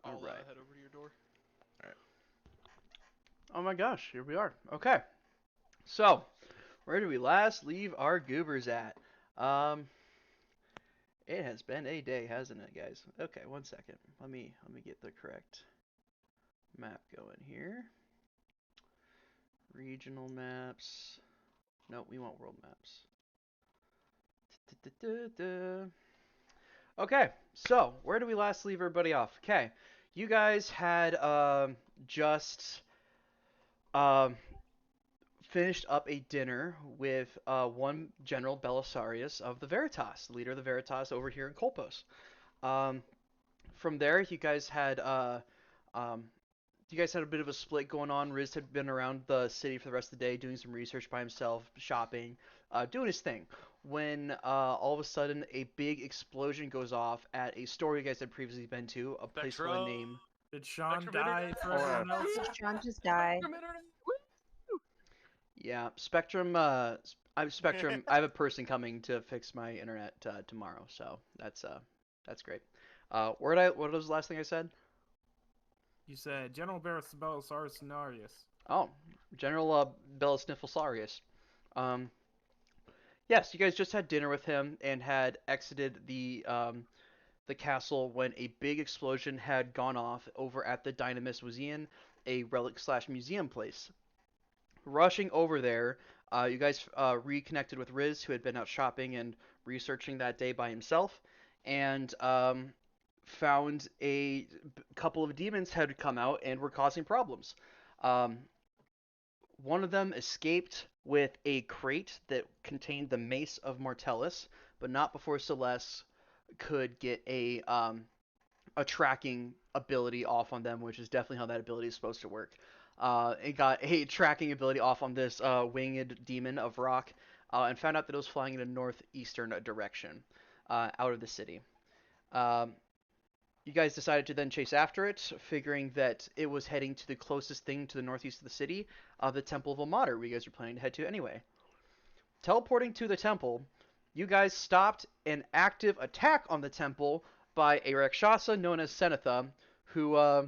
I'll Right. head over to your door. All right. Oh my gosh, here we are. Okay. So, where did we last leave our goobers at? Um, it has been a day, hasn't it, guys? Okay, one second. Let me get the correct map going here. Regional maps. No, we want world maps. Da-da-da-da. Okay, so where do we last leave everybody off? Okay, you guys had just um, finished up a dinner with one General Belisarius of the Veritas, the leader of the Veritas over here in Kolpos. Um, from there, um, you guys had a bit of a split going on. Riz had been around the city for the rest of the day, doing some research by himself, shopping, doing his thing. When all of a sudden a big explosion goes off at a store you guys had previously been to, a place by the Spectrum. name. Did Sean Spectrum die Internet. for Hold on. everyone else? Did Sean just die? Spectrum Internet. Woo! Yeah, Spectrum. I'm Spectrum. I have a person coming to fix my internet tomorrow, so that's great. What was the last thing I said? You said General Belisarius Scenarius. Oh, General Belisnifelsarius. Um, yes, you guys just had dinner with him and had exited the castle when a big explosion had gone off over at the Dynamis Museum, a relic slash museum place. Rushing over there, you guys reconnected with Riz, who had been out shopping and researching that day by himself, and found a couple of demons had come out and were causing problems. Um, One of them escaped with a crate that contained the Mace of Mortellus, but not before Celeste could get a tracking ability off on them, which is definitely how that ability is supposed to work. It got a tracking ability off on this winged demon of rock, and found out that it was flying in a northeastern direction out of the city. Um, you guys decided to then chase after it, figuring that it was heading to the closest thing to the northeast of the city, the Temple of Ilmater, where you guys were planning to head to anyway. Teleporting to the temple, you guys stopped an active attack on the temple by a Rakshasa known as Senatha, who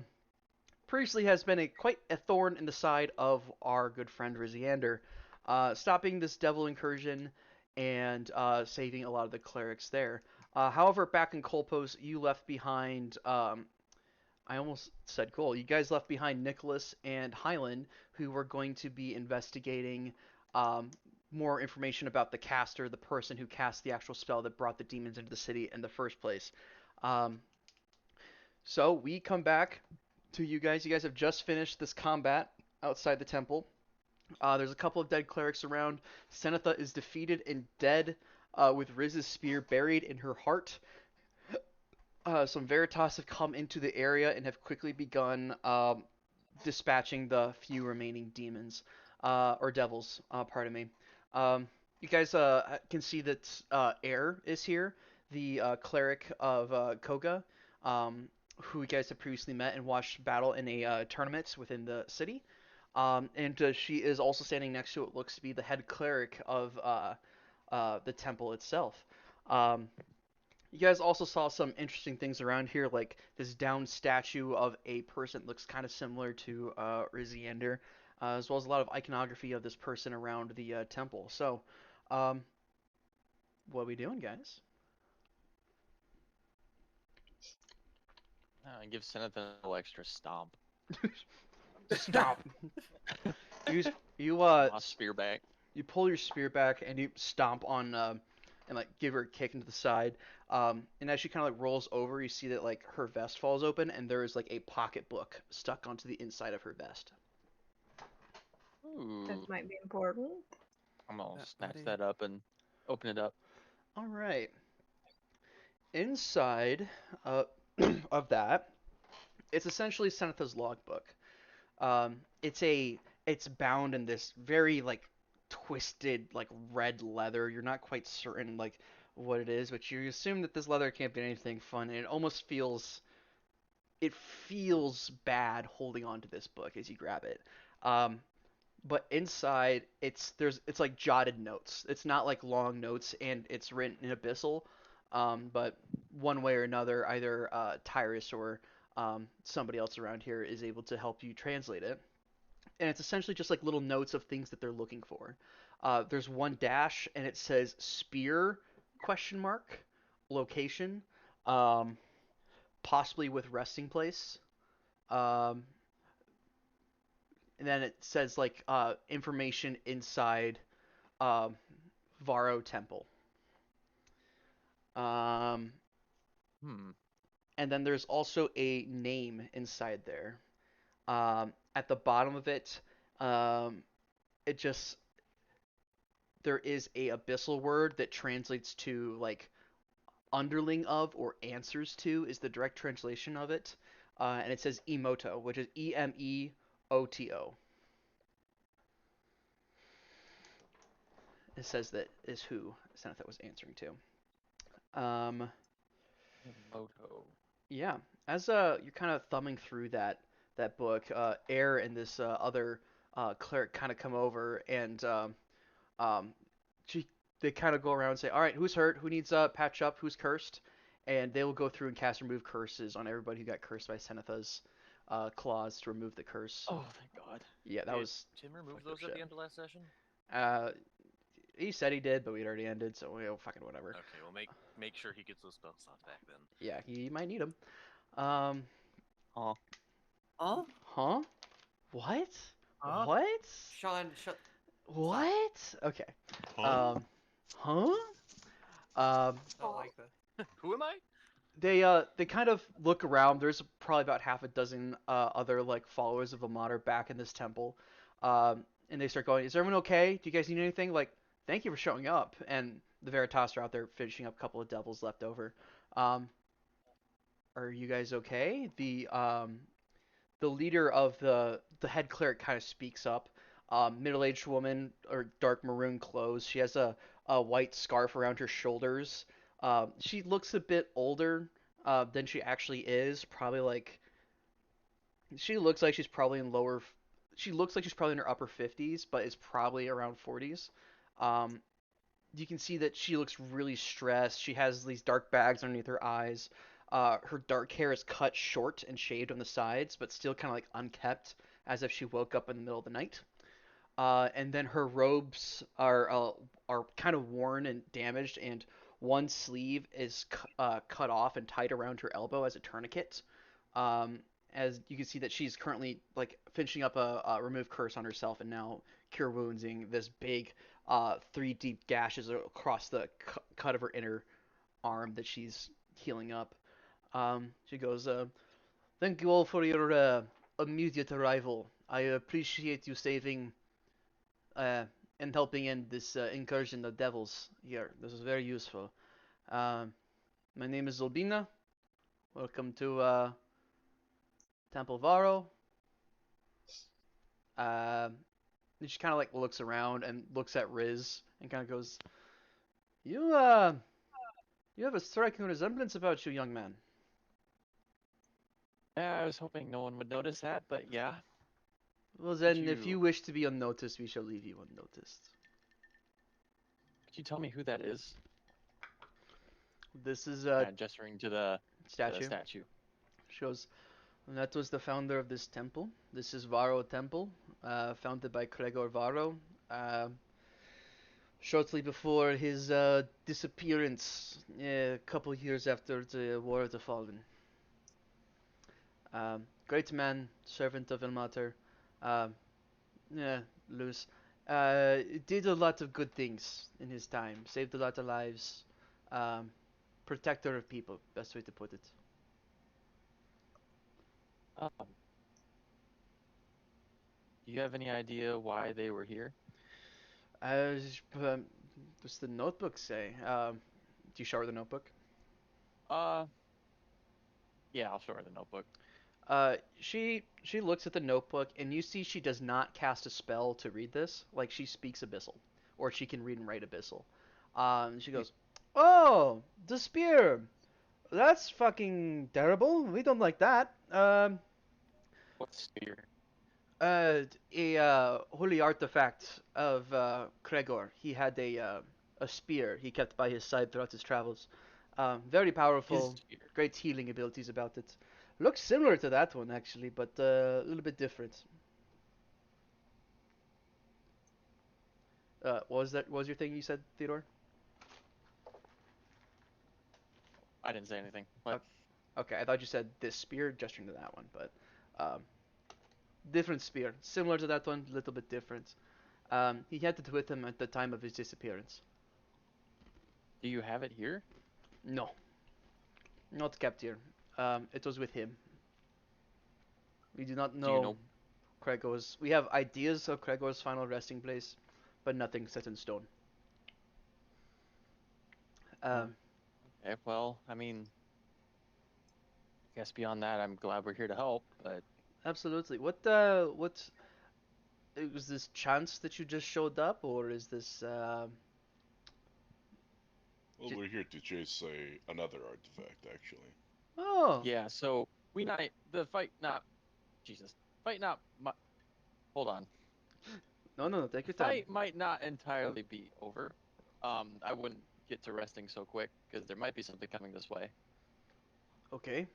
previously has been quite a thorn in the side of our good friend Riziander, stopping this devil incursion and saving a lot of the clerics there. However, back in Kolpos, you left behind. I almost said Cole. You guys left behind Nicholas and Highland, who were going to be investigating um, more information about the caster, the person who cast the actual spell that brought the demons into the city in the first place. Um, so we come back to you guys. You guys have just finished this combat outside the temple. There's a couple of dead clerics around. Senatha is defeated and dead, with Riz's spear buried in her heart. Some Veritas have come into the area and have quickly begun dispatching the few remaining demons, or devils. Pardon me. Um, you guys can see that Air is here, the cleric of Koga, who you guys have previously met and watched battle in a tournament within the city. And she is also standing next to what looks to be the head cleric of the temple itself. Um, you guys also saw some interesting things around here, like this down statue of a person that looks kind of similar to Riziander, as well as a lot of iconography of this person around the temple. So, um, what are we doing, guys? Give Senate a little extra stomp. Stop. you you My spear back. you pull your spear back and you stomp on and like give her a kick into the side. And as she kind of like rolls over, you see that like her vest falls open and there is like a pocketbook stuck onto the inside of her vest. That Ooh. might be important. I'm gonna That snatch mighty. that up and open it up. All right. Inside uh, of that, it's essentially Senatha's logbook. It's bound in this very like twisted like red leather. You're not quite certain like what it is, but you assume that this leather can't be anything fun, and it feels bad holding on to this book as you grab it. Um, but inside it's like jotted notes. It's not like long notes, and it's written in abyssal. But one way or another, either Tyrus or somebody else around here is able to help you translate it. And it's essentially just like little notes of things that they're looking for. There's one dash, and it says spear question mark location, um, possibly with resting place. Um, and then it says like information inside um, Varro Temple. Um, Hmm. and then there's also a name inside there. At the bottom of it, um, it just there is a abyssal word that translates to like underling of or answers to is the direct translation of it, and it says Emoto, which is Emeoto. It says that is who Zenithia was answering to. Moto. Yeah, as you're kind of thumbing through that book, Air and this other cleric kind of come over and um, she they kind of go around and say, "All right, who's hurt? Who needs patch up? Who's cursed?" And they will go through and cast remove curses on everybody who got cursed by Senetha's claws to remove the curse. Oh, thank God. Yeah, that Did was Tim remove fucked up those at shit. the end of last session? Uh, he said he did, but we'd already ended, so fucking whatever. Okay, well make sure he gets those spell slots back then. Yeah, he might need them. Um, Huh? Huh? huh? What? Huh? What? Sean, shut. What? Okay. Huh? Huh? I don't like that. Who am I? They kind of look around. There's probably about half a dozen other like followers of Amater back in this temple, and they start going. Is everyone okay? Do you guys need anything? Like, thank you for showing up. And the Veritas are out there finishing up a couple of devils left over. Um, are you guys okay? The leader of the head cleric kind of speaks up. Middle-aged woman or dark maroon clothes. She has a white scarf around her shoulders. She looks a bit older than she actually is. Probably like she looks like she's probably in lower. She looks like she's probably in her upper 50s, but is probably around 40s. Um, you can see that she looks really stressed. She has these dark bags underneath her eyes. Her dark hair is cut short and shaved on the sides, but still kind of like unkept, as if she woke up in the middle of the night. And then her robes are kind of worn and damaged, and one sleeve is cut off and tied around her elbow as a tourniquet. Um, as you can see that she's currently like finishing up a remove curse on herself and now cure woundsing this big three deep gashes across the cut of her inner arm that she's healing up. She goes, "Thank you all for your immediate arrival. I appreciate you saving uh, and helping end this incursion of devils here. This is very useful. Um, my name is Zolbina. Welcome to Temple Varro." And she kind of like looks around and looks at Riz and kind of goes, You have a striking resemblance about you, young man." Yeah, I was hoping no one would notice that, but yeah. Well then, if you- you wish to be unnoticed, we shall leave you unnoticed. Could you tell me who that is? This is a Gesturing to the statue. statue. Shows that was the founder of this temple. This is Varro Temple, founded by Gregor Varro. Shortly before his disappearance, a couple years after the War of the Fallen. Great man, servant of Ilmater. Uh, yeah, loose. Did a lot of good things in his time. Saved a lot of lives. Um, Protector of people, best way to put it. Do you have any idea why they were here? What's the notebook say? Do you show her the notebook? Yeah, I'll show her the notebook. She looks at the notebook, and you see she does not cast a spell to read this. Like, she speaks Abyssal, or she can read and write Abyssal. She goes, "Oh, the spear. That's fucking terrible. We don't like that. What's spear? A holy artifact of Gregor. He had a spear he kept by his side throughout his travels. Very powerful, His spear. great healing abilities about it. Looks similar to that one actually, but a little bit different. What was your thing you said, Theodore? I didn't say anything. What? Okay, I thought you said this spear, gesturing to that one, but um, different spear, similar to that one, a little bit different. He had it with him at the time of his disappearance. Do you have it here? No, not kept here. It was with him. We do not Do you know know- Kregor's. We have ideas of Kregor's final resting place, but nothing set in stone. Okay, well, I mean, I guess beyond that, I'm glad we're here to help, but Absolutely. What it was this chance that you just showed up, or is this Well, we're here to chase another artifact, actually. Oh, yeah, so the fight not, Jesus, fight not, hold on. no, take your time. Fight might not entirely be over. I wouldn't get to resting so quick, because there might be something coming this way. Okay.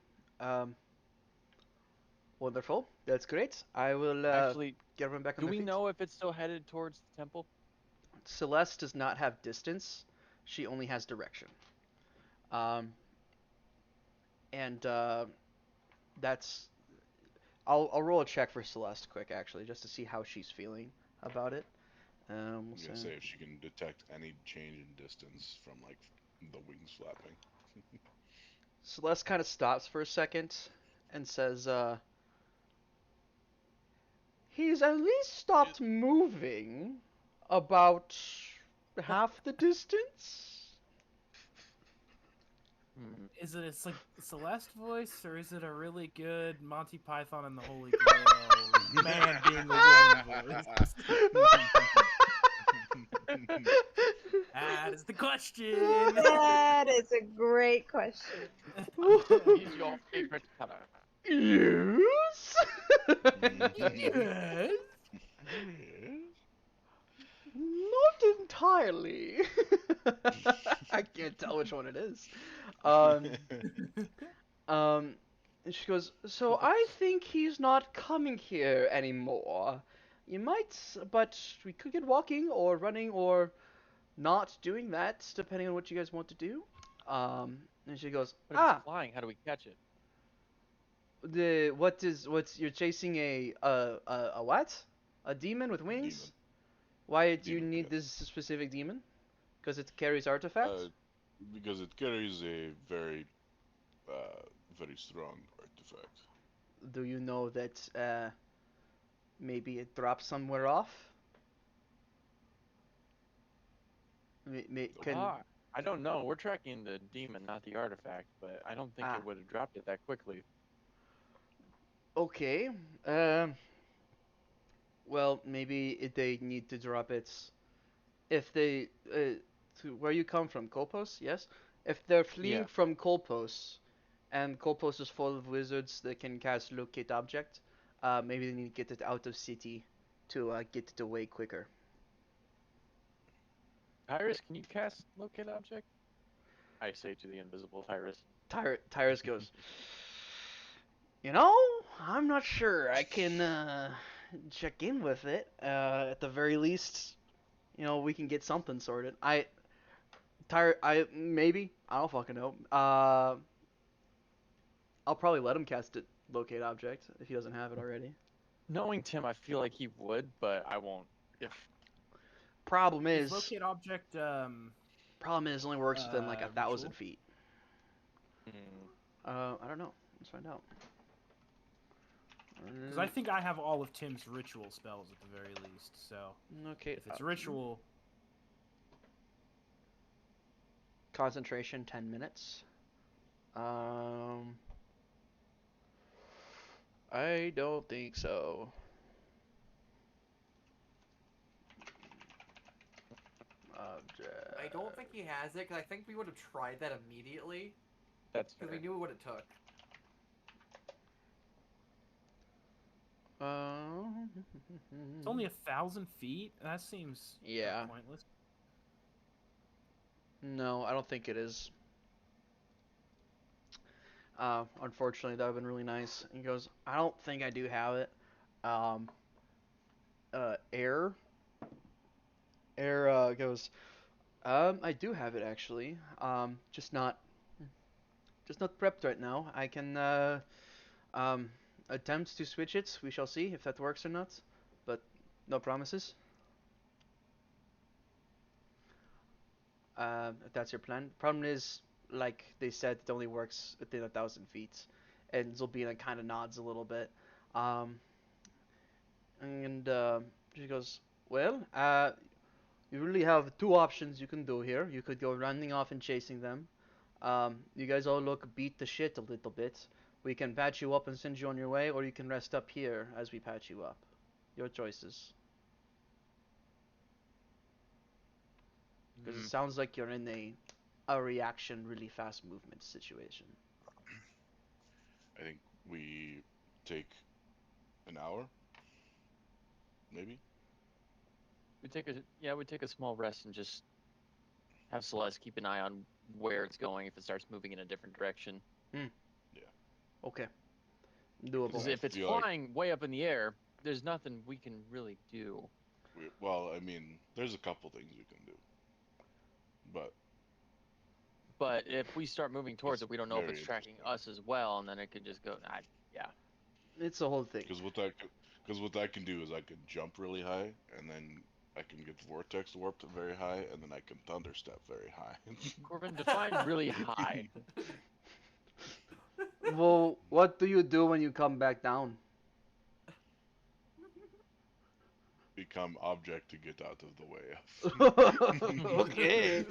Wonderful. That's great. I will Actually, get everyone back on do their we feet. know if it's still headed towards the temple? Celeste does not have distance. She only has direction. And that's. I'll roll a check for Celeste quick, actually, just to see how she's feeling about it. We'll I'm gonna say say if she can detect any change in distance from like the wings flapping. Celeste kind of stops for a second and says, he's at least stopped moving about half the distance. Is it a Celeste voice, or is it a really good Monty Python and the Holy Grail man being a woman voice? That is the question. That is a great question. He's your favorite color. Yes. Yes. Not entirely. I can't tell which one it is. And she goes, so I think he's not coming here anymore. You might, but we could get walking or running or not doing that, depending on what you guys want to do. And she goes, But if it's flying, how do we catch it? what's you're chasing a what? A demon with wings? Demon. Why do you Demon, need yes. this specific demon? Because it carries artifacts? Because it carries a very, very strong artifact. Do you know that maybe it drops somewhere off? I don't know. We're tracking the demon, not the artifact, but I don't think it would have dropped it that quickly. Okay. Well, maybe they need to drop it. If they to where you come from, Kolpos, yes. If they're fleeing Yeah. from Kolpos, and Kolpos is full of wizards that can cast locate object, maybe they need to get it out of city to get it away quicker. Tyrus, can you cast locate object? I say to the invisible Tyrus. Tyrus goes, you know, I'm not sure. I can check in with it. At the very least, you know, we can get something sorted. Maybe. I don't fucking know. I'll probably let him cast it, locate object, if he doesn't have it already. Knowing Tim, I feel like he would, but I won't. If Problem Is is, locate object it only works within like 1,000 ritual? feet. hmm, I don't know. Let's find out. Because I think I have all of Tim's ritual spells at the very least. So Okay. if it's ritual, Concentration 10 minutes. I don't think so. Object. I don't think he has it, because I think we would have tried that immediately, that's because fair. we knew what it took. it's only 1,000 feet. That seems Yeah. pointless. No, I don't think it is. Unfortunately, that would have been really nice. And he goes, I don't think I do have it. Um, Air. Air goes, I do have it actually. Just not prepped right now. I can um, attempt to switch it. We shall see if that works or not. But no promises. If that's your plan. Problem is, like they said, it only works within 1,000 feet. And Zolbina kind of nods a little bit. Um, and she goes, well, you really have two options you can do here. You could go running off and chasing them. You guys all look beat the shit a little bit. We can patch you up and send you on your way, or you can rest up here as we patch you up. Your choices. Because it sounds like you're in a reaction, really fast movement situation. I think we take an hour, maybe. We take a small rest and just have Celeste keep an eye on where it's going if it starts moving in a different direction. Okay. Because Doable. if it's feel like- flying way up in the air, there's nothing we can really do. Well, I mean, there's a couple things we can do, but But if we start moving towards It's it, we don't know if very it's tracking interesting. us as well, and then it could just go. Yeah. It's a whole thing. because what that can do is I can jump really high, and then I can get vortex warped very high, and then I can thunderstep very high. Corbin, define really high. Well, what do you do when you come back down? Become object to get out of the way of. Okay.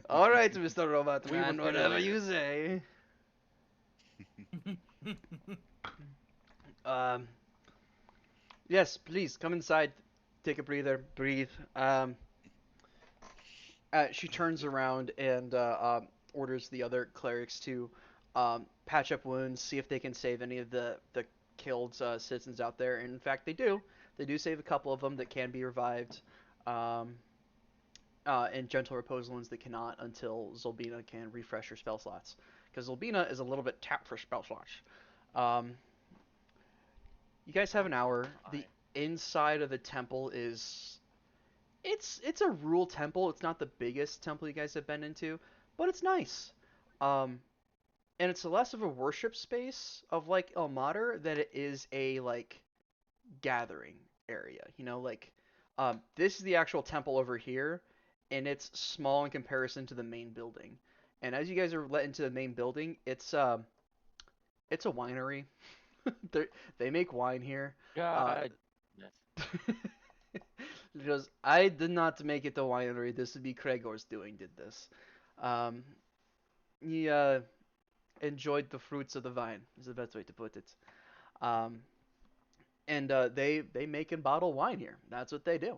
All right, Mr. Robot We Man, will get it whatever later. you say. Yes, please come inside. Take a breather. Breathe. She turns around and orders the other clerics to patch up wounds, see if they can save any of the killed citizens out there. And in fact, they do. They do save a couple of them that can be revived. And gentle repose ones that cannot until Zolbina can refresh her spell slots. Because Zolbina is a little bit tapped for spell slots. You guys have an hour. The inside of the temple is... It's a rural temple. It's not the biggest temple you guys have been into, but it's nice. And it's less of a worship space of like El Mater than it is a like gathering area. You know, like this is the actual temple over here, and it's small in comparison to the main building. And as you guys are let into the main building, it's a winery. They make wine here. God. Because I did not make it to winery. This would be Gregor's doing. Did this. He enjoyed the fruits of the vine. Is the best way to put it. And they make and bottle wine here. That's what they do.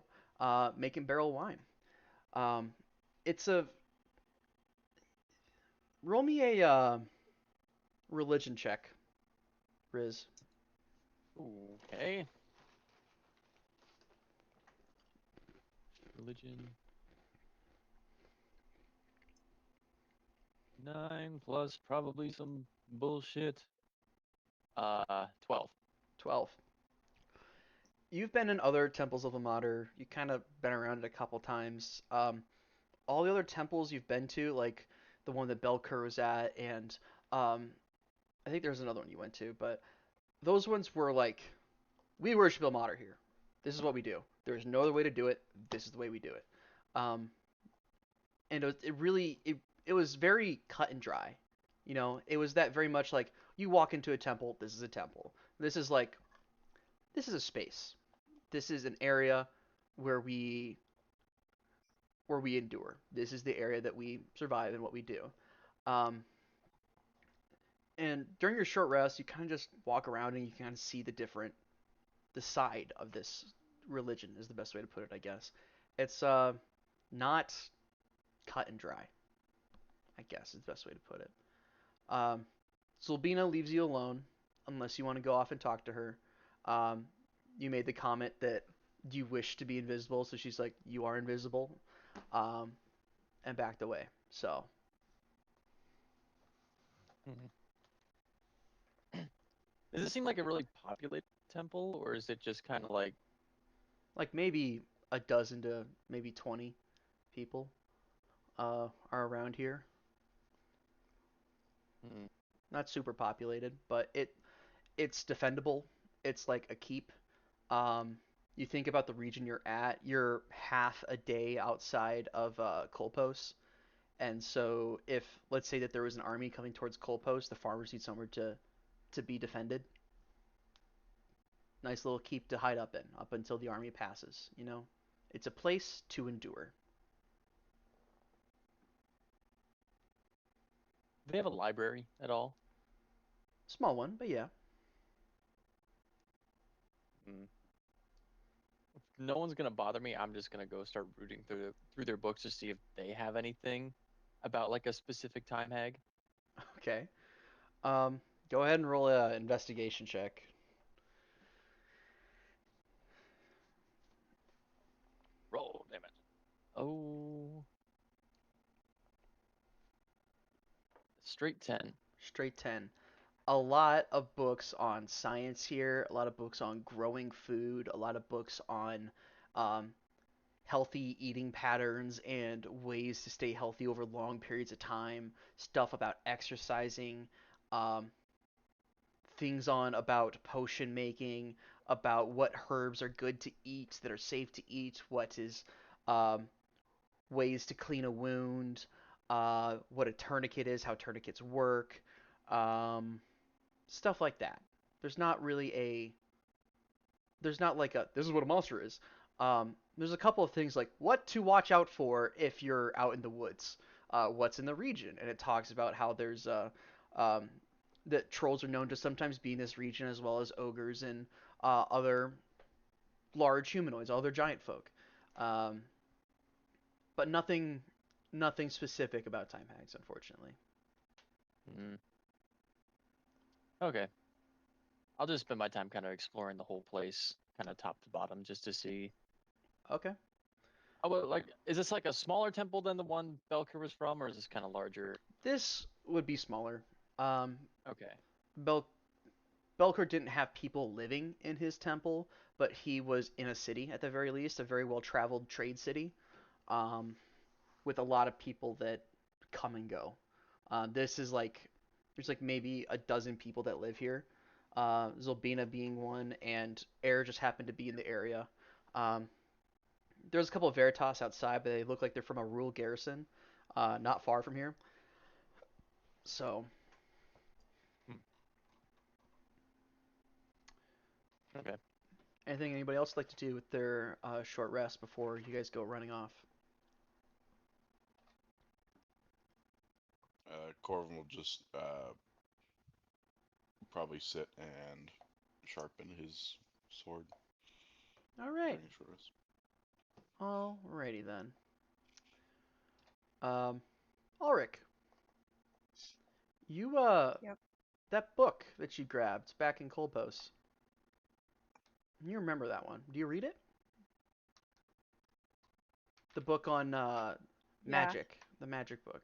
Make and barrel wine. It's a roll me a religion check, Riz. Okay. Religion. 9 plus probably some bullshit. 12. 12. You've been in other temples of Amater. You kind of been around it a couple times. All the other temples you've been to, like the one that Belkur was at, and I think there's another one you went to, but those ones were like, we worship Amater here. This is what we do. There's no other way to do it. This is the way we do it. And it was very cut and dry. You know, it was that very much like you walk into a temple. This is a temple. This is a space. This is an area where we endure. This is the area that we survive and what we do. And during your short rest, you kind of just walk around and you kind of see the side of this religion is the best way to put it, I guess. It's not cut and dry, I guess is the best way to put it. Zolbina leaves you alone unless you want to go off and talk to her. You made the comment that you wish to be invisible, so she's like, you are invisible, and backed away. So, Does it seem like a really populated temple, or is it just kind of like? Like maybe a dozen to maybe 20 people are around here. Hmm, Not super populated, but it's defendable. It's like a keep. Um, you think about the region you're at, you're half a day outside of Kolpos. And so if let's say that there was an army coming towards Kolpos, the farmers need somewhere to be defended. Nice little keep to hide up in up until the army passes, you know? It's a place to endure. do they have a library at all? Small one, but yeah. Hmm. If no one's gonna bother me, I'm just gonna go start rooting through their books to see if they have anything about like a specific time hag. Okay. Um, Go ahead and roll a investigation check. Roll, damn it. Oh, straight 10. Straight 10. A lot of books on science here, a lot of books on growing food, a lot of books on um, healthy eating patterns and ways to stay healthy over long periods of time, stuff about exercising, um, things on about potion making, about what herbs are good to eat, that are safe to eat, what is um, ways to clean a wound, what a tourniquet is, how tourniquets work, um, stuff like that. There's not really a there's not like a this is what a monster is. There's a couple of things like what to watch out for if you're out in the woods, what's in the region, and it talks about how there's um, that trolls are known to sometimes be in this region as well as ogres and other large humanoids, other giant folk, um, but nothing specific about time hags, unfortunately. Mm. Okay. I'll just spend my time kind of exploring the whole place, kind of top to bottom, just to see. Okay. Oh, but like, is this like a smaller temple than the one Belker was from, or is this kind of larger? This would be smaller. Um, Okay. Bel Belker didn't have people living in his temple, but he was in a city at the very least, a very well-traveled trade city, um, with a lot of people that come and go. This is like there's like maybe a dozen people that live here. Zolbina being one, and Air just happened to be in the area. Um, there's a couple of Veritas outside, but they look like they're from a rural garrison, not far from here. So, Hmm. Okay. anything anybody else like to do with their short rest before you guys go running off? Corvin will just probably sit and sharpen his sword All right. during his short rest. Alrighty then. Um, Ulrich, you Yep. that book that you grabbed back in Kolpos. You remember that one? Do you read it? The book on Yeah. magic, the magic book.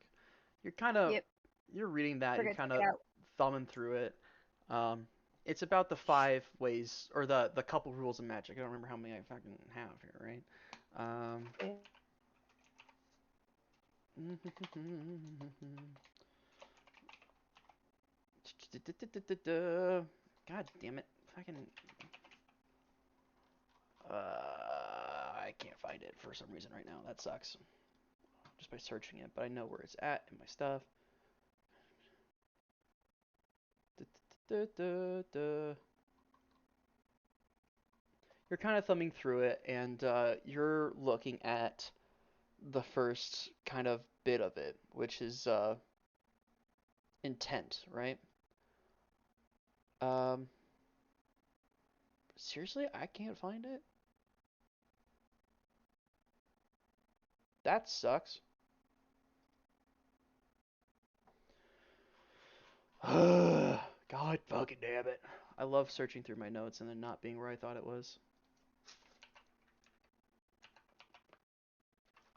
You're kind of Yep. you're reading that. You're Forget to kind take of it out. thumbing through it. It's about the 5 ways or the couple rules of magic. I don't remember how many I fucking have here, right? Um, God damn it. Fucking. I can't find it for some reason right now. That sucks. Just by searching it, but I know where it's at in my stuff. You're kind of thumbing through it, and you're looking at the first kind of bit of it, which is intent, right? Um, Seriously, I can't find it. That sucks. God fucking damn it. I love searching through my notes and then not being where I thought it was.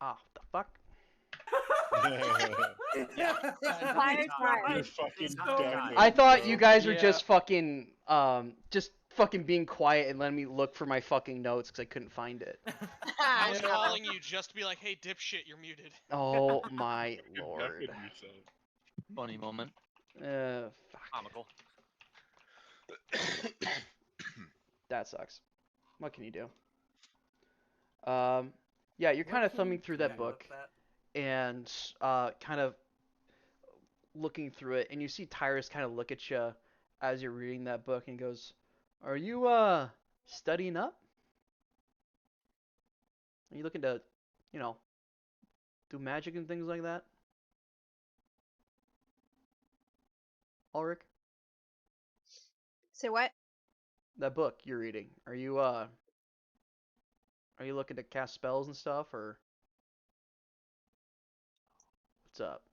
Ah, what the fuck? Entire time. You're fucking So- dumb. I thought bro. you guys were Yeah. just fucking being quiet and letting me look for my fucking notes because I couldn't find it. I was No. calling you just to be like, hey, dipshit, you're muted. Oh my Good lord. method, you said. Funny moment. Fuck. Comical. That sucks. What can you do? Yeah, you're What kind of can thumbing you through do that with book that? and kind of looking through it, and you see Tyrus kind of look at you as you're reading that book and goes, "Are you studying up? Are you looking to, you know, do magic and things like that?" Ulrich, Say what? that book you're reading, are you looking to cast spells and stuff, or what's up?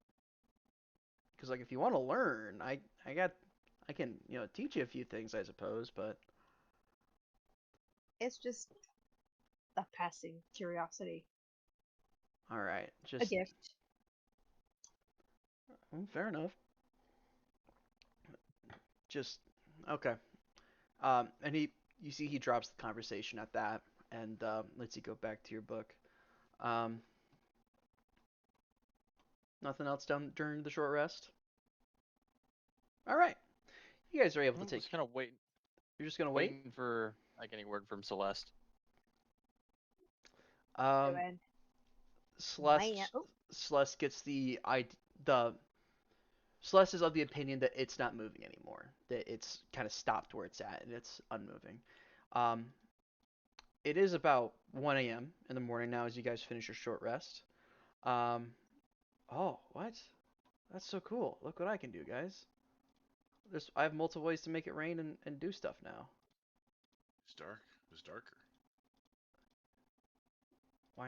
Because like if you want to learn, I can, you know, teach you a few things, I suppose, but It's just a passing curiosity. all right, A just gift. fair enough. Just okay. And you see he drops the conversation at that and lets you go back to your book. Um, nothing else done during the short rest? All right. You guys are able to I'm take. just kind of waiting, You're just gonna wait. waiting for like any word from Celeste. Um, Joanne. Celeste. Oh. Celeste gets the. Celeste is of the opinion that it's not moving anymore. That it's kind of stopped where it's at and it's unmoving. Um, it is about 1 a.m. in the morning now as you guys finish your short rest. Oh, what? That's so cool. Look what I can do, guys. I have multiple ways to make it rain and do stuff now. It's dark. It's darker. Wow.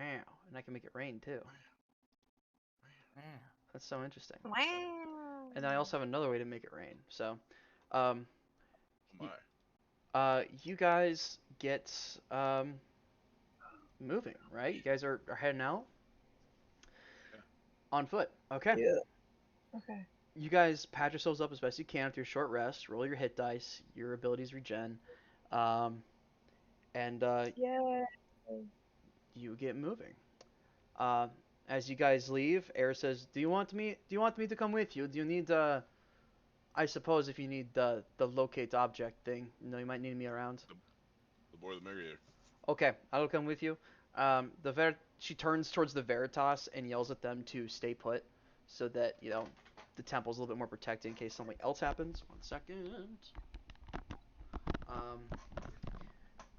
And I can make it rain too. That's so interesting. Wow. And then I also have another way to make it rain. So, um, My. you guys get moving, right? You guys are heading out Yeah. on foot. Okay. Yeah. Okay. You guys patch yourselves up as best you can with your short rest. Roll your hit dice. Your abilities regen. And Yeah. you get moving. As you guys leave, Air says, "Do you want me? Do you want me to come with you? Do you need I suppose if you need the locate object thing, you know, you might need me around." The more the merrier. Okay, I'll come with you. She turns towards the Veritas and yells at them to stay put, so that you know the temple's a little bit more protected in case something else happens. 1 second.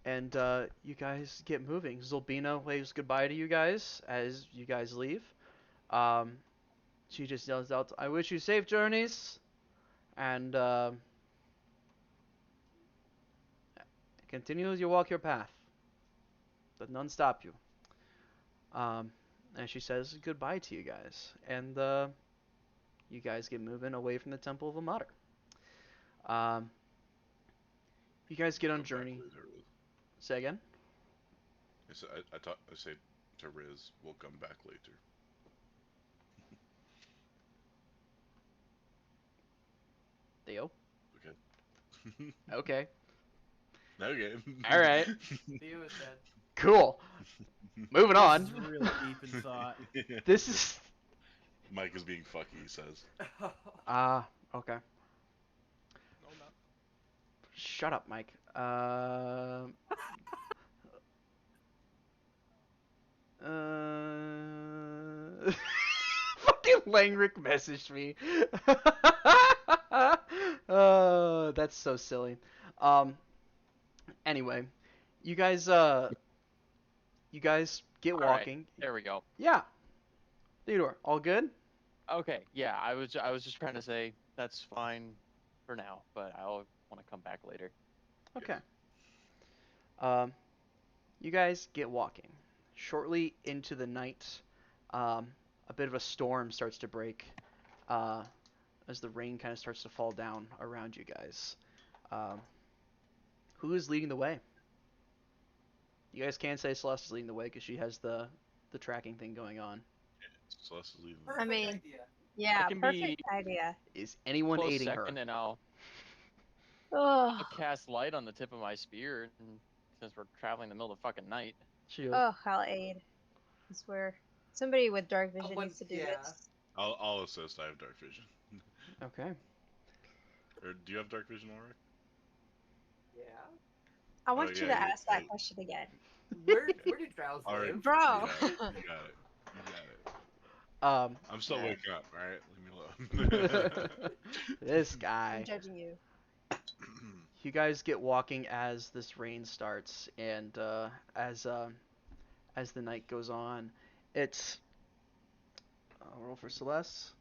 And you guys get moving. Zulbina waves goodbye to you guys as you guys leave. She just yells out, "I wish you safe journeys," and continue as you walk your path. Let none stop you. And she says goodbye to you guys, and you guys get moving away from the Temple of Amater. You guys get on Come back journey. later, Riz. Say again? I said to Riz, we'll come back later. Theo? Okay. Okay. Okay. All right. Theo is dead. Cool. Moving This on. is really deep in thought. This is Mike is being fucky, he says. okay. No, not. Shut up, Mike. Fucking Langrick messaged me. That's so silly. Anyway, you guys get All right. walking. There we go. Yeah. Theodore, all good? Okay, yeah, I was just trying to say that's fine for now, but I'll want to come back later. Okay. You guys get walking. Shortly into the night, a bit of a storm starts to break as the rain kind of starts to fall down around you guys. Who is leading the way? You guys can say Celeste is leading the way because she has the tracking thing going on. Celeste is leaving. I mean- idea. Yeah, can perfect be idea. Is anyone close aiding second, her? and I'll Oh, cast light on the tip of my spear, and since we're traveling in the middle of the fucking night. She goes, oh, I'll aid. I swear. Somebody with dark vision Someone- needs to do yeah. this. I'll assist. I have dark vision. okay. Or do you have dark vision, Ulrich? Yeah. I want you yeah, to you- ask that yeah. question again. Where do drows All right. live? Bro. You got it. You got it. You got it. Um, I'm still Yeah. waking up. All right, leave me alone. this I'm guy. judging you. You guys get walking as this rain starts, and as the night goes on, it's. I'll roll for Celeste.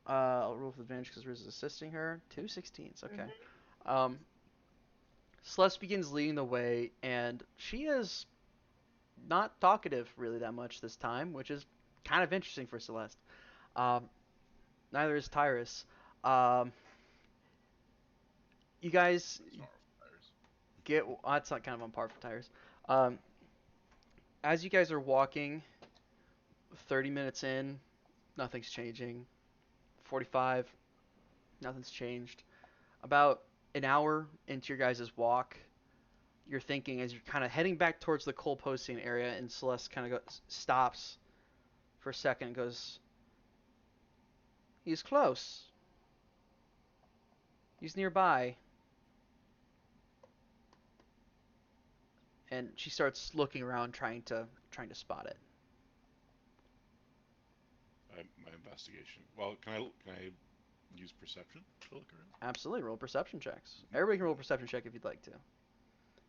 I'll roll for advantage because Riz is assisting her. 2 16s. Okay. Celeste begins leading the way, and she is not talkative really that much this time, which is kind of interesting for Celeste. Neither is Tyrus. You guys get. That's not kind of on par for Tyrus. As you guys are walking, 30 minutes in, nothing's changing. 45, nothing's changed. About an hour into your guys' walk, you're thinking as you're kind of heading back towards the coal posting area, and Celeste kind of stops for a second and goes, "He's close. He's nearby." And she starts looking around, trying to spot it. My investigation. Well, can I use perception to look around? Absolutely, roll perception checks. Everybody can roll a perception check if you'd like to.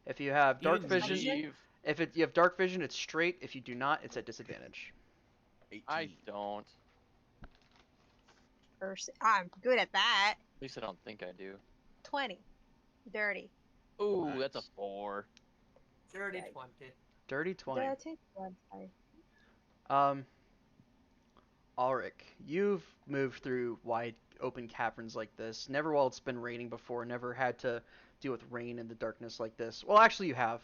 If you have dark Even vision, Perception? you have dark vision, it's straight. If you do not, it's at disadvantage. 18. I don't. I'm good at that. At least I don't think I do. 20. Dirty. Ooh, that's a Nice. 4. Dirty Yikes. 20. Dirty 20. Dirty 20. Ulrich, you've moved through wide open caverns like this. Never while it's been raining before. Never had to deal with rain in the darkness like this. Well, actually, you have.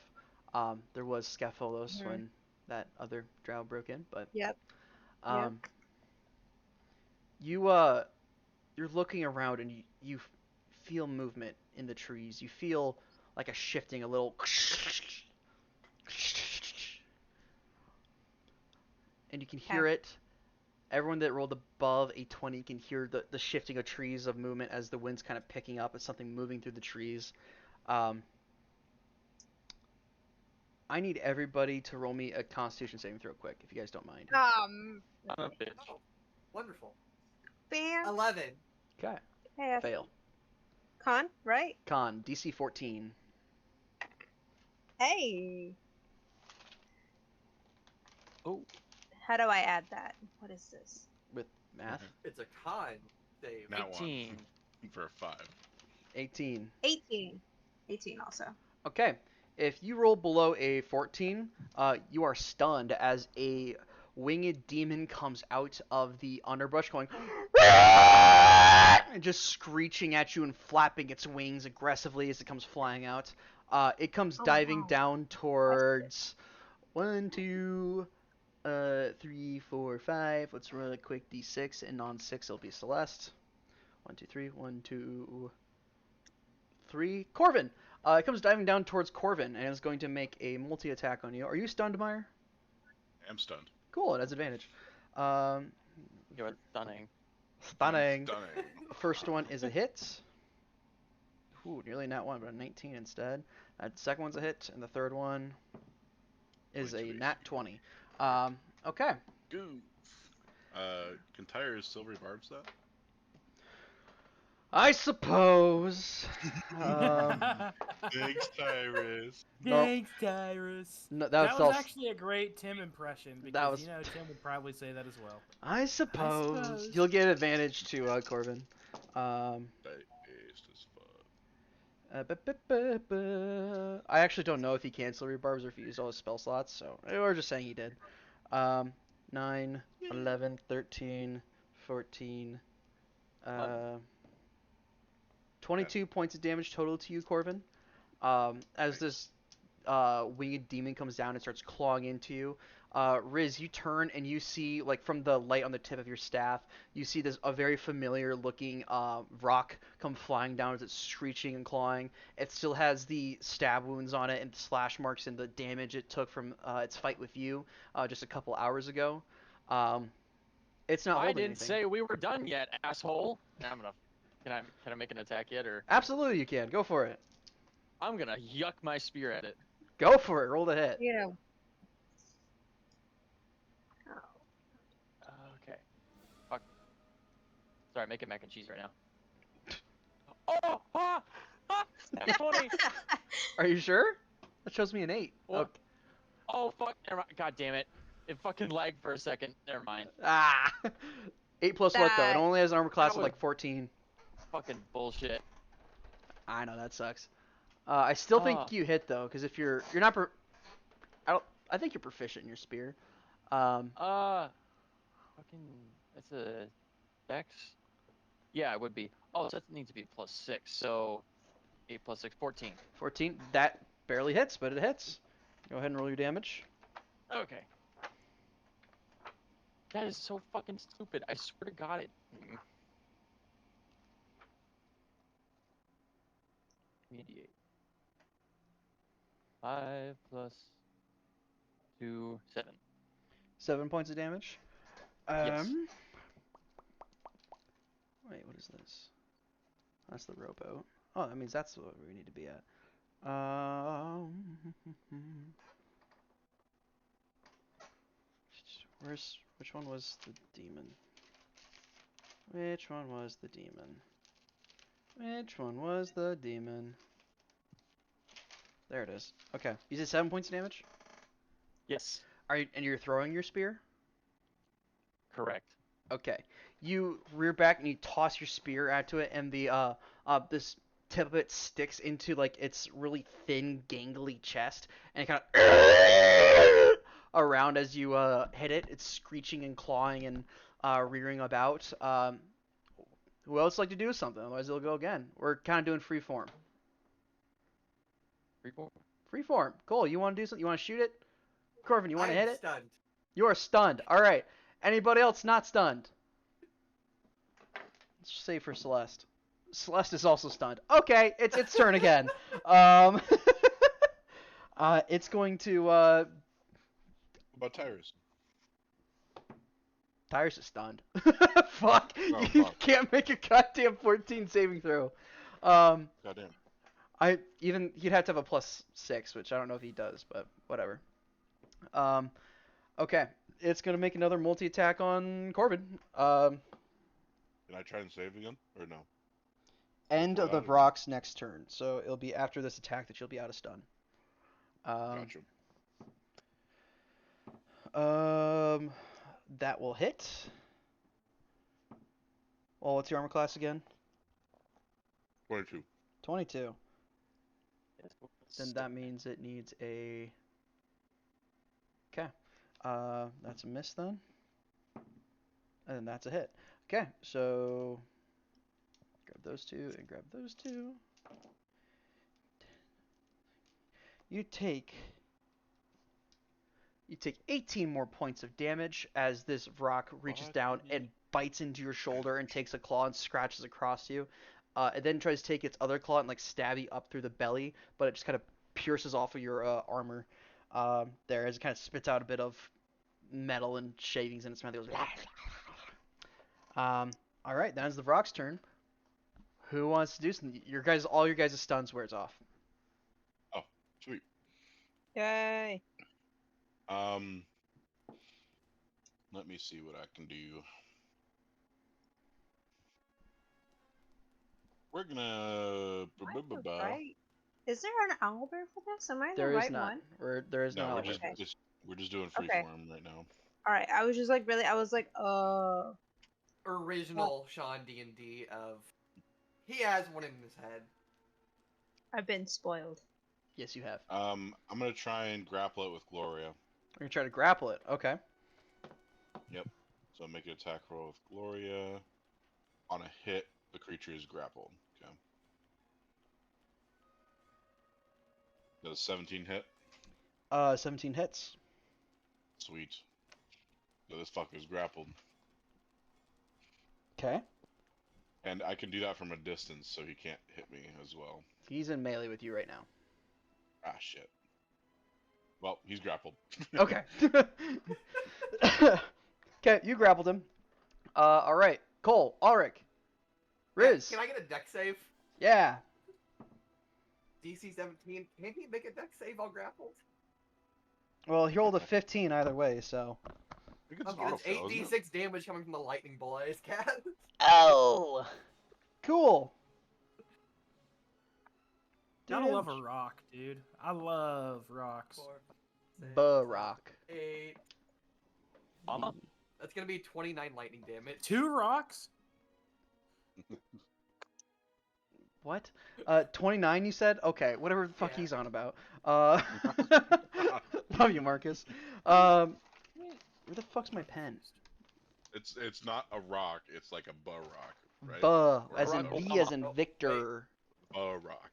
There was Scapholos Mhm. when that other drow broke in, but Yep. you're looking around and you feel movement in the trees. You feel like a shifting, a little, and you can hear it. Everyone that rolled above a 20 can hear the shifting of trees of movement as the wind's kind of picking up. It's something moving through the trees. I need everybody to roll me a Constitution saving throw quick, if you guys don't mind. I'm a bitch. Oh, wonderful. Bam. 11. Okay. Hey, Fail. Con, right? Con, DC 14. Hey. Oh, How do I add that? What is this? With math. It's a con save. Not 18. one for a 5. 18. 18. 18 also. Okay. If you roll below a 14, you are stunned as a winged demon comes out of the underbrush going and just screeching at you and flapping its wings aggressively as it comes flying out. It comes Oh, diving wow. down towards 1, 2, 3, 4, 5. Let's roll a quick d6, and on 6 it'll be Celeste. 1, 2, 3. 1, 2, 3. Corvin! It comes diving down towards Corvin and is going to make a multi-attack on you. Are you stunned, Meyer? I'm stunned. Cool, it has advantage. You're stunning. Stunning. Stunning. First one is a hit. Ooh, nearly nat 1, but a 19 instead. That second one's a hit, and the third one is a 22 nat 20. Okay. Goof. Can Tyrus silvery barbs that? I suppose. Thanks, Tyrus. Thanks, Tyrus. No, That was all- actually a great Tim impression because That was- you know Tim would probably say that as well. I suppose. suppose. You'll get advantage to Corvin. Based as fuck. I actually don't know if he can silvery barbs or if he used all his spell slots, so we're just saying he did. 9, 11, 13, 14, 22 points of damage total to you, Corvin. As this winged demon comes down and starts clawing into you, Riz, you turn and you see, like, from the light on the tip of your staff, you see a very familiar looking rock come flying down as it's screeching and clawing. It still has the stab wounds on it and the slash marks and the damage it took from its fight with you just a couple hours ago. It's not I holding didn't anything. say we were done yet, asshole. Now I'm gonna. Can I make an attack yet, or Absolutely, you can. Go for it. I'm gonna yuck my spear at it. Go for it. Roll the hit. You know. Oh. Okay. Fuck. Sorry, making mac and cheese right now. Oh! Ah! Ah! That's 20! Are you sure? That shows me an 8. What? Okay. Oh, fuck. Never mind. God damn it. It fucking lagged for a second. Never mind. Ah! 8 plus what, though? It That- only has an armor class of was- like 14. Fucking bullshit. I know, that sucks. I still think you hit, though, because if you're not I think you're proficient in your spear. Fucking. That's a dex? Yeah, it would be. Oh, so that needs to be +6. So 8 plus 6, 14. 14. That barely hits, but it hits. Go ahead and roll your damage. Okay. That is so fucking stupid. I swear to God it. 88. 5 plus 2, 7. 7 points of damage. Yes. Wait, what is this? That's the rowboat. Oh, that means that's what we need to be at. Which one was the demon? Which one was the demon? Which one was the demon? There it is. Okay. You did 7 points of damage? Yes. And you're throwing your spear? Correct. Okay. You rear back and you toss your spear out to it, and the this tip of it sticks into like its really thin, gangly chest, and it kind of around as you hit it. It's screeching and clawing and rearing about. Who else would like to do something? Otherwise, it'll go again. We're kind of doing free form. Free form. Cool. You want to do something? You want to shoot it? Corvin, you want to hit it? Stunned. You are stunned. All right. Anybody else not stunned? Let's say for Celeste. Celeste is also stunned. Okay, it's its turn again. It's going to. What about Tyrus? Tyrus is stunned. Fuck. Oh, You fuck. can't make a goddamn 14 saving throw. Goddamn. He'd have to have a +6, which I don't know if he does, but whatever. Okay. It's gonna make another multi-attack on Corbin. Can I try and save again? Or no? End of the Wow. Rock's next turn, so it'll be after this attack that you'll be out of stun. Gotcha. That will hit. Well, what's your armor class again? 22. 22. Then that means it needs a... Okay. That's a miss then. And then that's a hit. Okay, so... Grab those two and grab those two. You take 18 more points of damage as this rock reaches down and bites into your shoulder and takes a claw and scratches across you. It then tries to take its other claw and like stab you up through the belly, but it just kind of pierces off of your armor there as it kind of spits out a bit of metal and shavings in its mouth. It goes, all right, that is the rock's turn. Who wants to do something? All your guys' stuns wears off. Sweet. Yay. Let me see what I can do. We're gonna. Right. Is there an owlbear for this? Am I the There is right not. one? There is No, no. we're Albert. just doing free Okay. form right now. All right. I was just like really. I was like, Original Sean D&D of he has one in his head. I've been spoiled. Yes, you have. I'm gonna try and grapple it with Gloria. We're gonna try to grapple it. Okay. So make an attack roll with Gloria. On a hit, the creature is grappled. Okay. Does 17 hit? 17 hits. Sweet. So this fucker's grappled. Okay. And I can do that from a distance, so he can't hit me as well. He's in melee with you right now. Ah, shit. Well, he's grappled. Okay. Okay, you grappled him. All right. Cole, Ulrich, Riz. Can I get a deck save? Yeah. DC 17. Can he make a deck save while grappled? Well, he rolled a 15 either way, so. I think it's an Okay, that's auto-fail, isn't it? 8d6 damage coming from the lightning bolt I just cast. Oh. Cool. Gotta love a Damage. rock, dude. I love rocks. 4, 6, Barock. 8. Mama? That's gonna be 29 lightning damage. 2 rocks? What? 29 you said? Okay, whatever the fuck Yeah. he's on about. Love you, Marcus. Where the fuck's my pen? It's not a rock, it's like a rock, right? Buh, Or as a in rock. B as in Oh, wait. Victor. Rock.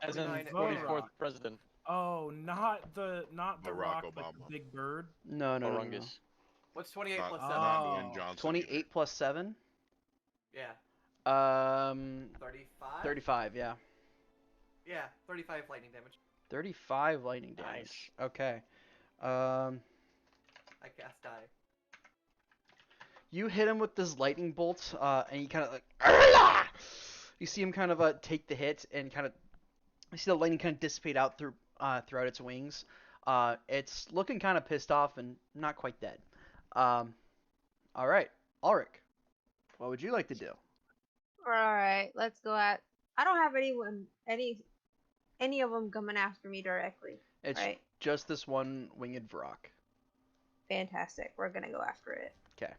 As in 29 44th rock. president. Oh, not the Barack rock, but Obama. the big bird. No, no, no, no, no. Orungus. What's 28 Not, plus Oh. 7? not Dwayne Johnson. 28 plus 7? Yeah. 35? 35, yeah. Yeah, 35 lightning damage. 35 lightning damage. Nice. Okay. I cast die. You hit him with this lightning bolt, and he kind of like, you see him kind of take the hit, and kind of, you see the lightning kind of dissipate out throughout its wings. It's looking kind of pissed off and not quite dead. All right, Ulrich, what would you like to do? Alright, let's go at. I don't have any of them coming after me directly. It's Right. just this one winged Vrock. Fantastic. We're gonna go after it. 'Kay.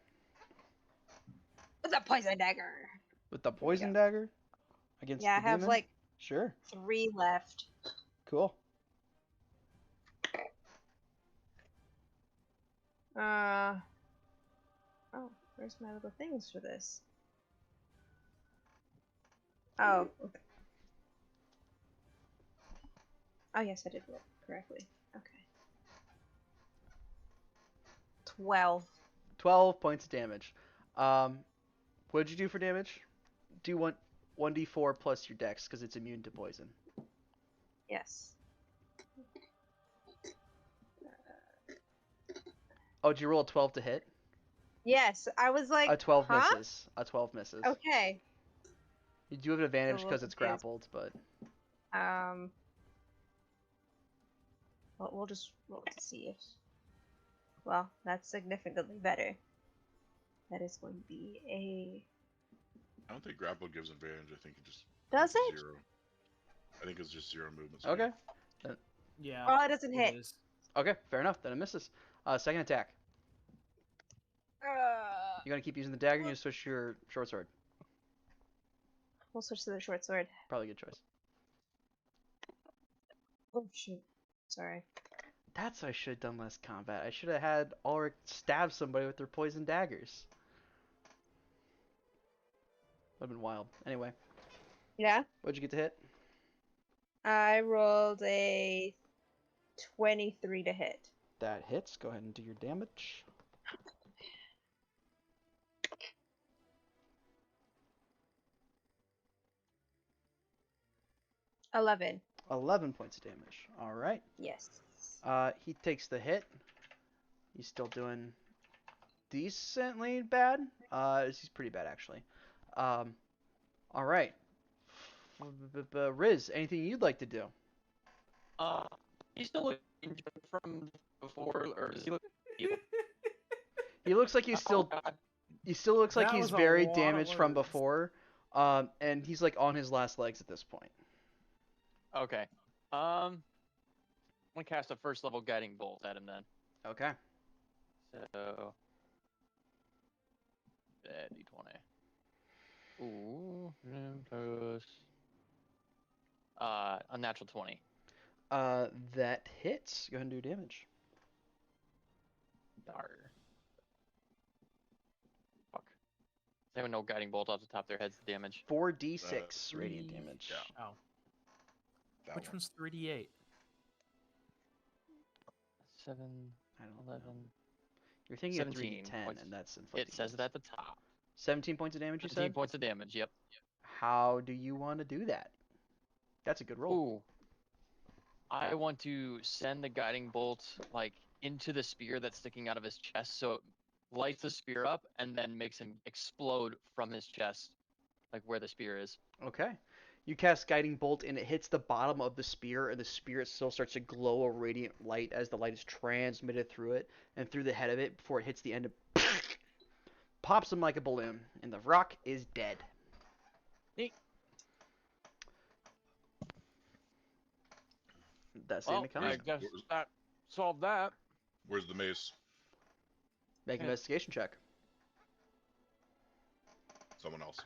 With a poison dagger. With the poison dagger against Yeah, I the have demon? like Sure. 3 left. Cool. Oh, where's my little things for this? Oh, okay. Oh yes, I did it correctly. Okay. 12. 12 points of damage. What did you do for damage? Do 1d4 plus your dex because it's immune to poison. Yes. Oh, did you roll a 12 to hit? Yes, I was like, A 12 huh? misses. A 12 misses. Okay. You do have an advantage So because we'll it's do is- grappled, but Well, we'll just roll to see if. Well, that's significantly better. That is going to be a. I don't think grapple gives advantage. I think it just Does it's it? 0. I think it's just 0 movement speed. okay. Yeah. Oh, it doesn't hit. is. Okay, fair enough. Then it misses. Second attack. Uh, You're gonna keep using the dagger. You switch to your short sword. we'll switch to the short sword. Probably a good choice. Oh shoot! Sorry. That's what I should have done last combat. I should have had Ulrich stab somebody with their poison daggers. Would have been wild. Anyway, Yeah. what'd you get to hit? I rolled a 23 to hit. That hits. Go ahead and do your damage. $11. 11 points of damage. All right. Yes. He takes the hit. He's still doing decently bad. He's pretty bad actually. All right. Riz, anything you'd like to do? He's still looking injured from before, or does he look? He looks like he's Oh, still. God. He still looks like That he's was a very lot of damaged from words. before. And he's like on his last legs at this point. Okay. I'm gonna cast a first level guiding bolt at him then. Okay. So. D20. Ooh. Plus. A natural 20. That hits. Go ahead and do damage. Dar. Fuck. They have no guiding bolt off the top of their heads to damage. 4d6 radiant damage. yeah. Oh, That which one. one's 3d8? 7, I don't 11, know. You're thinking of 17 3d10, points. and that's inflicting It says it damage. at the top. 17 points of damage, you 17 said? points of damage. Yep. How do you want to do that? That's a good roll. Ooh. I want to send the guiding bolt like into the spear that's sticking out of his chest, so it lights the spear up and then makes him explode from his chest, like where the spear is. Okay. You cast Guiding Bolt, and it hits the bottom of the spear, and the spear still starts to glow a radiant light as the light is transmitted through it and through the head of it before it hits the end of pops him like a balloon, and the rock is dead. Neat. That's the Well, end of I combat. guess that solved that. Where's the mace? Make an investigation check. Someone else.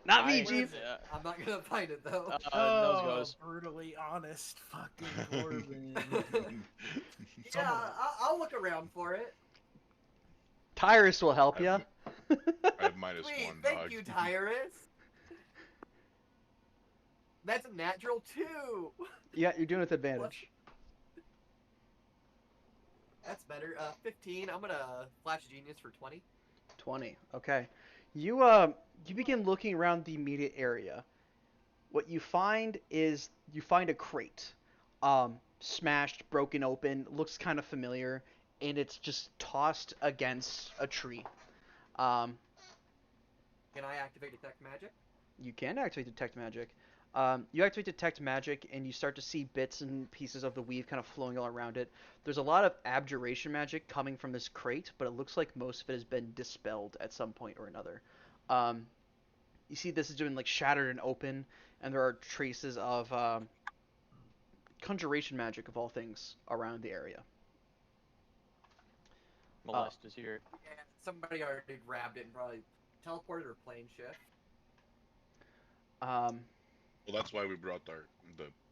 Not me, I- Chief. I'm not gonna find it though. Nose Oh, goes. brutally honest fucking Corbin. Yeah, I'll look around for it. Tyrus will help I you. have I have -1, Thank dog. you, Tyrus. That's a natural 2. Yeah, you're doing it with advantage. That's better. 15. I'm gonna flash genius for 20. 20. Okay. You you begin looking around the immediate area. What you find is you find a crate. Smashed, broken open, looks kind of familiar, and it's just tossed against a tree. Can I activate detect magic? You can activate Detect Magic. You activate Detect Magic, and you start to see bits and pieces of the weave kind of flowing all around it. There's a lot of Abjuration magic coming from this crate, but it looks like most of it has been dispelled at some point or another. You see this has been like shattered and open, and there are traces of Conjuration magic of all things around the area. Molest is here. Yeah, somebody already grabbed it and probably teleported or plane shift. Um, Well, that's why we brought the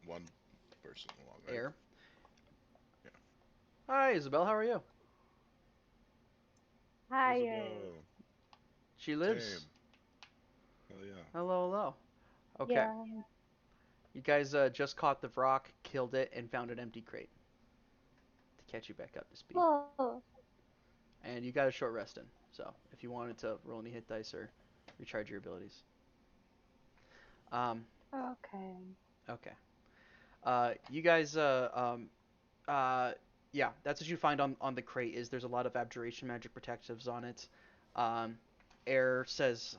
one person along, right? Air. Yeah. Hi, Isabel. How are you? Hi. Isabel. She lives. Same. Hell yeah. Hello, hello. Okay. Yeah. You guys just caught the Vrock, killed it, and found an empty crate to catch you back up to speed. Oh. And you got a short rest in, so if you wanted to roll any hit dice or recharge your abilities. Okay. Okay. You guys, yeah, that's what you find on the crate. Is there's a lot of Abjuration magic protectives on it. Air says,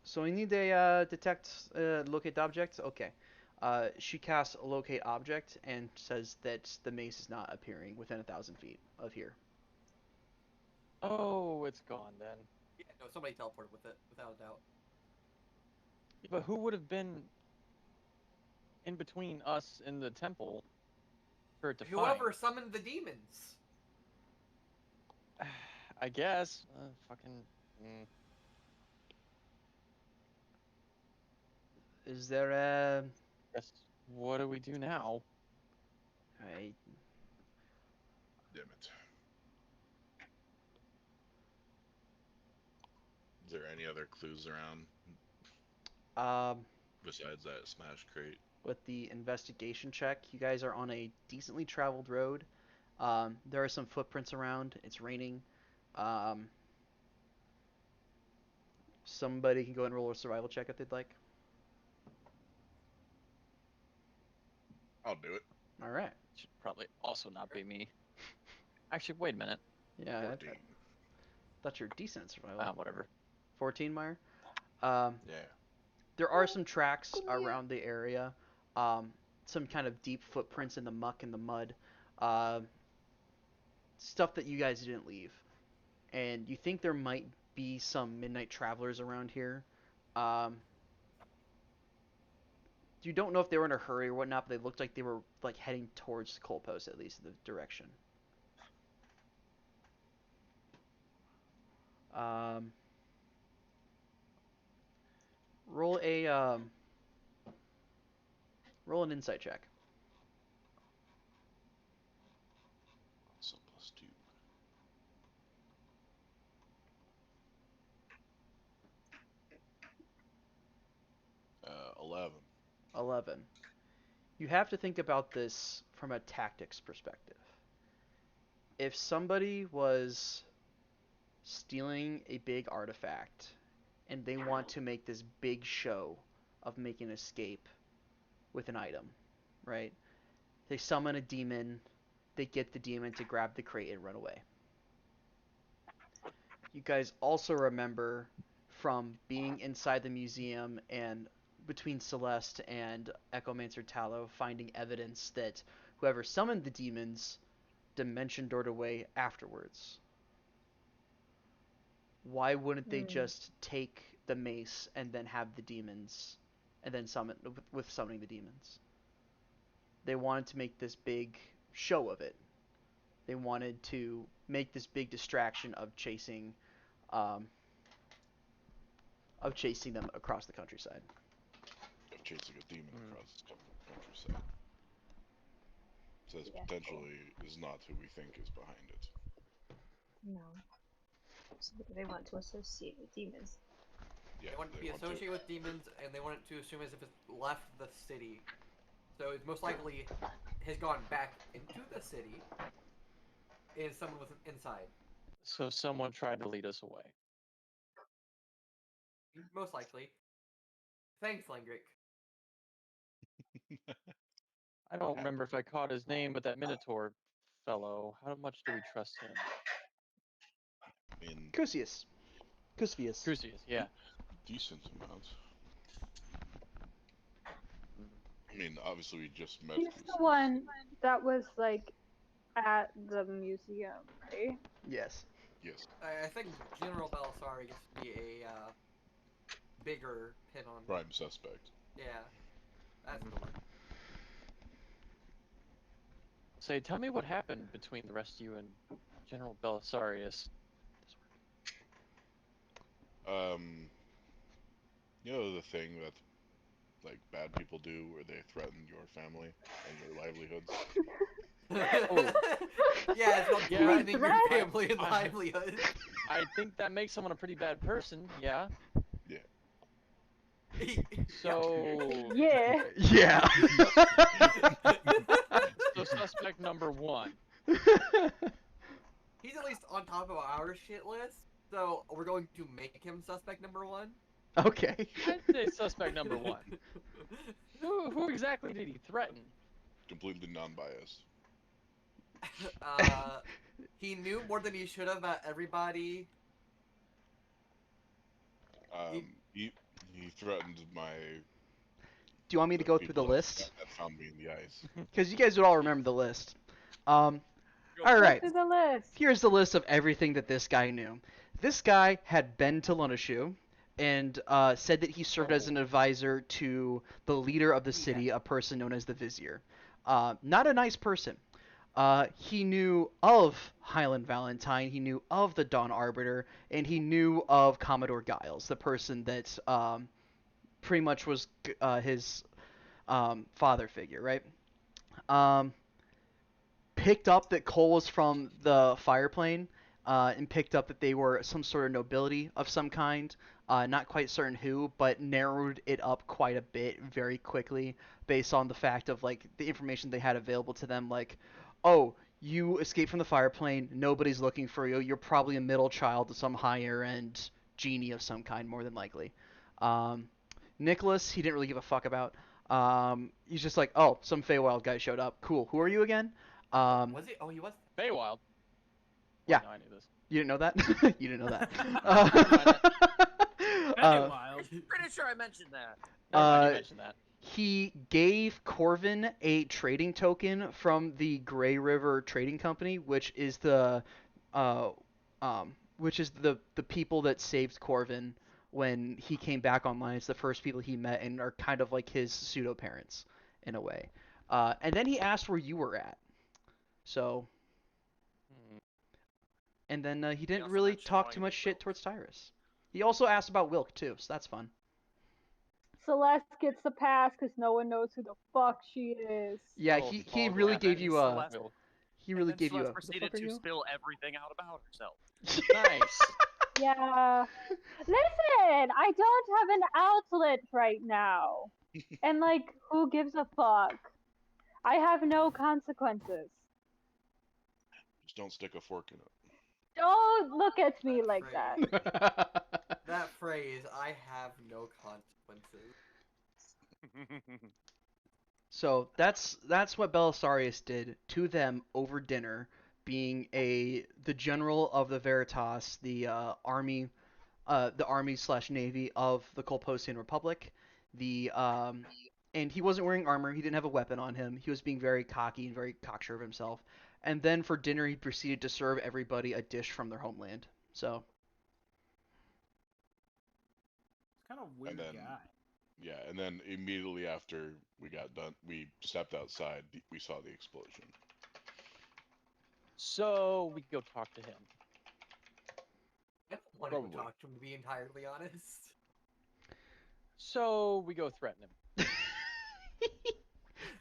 so we need a detect locate object. Okay. She casts locate object and says that the mace is not appearing within 1,000 feet of here. Oh, it's gone then. Yeah, no, somebody teleported with it, without a doubt. But who would have been in between us and the temple for it to Whoever summoned the demons. find? I guess. Fucking. Is there a? Guess. What do we do now? I Damn it. Is there any other clues around besides that smash crate? with the investigation check, you guys are on a decently traveled road. There are some footprints around. It's raining. Somebody can go and roll a survival check if they'd like. I'll do it. All right. Should probably also not be me. Actually, wait a minute. Yeah, I 14. thought you're decent at survival. Whatever. 14, Meyer. Yeah. There are some tracks around the area. Some kind of deep footprints in the muck and the mud. Stuff that you guys didn't leave. And you think there might be some midnight travelers around here. You don't know if they were in a hurry or whatnot, but they looked like they were like heading towards the coal post, at least the direction. Roll an insight check. So +2. 11. 11. You have to think about this from a tactics perspective. If somebody was stealing a big artifact and they want to make this big show of making an escape with an item, right? They summon a demon, they get the demon to grab the crate and run away. You guys also remember from being inside the museum and between Celeste and Echomancer Tallow finding evidence that whoever summoned the demons dimension doored away afterwards. Why wouldn't they just take the mace and then have the demons and then summon with summoning the demons? They wanted to make this big show of it. They wanted to make this big distraction of chasing them across the countryside. Of chasing a demon across the countryside. So this potentially is not who we think is behind it. No. So they want to associate with demons. Yeah, They want to be associated with demons, and they want it to assume as if it's left the city. So it most likely has gone back into the city, and someone was inside. So someone tried to lead us away. Most likely. Thanks, Langrick. I don't remember if I caught his name, but that Minotaur fellow, how much do we trust him? In Crucius. Crucius, yeah. decent amount. I mean, obviously we just met. He's Crucius. the one that was like at the museum, right? Yes. Yes. I think General Belisari gets to be a bigger pin on. Prime suspect. Yeah, that's the one. Say, tell me what happened between the rest of you and General Belisarius. You know the thing that like bad people do where they threaten your family and your livelihoods? Yeah, it's called Yeah. threatening your Threat? family and livelihood. I think that makes someone a pretty bad person, yeah. So, Yeah. Yeah. so suspect number one. He's at least on top of our shit list, so we're going to make him suspect number one. Okay. I'd say suspect number one. Who exactly did he threaten? Completely non-biased. He knew more than he should have about everybody. He threatened my. Do you want me to go through the people list? that found me in the ice. Because you guys would all remember the list. All right. Go through the list. Here's the list of everything that this guy knew. This guy had been to Lunashu and said that he served as an advisor to the leader of the city, a person known as the Vizier. Not a nice person. He knew of Highland Valentine, he knew of the Dawn Arbiter, and he knew of Commodore Giles, the person that pretty much was his father figure, right? Picked up that Cole was from the Fireplane, and picked up that they were some sort of nobility of some kind. Not quite certain who, but narrowed it up quite a bit very quickly based on the fact of like the information they had available to them, like, oh, you escaped from the Fireplane, nobody's looking for you, you're probably a middle child to some higher end genie of some kind, more than likely. Nicholas, he didn't really give a fuck about. He's just like, oh, some Feywild guy showed up. Cool. Who are you again? Was he? Oh, he was. Feywild. Yeah. Oh, no, I knew this. You didn't know that? You didn't know that. Wild. Pretty sure I mentioned that. Never mind, you mentioned that. He gave Corvin a trading token from the Grey River Trading Company, which is the people that saved Corvin when he came back online. It's the first people he met and are kind of like his pseudo parents in a way. And then he asked where you were at. So, and then he didn't also really mentioned talk why too he much did shit Wilk. towards Tyrus. He also asked about Wilk too, so that's fun. Celeste gets the pass because no one knows who the fuck she is. Yeah, Oh, he Paul really and gave then you a Celeste- he really and then gave you a Celeste what the proceeded fuck are to you? spill everything out about herself. Nice. Yeah. Listen, I don't have an outlet right now. And like, who gives a fuck? I have no consequences. Just don't stick a fork in it. Don't look at me That like phrase. that. That phrase, I have no consequences. So that's what Belisarius did to them over dinner, being the general of the Veritas, the army slash navy of the Colposian Republic. And he wasn't wearing armor. He didn't have a weapon on him. He was being very cocky and very cocksure of himself. And then for dinner, he proceeded to serve everybody a dish from their homeland. So It's kind of weird then- guy. Yeah, and then immediately after we got done, we stepped outside. We saw the explosion. So we go talk to him. I don't want to Probably. talk to him, to be entirely honest. So we go threaten him.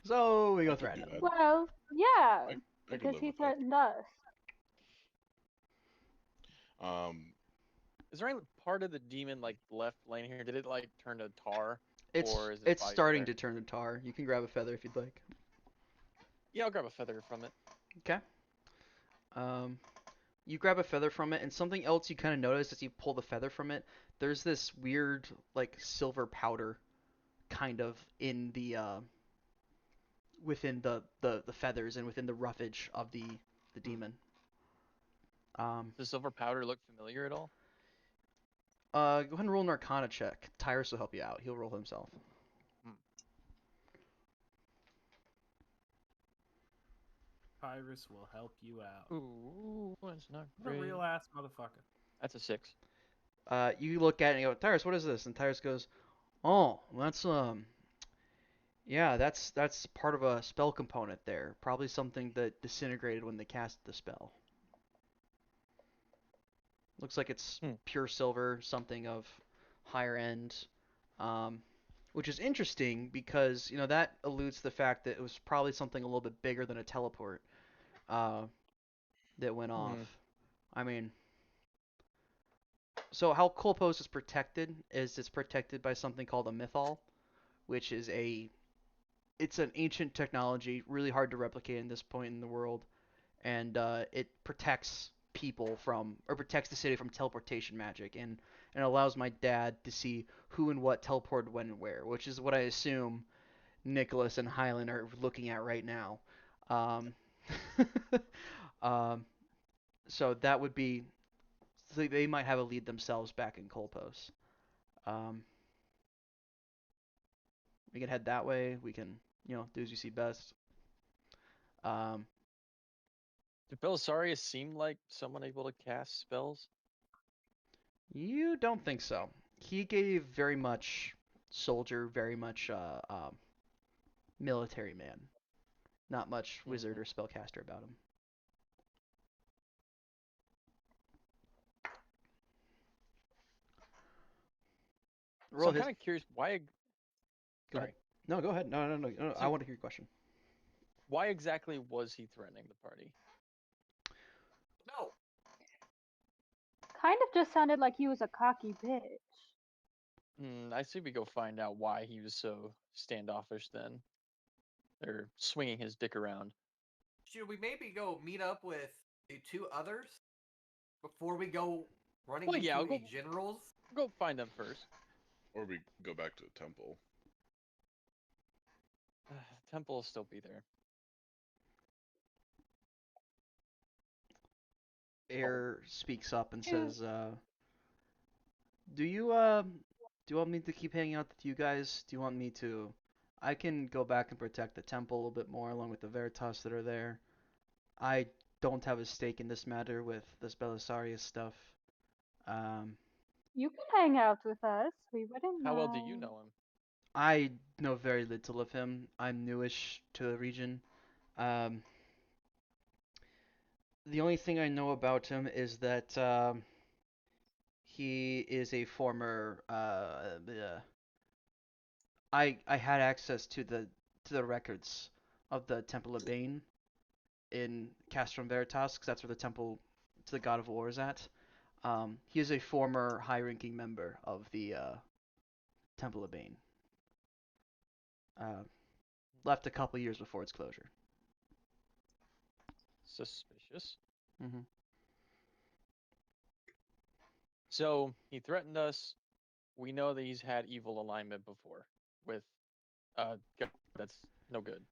so we go I could threaten do him. that. Well, yeah, I can because live he with that. threatened us. Is there any part of the demon like left laying here? Did it like turn to tar? It's Or is it it's body starting there? to turn to tar. You can grab a feather if you'd like. Yeah, I'll grab a feather from it. Okay. You grab a feather from it, and something else you kind of notice as you pull the feather from it, there's this weird, like, silver powder kind of in the, within the feathers and within the roughage of the demon. Does silver powder look familiar at all? Go ahead and roll an Arcana check. Tyrus will help you out. He'll roll himself. Pyrus will help you out. Ooh, that's not What a great. real ass motherfucker. That's a 6. You look at it and you go, Tyrus, what is this? And Tyrus goes, oh, that's, yeah, that's part of a spell component there. Probably something that disintegrated when they cast the spell. Looks like it's pure silver, something of higher end, which is interesting because, you know, that alludes to the fact that it was probably something a little bit bigger than a teleport that went off. I mean, so how Kolpos is protected is it's protected by something called a mythal, which is it's an ancient technology, really hard to replicate in this point in the world, and it protects people protects the city from teleportation magic, and allows my dad to see who and what teleported when and where, which is what I assume Nicholas and Highland are looking at right now. So that would be, so they might have a lead themselves back in Kolpos. We can head that way. We can, do as you see best. Did Belisarius seem like someone able to cast spells? You don't think so. He gave very much soldier, very much military man. Not much wizard or spellcaster about him. So I'm kind of curious why. Go ahead. No, go ahead. No. I want to hear your question. Why exactly was he threatening the party? No. Kind of just sounded like he was a cocky bitch. I see we go find out why he was so standoffish then. Or swinging his dick around. Should we maybe go meet up with the two others before we go running Well, into yeah, I'll the go- generals? Go find them first. Or we go back to the temple. Temple will still be there. Air speaks up and says, do you want me to keep hanging out with you guys? Do you want me to? I can go back and protect the temple a little bit more along with the Veritas that are there. I don't have a stake in this matter with this Belisarius stuff. You can hang out with us. We wouldn't How well do you mind. know him? I know very little of him. I'm newish to the region. The only thing I know about him is that he is a former. I had access to the records of the Temple of Bane in Castrum Veritas, because that's where the temple to the God of War is at. He is a former high-ranking member of the Temple of Bane. left a couple years before its closure. Suspicious. Mm-hmm. So he threatened us. We know that he's had evil alignment before with God, that's no good.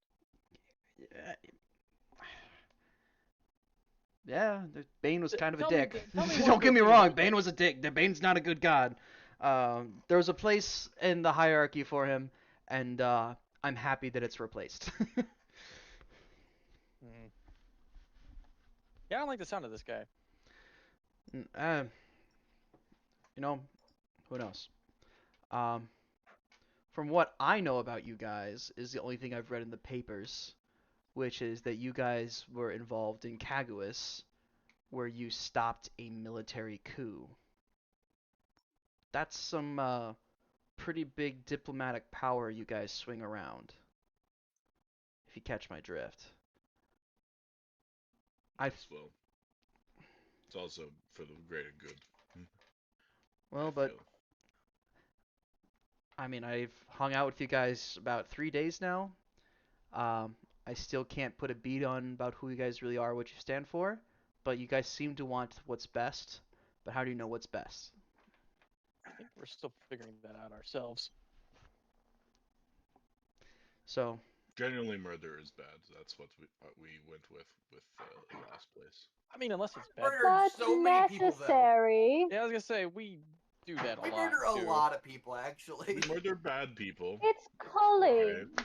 Yeah, Bane was kind of a Tell me- dick. tell me one Don't get good me thing wrong, about Bane was a dick. Bane's not a good god. There was a place in the hierarchy for him, and I'm happy that it's replaced. Mhm. Yeah, I don't like the sound of this guy. You know, who knows? From what I know about you guys is the only thing I've read in the papers, which is that you guys were involved in Kaguis, where you stopped a military coup. That's some pretty big diplomatic power you guys swing around. If you catch my drift. As well. It's also for the greater good. Well, I but feel. I mean, I've hung out with you guys about 3 days now. I still can't put a beat on about who you guys really are, what you stand for, but you guys seem to want what's best. But how do you know what's best? I think we're still figuring that out ourselves. So, Genuinely, murder is bad. That's what we went with last place. I mean, unless it's bad. Murdered That's so many people, though. necessary. Yeah, I was gonna say we do that a We lot. murder a too. lot of people, actually. We murder bad people. It's culling. Okay.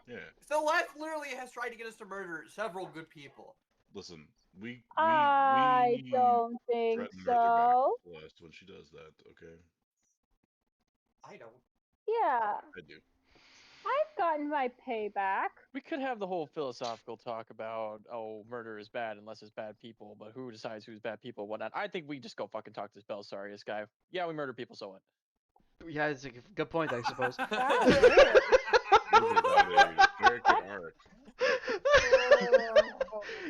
Yeah. Celeste literally has tried to get us to murder several good people. Listen, we I don't think threaten murder back so. to Celeste when she does that. Okay. I don't. Yeah, I do. I've gotten my payback. We could have the whole philosophical talk about, oh, murder is bad unless it's bad people, but who decides who's bad people, whatnot. I think we just go fucking talk to this Belisarius guy. Yeah, we murder people, so what? yeah, it's a good point, I suppose. Wow, weird. Character arc.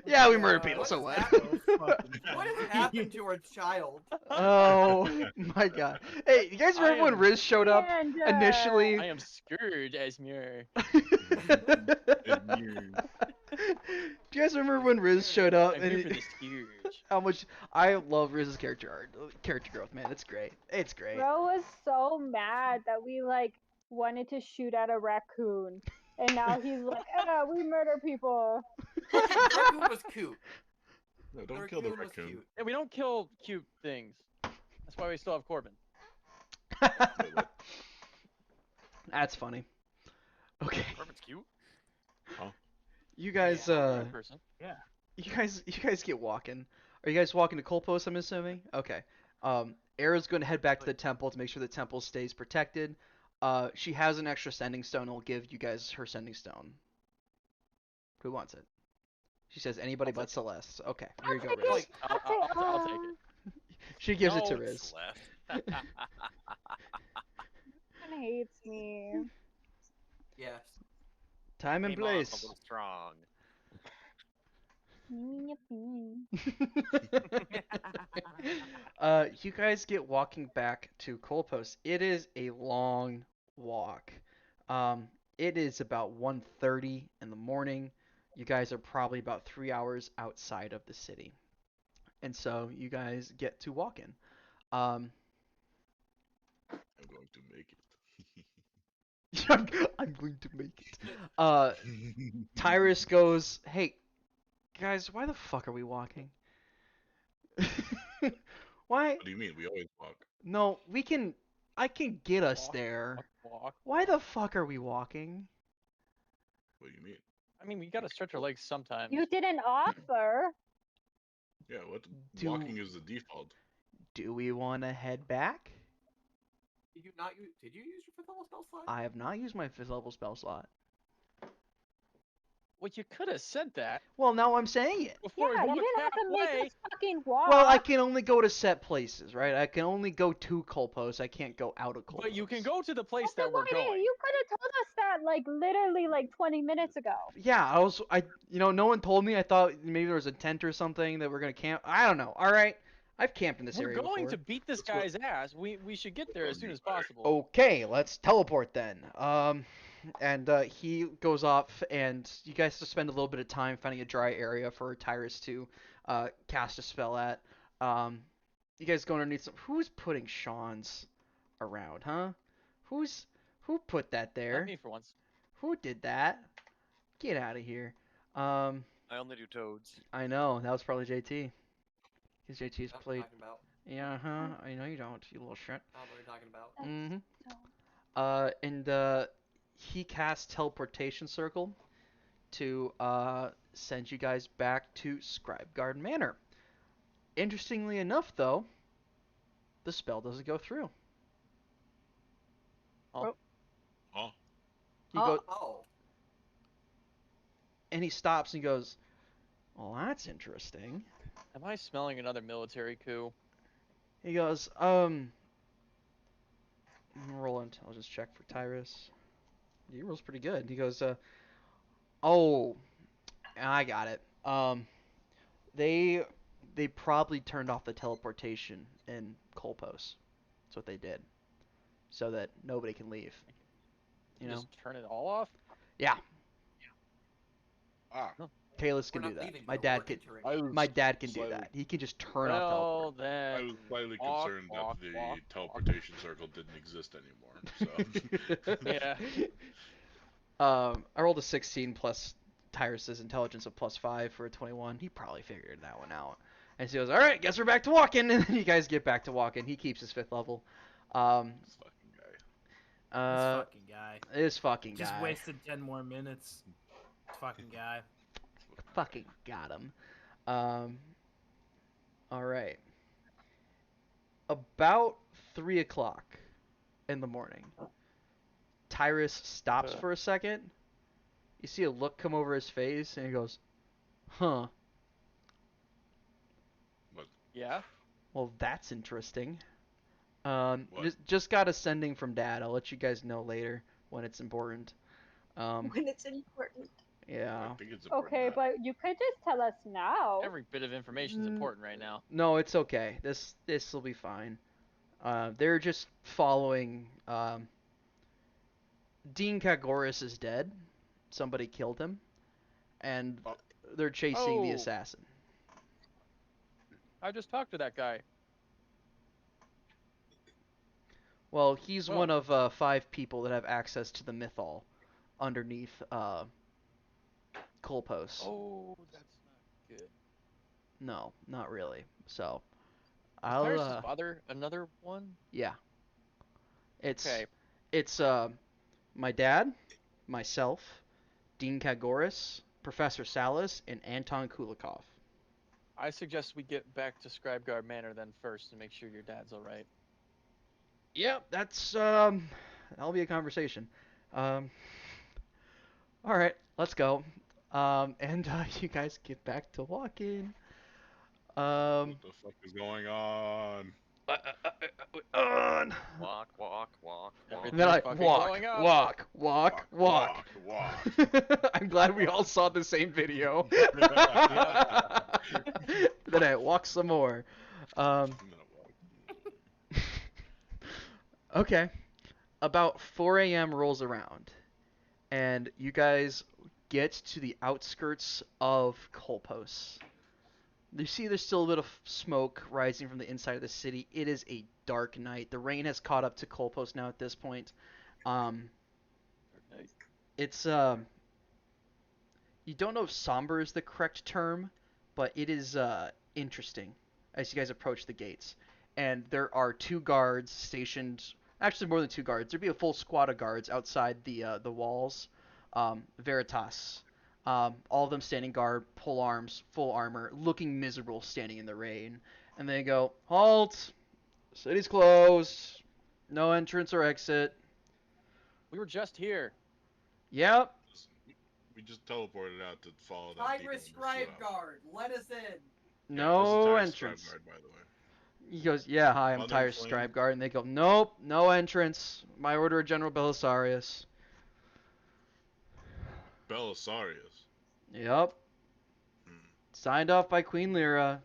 Yeah, we murder people, so What what? is What has happened to our child? Oh my god. Hey, you guys I remember when am- Riz showed up And, initially? I am scared, Esmir. Do you guys remember when Riz showed up I'm and here for he- the scourge. how much I love Riz's character art, character growth, man. It's great. It's great. Bro was so mad that we like wanted to shoot at a raccoon, and now he's like, we murder people. Raccoon was cute. No, don't kill the was raccoon. cute. Yeah, we don't kill cute things. That's why we still have Corbin. Wait, what? That's funny. Okay. Corbin's cute. You guys Right person. you guys get walking. Are you guys walking to Colpos, I'm assuming? Okay. Era's going to head back to the temple to make sure the temple stays protected. She has an extra sending stone. I'll give you guys her sending stone. Who wants it? She says anybody but Celeste. Okay, here you go, Riz. Like, I'll take it. She gives it No, to it's Riz. Left. He hates me. Yes. Time and Came on a place. little strong. You guys get walking back to Colpos. It is a long walk. It is about 1:30 in the morning. You guys are probably about 3 hours outside of the city. And so you guys get to walking. I'm going to make I'm going to make it. Tyrus goes, "Hey, guys, why the fuck are we walking? Why? What do you mean? We always walk. No, I can get us Walk, there. Walk. Why the fuck are we walking? What do you mean? I mean, we gotta stretch our legs sometimes. You didn't offer. Yeah, what? Do- Walking is the default. Do we want to head back? Did you not use? Did you use your fifth level spell slot? I have not used my 5th level spell slot. Well, you could have said that Well, now I'm saying it. before Yeah, we you walked didn't have to halfway. make us fucking walk. Well, I can only go to set places, right? I can only go to Colpos. I can't go out of Colpos. But you can go to the place Then that we're why didn't- going. You could have told us that like literally like 20 minutes ago. Yeah, no one told me. I thought maybe there was a tent or something that we're gonna camp. I don't know. All right, I've camped in this We're area going before. to beat this That's what- guy's ass. We should get there as soon as possible. Okay, let's teleport then. and he goes off, and you guys have to spend a little bit of time finding a dry area for Tyrus to cast a spell at. You guys go underneath some. Who's putting Sean's around, huh? Who put that Not there? me for once. Who did that? Get out of here. Um, I only do toads. I know that was probably JT. Because JT's That's what played. I'm talking about. Yeah, huh? I know you don't, you little shit. I don't know what you're talking about. Mm-hmm. And he casts teleportation circle to send you guys back to Scribeguard Manor. Interestingly enough, though, the spell doesn't go through. Huh? He goes, Oh. and he stops and goes, "Well, that's interesting." Am I smelling another military coup? He goes, roll intelligence check for Tyrus. He rolls pretty good. He goes, oh, I got it. They probably turned off the teleportation in Colpos. That's what they did, so that nobody can leave. You know? Just turn it all off? Yeah, Ah, Kalis can We're do not that. leaving, My we're dad can. entering. My dad can do slightly- that. He can just turn off Well, teleport. I then. was slightly walk, concerned walk, that the walk, teleportation circle didn't exist anymore. So Yeah. I rolled a 16 plus Tyrus's intelligence of +5 for a 21. He probably figured that one out. And so he goes, "All right, guess we're back to walking." And then you guys get back to walking. He keeps his 5th level. this fucking guy. This fucking guy. This fucking Just guy. wasted 10 more minutes. Fucking guy. Fucking got him. All right. About 3 o'clock in the morning, Tyrus stops for a second. You see a look come over his face, and he goes, "Huh. Yeah? Well, that's interesting. What? Just got a sending from Dad. I'll let you guys know later when it's important. When it's important. Yeah. I think it's important Okay, that- but you could just tell us now. Every bit of information is important right now. No, it's okay. This will be fine. They're just following. Dean Kagoris is dead. Somebody killed him, and Oh. they're chasing the Oh. assassin. I just talked to that guy. Well, he's Well- one of 5 people that have access to the Mythol underneath Colpos. Oh, that's not good. No, not really. So, Is I'll Tyrus' father another one? yeah. It's Okay. it's my dad, myself, Dean Kagoris, Professor Salas, and Anton Kulikov. I suggest we get back to Scribeguard Manor then first to make sure your dad's alright. Yep, that's that'll be a conversation. All right, let's go. And you guys get back to walking. What the fuck is going on? On. Walk, walk, walk, walk. Everything- And then I fucking walk, going up. walk, walk, walk. Walk. I'm glad we all saw the same video. Then I walk some more. Okay. About 4 a.m. rolls around, and you guys get to the outskirts of Colpos. You see there's still a bit of smoke rising from the inside of the city. It is a dark night. The rain has caught up to Colpos now at this point. It's you don't know if somber is the correct term, but it is interesting as you guys approach the gates. And there are 2 guards stationed, actually more than 2 guards. There'd be a full squad of guards outside the walls. Veritas. All of them standing guard, pole arms, full armor, looking miserable standing in the rain. And they go, "Halt! City's closed. No entrance or exit." We were just here. Yep. We just teleported out to follow that. Tigress demon that flew Scribe out. Guard, let us in. Yeah, No this is Tyrus entrance. Scribe Guard, by the way. He goes, "Yeah, hi, I'm Mother Tyrus Flame. Scribe Guard." And they go, "Nope, no entrance. My order of General Belisarius." Belisarius. Yep. Hmm. Signed off by Queen Lyra.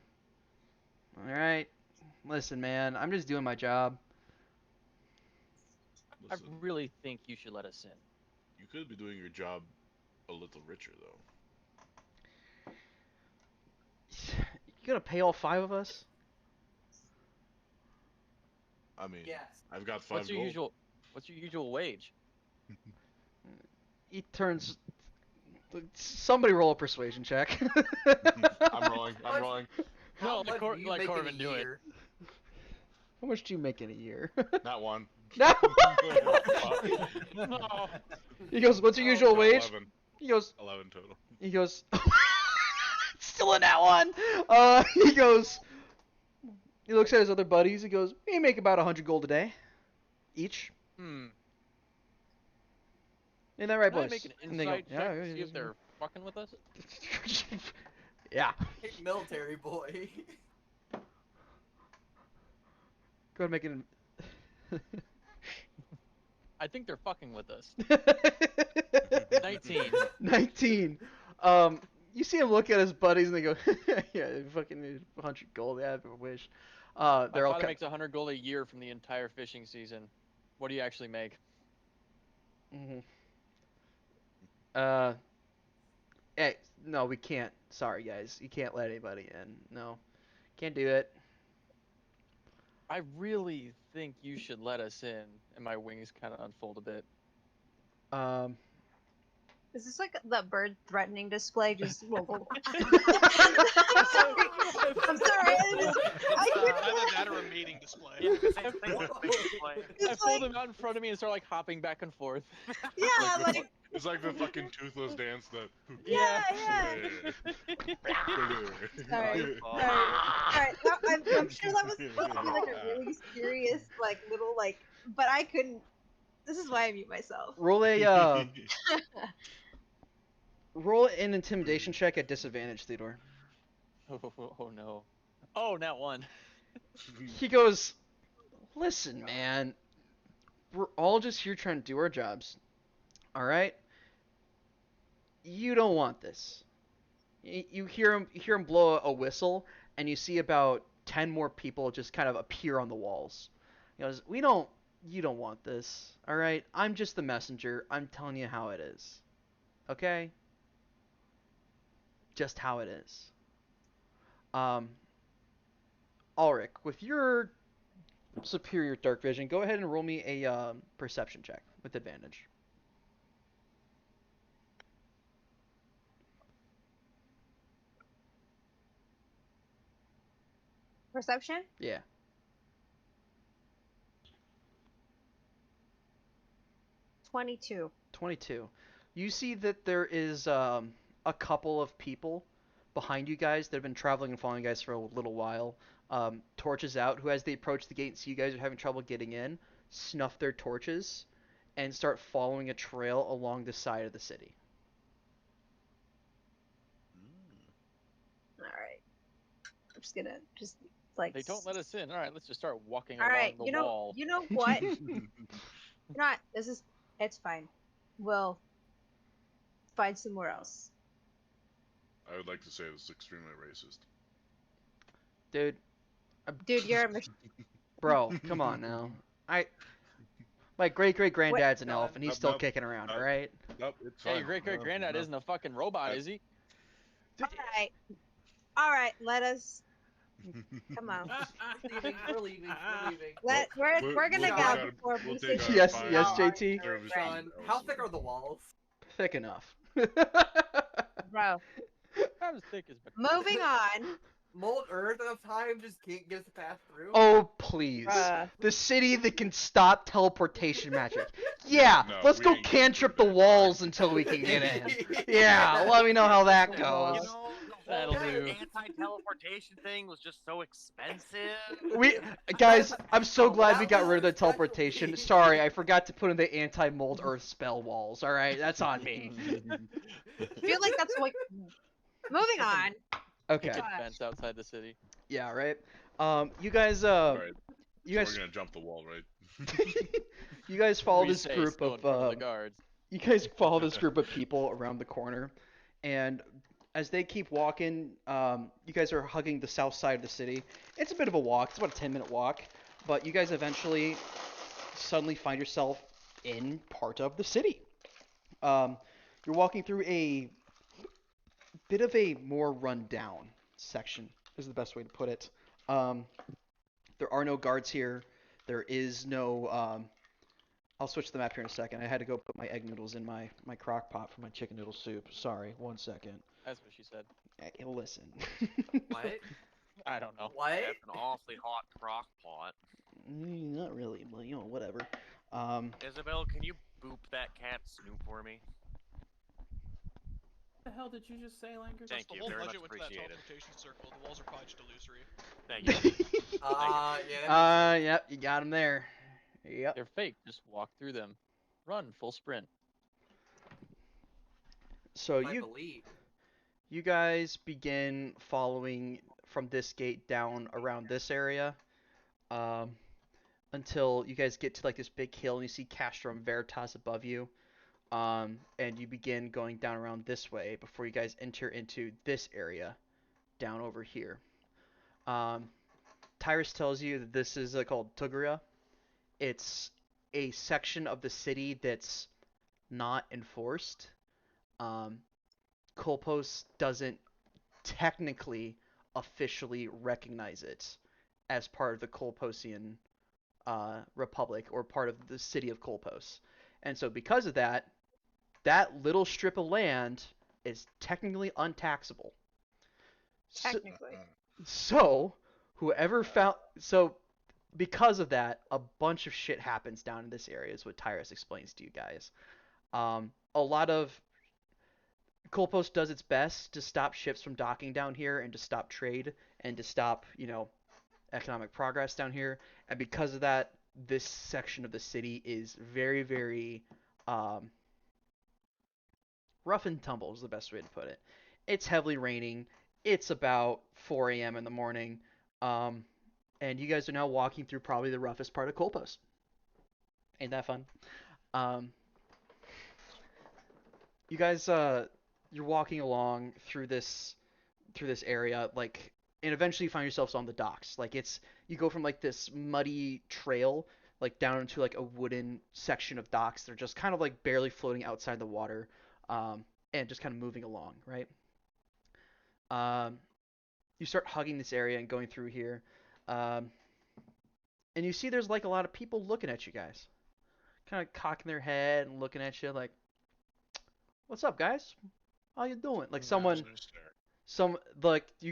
Alright. Listen, man, I'm just doing my job. Listen, I really think you should let us in. You could be doing your job a little richer, though. You gonna pay all 5 of us? I mean, Yes. I've got 5 What's your gold. usual wage? He turns. Somebody roll a persuasion check. I'm rolling. I'm rolling. How No, much Cor- do you let make in a Corbin do it. year? How much do you make in a year? Not one. No. No. He goes, "What's your usual wage?" 11. He goes, 11 total. He goes, still in that one. He goes, he looks at his other buddies. He goes, we make about 100 gold a day, each. Hmm. Isn't that right, Can I boys? make an And they go, insight check to see if they're fucking with us? yeah. Hey, military boy. Go ahead and make it. I think they're fucking with us. 19. 19. You see him look at his buddies and they go, yeah, they fucking need 100 gold. Yeah, I wish. My They're all father kind makes 100 gold a year from the entire fishing season. What do you actually make? Hey, no, we can't. Sorry, guys. You can't let anybody in. No. Can't do it. I really think you should let us in. And my wings kind of unfold a bit. Is this like the bird threatening display? Just. I'm sorry. I couldn't. Either that or a mating display. I pulled him out in front of me and started like hopping back and forth. Yeah, like. It's like the fucking toothless dance that. Yeah. Sorry. Alright, no, I'm sure that was supposed to be like a really serious, like, little, like, but I couldn't. This is why I mute myself. Roll roll an intimidation check at disadvantage, Theodore. Oh no. Oh, not one. He goes, listen, man. We're all just here trying to do our jobs. Alright? You don't want this. You hear him blow a whistle, and you see about 10 more people just kind of appear on the walls. He goes, you don't want this. Alright? I'm just the messenger. I'm telling you how it is. Okay? Just how it is. Ulrich, with your superior dark vision, go ahead and roll me a perception check with advantage. Perception? Yeah. 22. 22. You see that there is a couple of people behind you guys that have been traveling and following you guys for a little while. Torches out, who as they approach the gate and see you guys are having trouble getting in, snuff their torches and start following a trail along the side of the city. Alright. I'm just gonna, like... They don't let us in. All right, let's just start walking Alright, along the wall. you know what? Not, it's fine. We'll find somewhere else. I would like to say this is extremely racist. Dude, Dude, you're a bro, come on now. My great-great-granddad's an What? elf, and he's Nope, still nope, kicking around, nope. alright? Nope, it's Hey, fine. your great-great-granddad isn't a fucking robot, is he? Alright, let us... Come on. We're leaving. We're gonna we'll go take our- before we'll we take say our Yes, fine yes, Oh, JT. service Sean, to how Elsie. thick are the walls? Thick enough. Bro, Not as thick as moving on. Mold Earth enough time just can't get us to pass through? Oh, please. Bruh. The city that can stop teleportation magic. Yeah, No, let's we go ain't gonna cantrip do the that. walls until we can get in. Yeah, let me know how that You goes. know, the That'll whole do. anti-teleportation thing was just so expensive. Guys, I'm so glad we got rid of the teleportation. Sorry, I forgot to put in the anti-mold earth spell walls. Alright, that's on me. I feel like that's what. Moving on. Okay. picket fence outside the city. Yeah, right. You guys, Alright, you so guys, we're gonna jump the wall, right? you guys follow We this say group still in front of, the guards. you guys follow this group of people around the corner, and as they keep walking, you guys are hugging the south side of the city. It's a bit of a walk. It's about a 10-minute walk, but you guys eventually suddenly find yourself in part of the city. You're walking through a bit of a more rundown section, is the best way to put it. There are no guards here. There is no. I'll switch the map here in a second. I had to go put my egg noodles in my crock pot for my chicken noodle soup. Sorry, 1 second. That's what she said. Listen. What? I don't know. What? That's an awfully hot crock pot. Not really, but whatever. Isabel, can you boop that cat Snoop for me? What the hell did you just say, Langer? Thank The you, whole very budget much went to that appreciated. teleportation circle. The walls are probably just illusory. Thank you. Yeah. Yep, you got him there. Yep. They're fake. Just walk through them. Run full sprint. So I you believe. you guys begin following from this gate down around this area, until you guys get to like this big hill and you see Castrum Veritas above you. And you begin going down around this way before you guys enter into this area down over here. Tyrus tells you that this is called Tuguria. It's a section of the city that's not enforced. Kolpos doesn't technically officially recognize it as part of the Kolposian Republic or part of the city of Kolpos. And so because of that, that little strip of land is technically untaxable. Technically. So whoever found because of that, a bunch of shit happens down in this area is what Tyrus explains to you guys. A lot of Kolpos does its best to stop ships from docking down here and to stop trade and to stop, economic progress down here. And because of that, this section of the city is very, very rough and tumble is the best way to put it. It's heavily raining. It's about 4 a.m. in the morning. And you guys are now walking through probably the roughest part of Kolpos. Ain't that fun? You guys, you're walking along through this area, and eventually you find yourselves on the docks. You go from this muddy trail, down into a wooden section of docks. They're just kind of barely floating outside the water, and just kind of moving along, right? You start hugging this area and going through here, and you see there's a lot of people looking at you guys, kind of cocking their head and looking at you "What's up, guys? How you doing?" You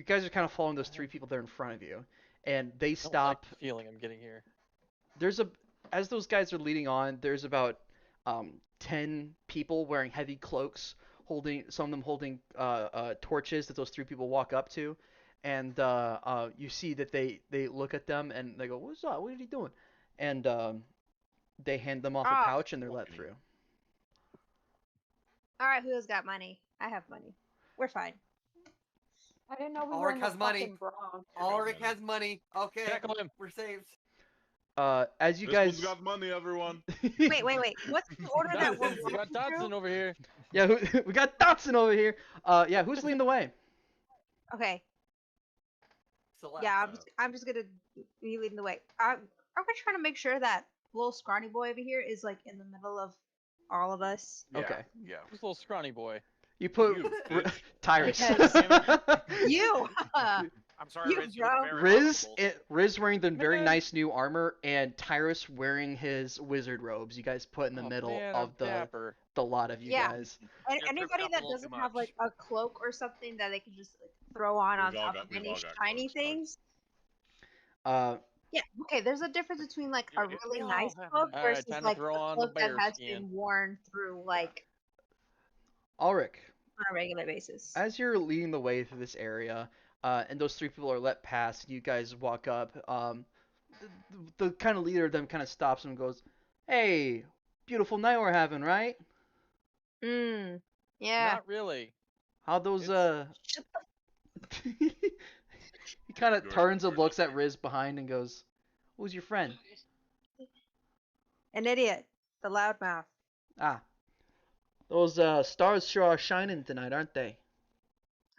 guys are kind of following those 3 people there in front of you, and they stop. I don't like the feeling I'm getting here. As those guys are leading on, there's about 10 people wearing heavy cloaks, some of them holding torches that those 3 people walk up to, and you see that they look at them and they go, "What's up? What are you doing?" And they hand them off a pouch and they're let through. All right, who's got money? I have money. We're fine. I didn't know we Ulrich were in the has money. fucking Bronx. Ulrich has money. Okay, Tackle him. we're saved. As you This guys one's got money, everyone. Wait. What's the order that we're We got walking Dodson through? over here. Yeah, we got Dotson over here. Yeah, who's leading the way? Okay. Celeste. Yeah, I'm just gonna be leading the way. Are we trying to make sure that little scrawny boy over here is in the middle of all of us? Okay. Yeah. This little scrawny boy. You put You bitch. Tyrus. You. I'm sorry, You Riz, you look bro. very Riz, honorable. Riz wearing the very Man. nice new armor, and Tyrus wearing his wizard robes. You guys put in the Oh, middle man, of I'm dapper. the lot of you Yeah. guys. And You're anybody tripping up that a little doesn't too have much. a cloak or something that they can just throw on We've all top got- of we've any all got shiny cloaks, guys. things. Uh, Yeah, okay. There's a difference between a Dude, really we all nice have cloak money. Alright, versus time to a throw on cloak the that bear has skin. been worn through on Ulrich, a regular basis. as you're leading the way through this area, and those 3 people are let pass, you guys walk up. The kind of leader of them kind of stops and goes, "Hey, beautiful night we're having, right? Yeah. Not really. How those Shut the He kind of Good, turns and good. looks at Riz behind and goes, "Who's your friend?" An idiot. The loudmouth. Ah, those stars sure are shining tonight, aren't they?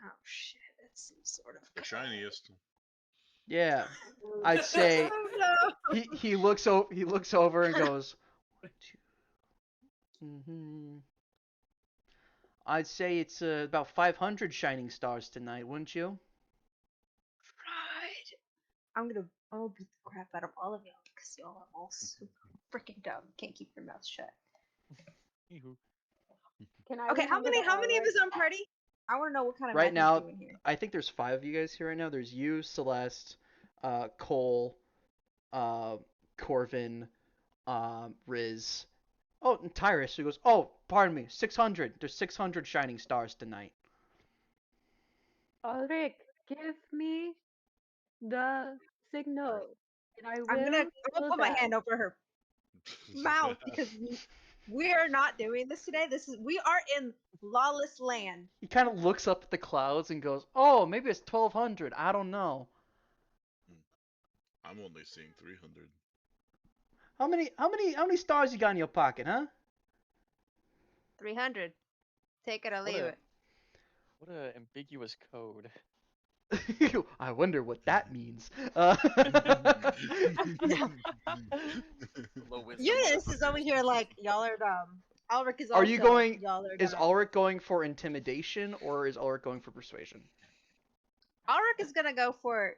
Oh shit. That's some sort of. The shiniest. Yeah, I'd say Oh, no. he looks over and goes, "Mm-hmm. I'd say it's about 500 shining stars tonight, wouldn't you? Right. I'm gonna beat the crap out of all of y'all because y'all are all super freaking dumb. Can't keep your mouth shut. Can I Okay, how remember many of us on party? I want to know what kind of Right magic we're now, doing here. I think there's 5 of you guys here right now. There's you, Celeste, Cole, Corvin, Riz. Oh, and Tyrus, who goes, oh, pardon me, 600. There's 600 shining stars tonight. Ulrich, give me the signal, and I I'm gonna will put my dance. hand over her mouth because we are not doing this today. We are in lawless land. He kind of looks up at the clouds and goes, oh, maybe it's 1200. I don't know. I'm only seeing 300. How many stars you got in your pocket, huh? 300. Take it or leave it. What a ambiguous code. I wonder what that means. Low wisdom Eunice is over here like y'all are dumb. Ulrich is also Are you going? y'all are Is dumb. Ulrich going for intimidation or is Ulrich going for persuasion? Ulrich is gonna go for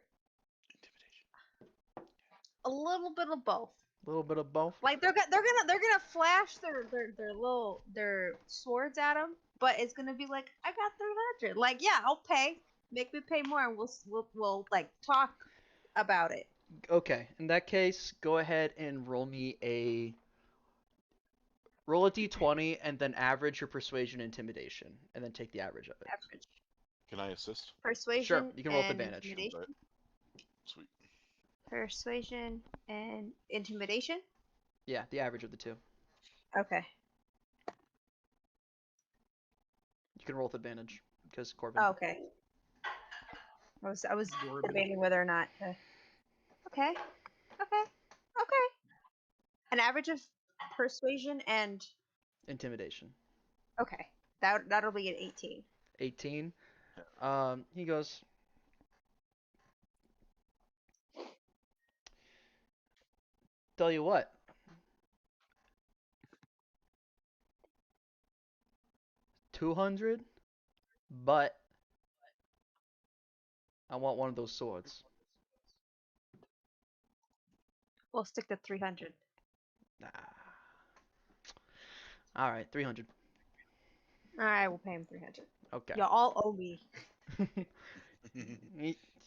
a little bit of both. A little bit of both. Like they're gonna flash their swords at him, but it's gonna be like I got 300. Like yeah, I'll pay. Make me pay more, and we'll like talk about it. Okay, in that case, go ahead and roll a d20 and then average your persuasion intimidation, and then take the average of it. Average. Can I assist? Persuasion. Sure, you can roll with and advantage. intimidation. Right. Sweet. Persuasion and intimidation. Yeah, the average of the two. Okay. You can roll with advantage because Corbin. Oh, okay. I was debating whether or not. Okay. An average of persuasion and Intimidation. okay. That'll be an 18. 18. He goes. Tell you what. $200, but I want one of those swords. We'll stick to 300. Nah. All right, 300. All right, we'll pay him 300. Okay. Y'all all owe me.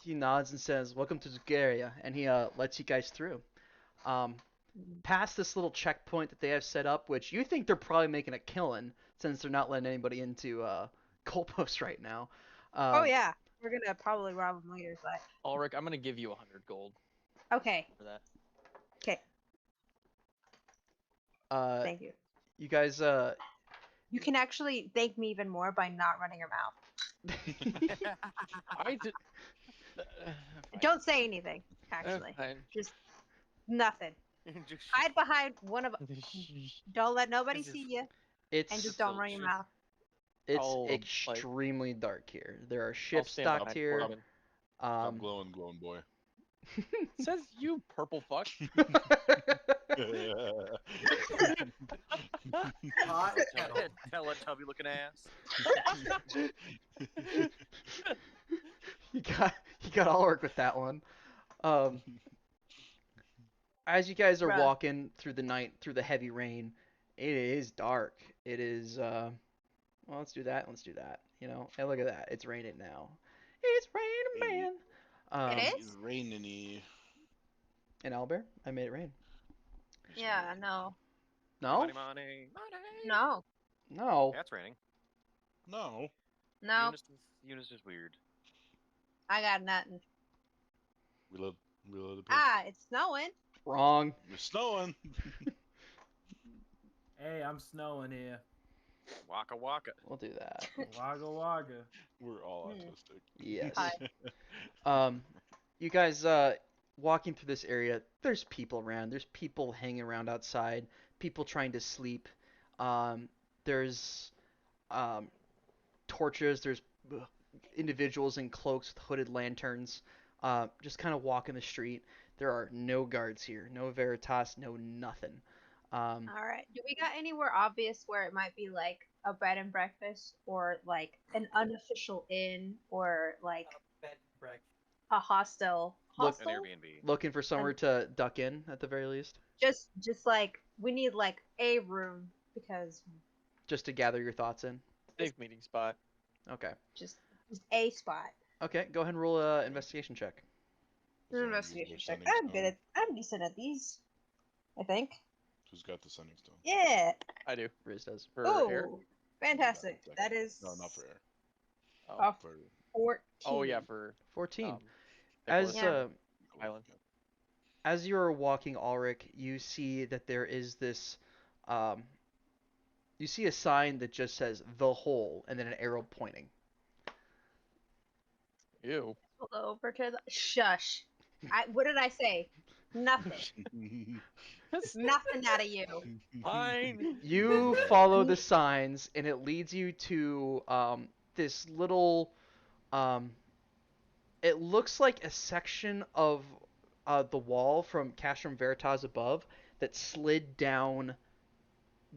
he nods and says, "Welcome to Zugaria," and he lets you guys through. Past this little checkpoint that they have set up, which you think they're probably making a killing since they're not letting anybody into Colpost right now. Oh yeah, we're gonna probably rob him later, but Ulrich, I'm gonna give you 100 gold okay. for that. Okay. Thank you. You guys. You can actually thank me even more by not running your mouth. I did. Don't say anything. Actually, Fine. just nothing. Just Hide behind one of. Don't let nobody This is- see you, It's and just don't run your mouth. it's I'll, like- extremely dark here. There are I'll ships stand docked behind here. Robin. I'm glowing boy. Says you, purple fuck. Hot kettle. Teletubby looking ass. you got Ulrich with that one. As you guys are Bruh. walking through the night, through the heavy rain, it is dark. It is well, let's do that. Let's do that. You know, and look at that. It's raining now. It's raining, man. It It's raining-y. In Albert, I made it rain. Yeah, no, No, Money, money, money. no, no. Yeah, it's raining. No. no. Eunice is weird. I got nothing. We let it be. Ah, it's snowing. Wrong. It's snowing. Hey, I'm snowing here. Waka waka. We'll do that. Wagga wagga. We're all Hmm. autistic. Yes. Hi. You guys walking through this area, there's people around. There's people hanging around outside. People trying to sleep. There's torches. There's individuals in cloaks with hooded lanterns. Just kind of walking the street. There are no guards here. No Veritas. No nothing. All right. Do we got anywhere obvious where it might be like a bed and breakfast or like an unofficial inn or like Bed and breakfast. a hostel. Look- An Hostel? Airbnb. Looking for somewhere to duck in at the very least, Just like we need like a room because just to gather your thoughts in. Safe meeting spot. Okay. just a spot. Okay. Go ahead and roll a investigation check. Is there any Investigation usable check. sending I'm good stone? at. I'm decent at these. I think. Who's got the sending stone? Yeah. I do. Riz does. For air. Oh, fantastic. That is No, not for air. Oh. For 14. Oh yeah, for 14. Nicholas As Yeah. Island. as you're walking Ulrich, you see that there is this you see a sign that just says the hole and then an arrow pointing. Ew. Pull over to the. Shush. What did I say? Nothing. Nothing out of you. Fine. You follow the signs and it leads you to this little it looks like a section of the wall from Castrum Veritas above that slid down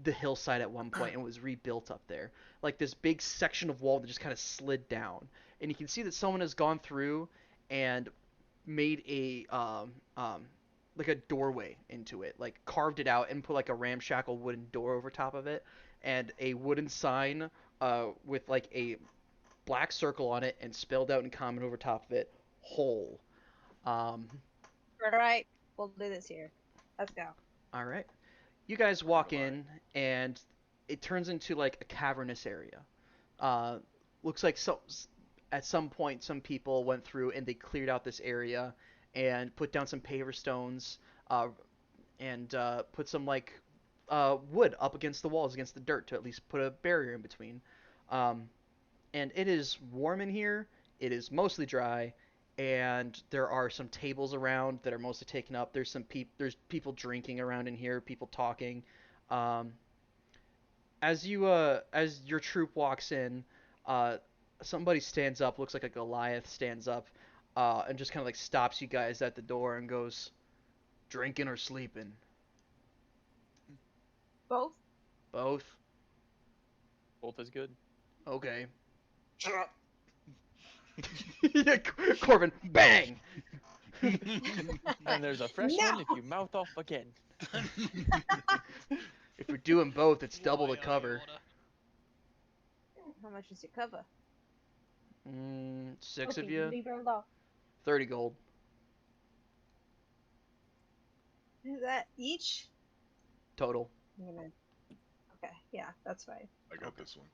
the hillside at one point and was rebuilt up there. Like this big section of wall that just kind of slid down. And you can see that someone has gone through and made a like a doorway into it, like carved it out and put like a ramshackle wooden door over top of it and a wooden sign with like a black circle on it and spelled out in common over top of it, hole. Alright, we'll do this here. Let's go. All right. You guys walk in, and it turns into like a cavernous area. Looks like at some point some people went through and they cleared out this area and put down some paver stones, and put some like wood up against the walls, against the dirt, to at least put a barrier in between. And it is warm in here. It is mostly dry. And there are some tables around that are mostly taken up. There's there's people drinking around in here, people talking. As your troop walks in, somebody stands up, looks like a Goliath stands up, and just kind of like stops you guys at the door and goes, "Drinking or sleeping?" Both? Both. Both is good. Okay. Shut up. Yeah, Corbin, bang! And there's a fresh No! one if you mouth off again. If we're doing both, it's double the Yada, cover. yada. How much is your cover? 6 of Okay, you, leave her alone. 30 gold. Is that each? Total. I'm gonna... Okay, yeah, that's fine. I got this one.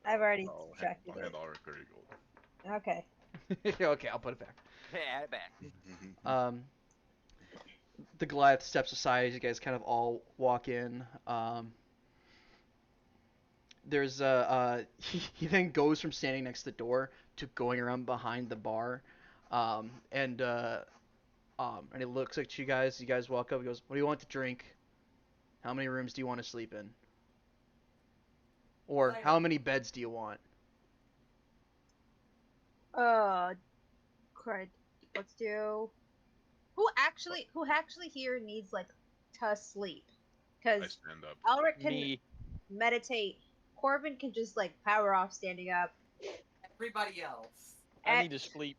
I've already I'll subtracted hand it. Ulrich 30 gold. Okay. Okay, I'll put it back. Add it back. The Goliath steps aside as you guys kind of all walk in. There's he then goes from standing next to the door to going around behind the bar, and he looks at you guys. You guys walk up. He goes, "What do you want to drink? How many rooms do you want to sleep in? Or how many beds do you want?" Crud. Let's do. Who actually here needs like to sleep? I Because stand up. Elric can Me. meditate. Corbin can just like power off standing up. Everybody else. I need to sleep.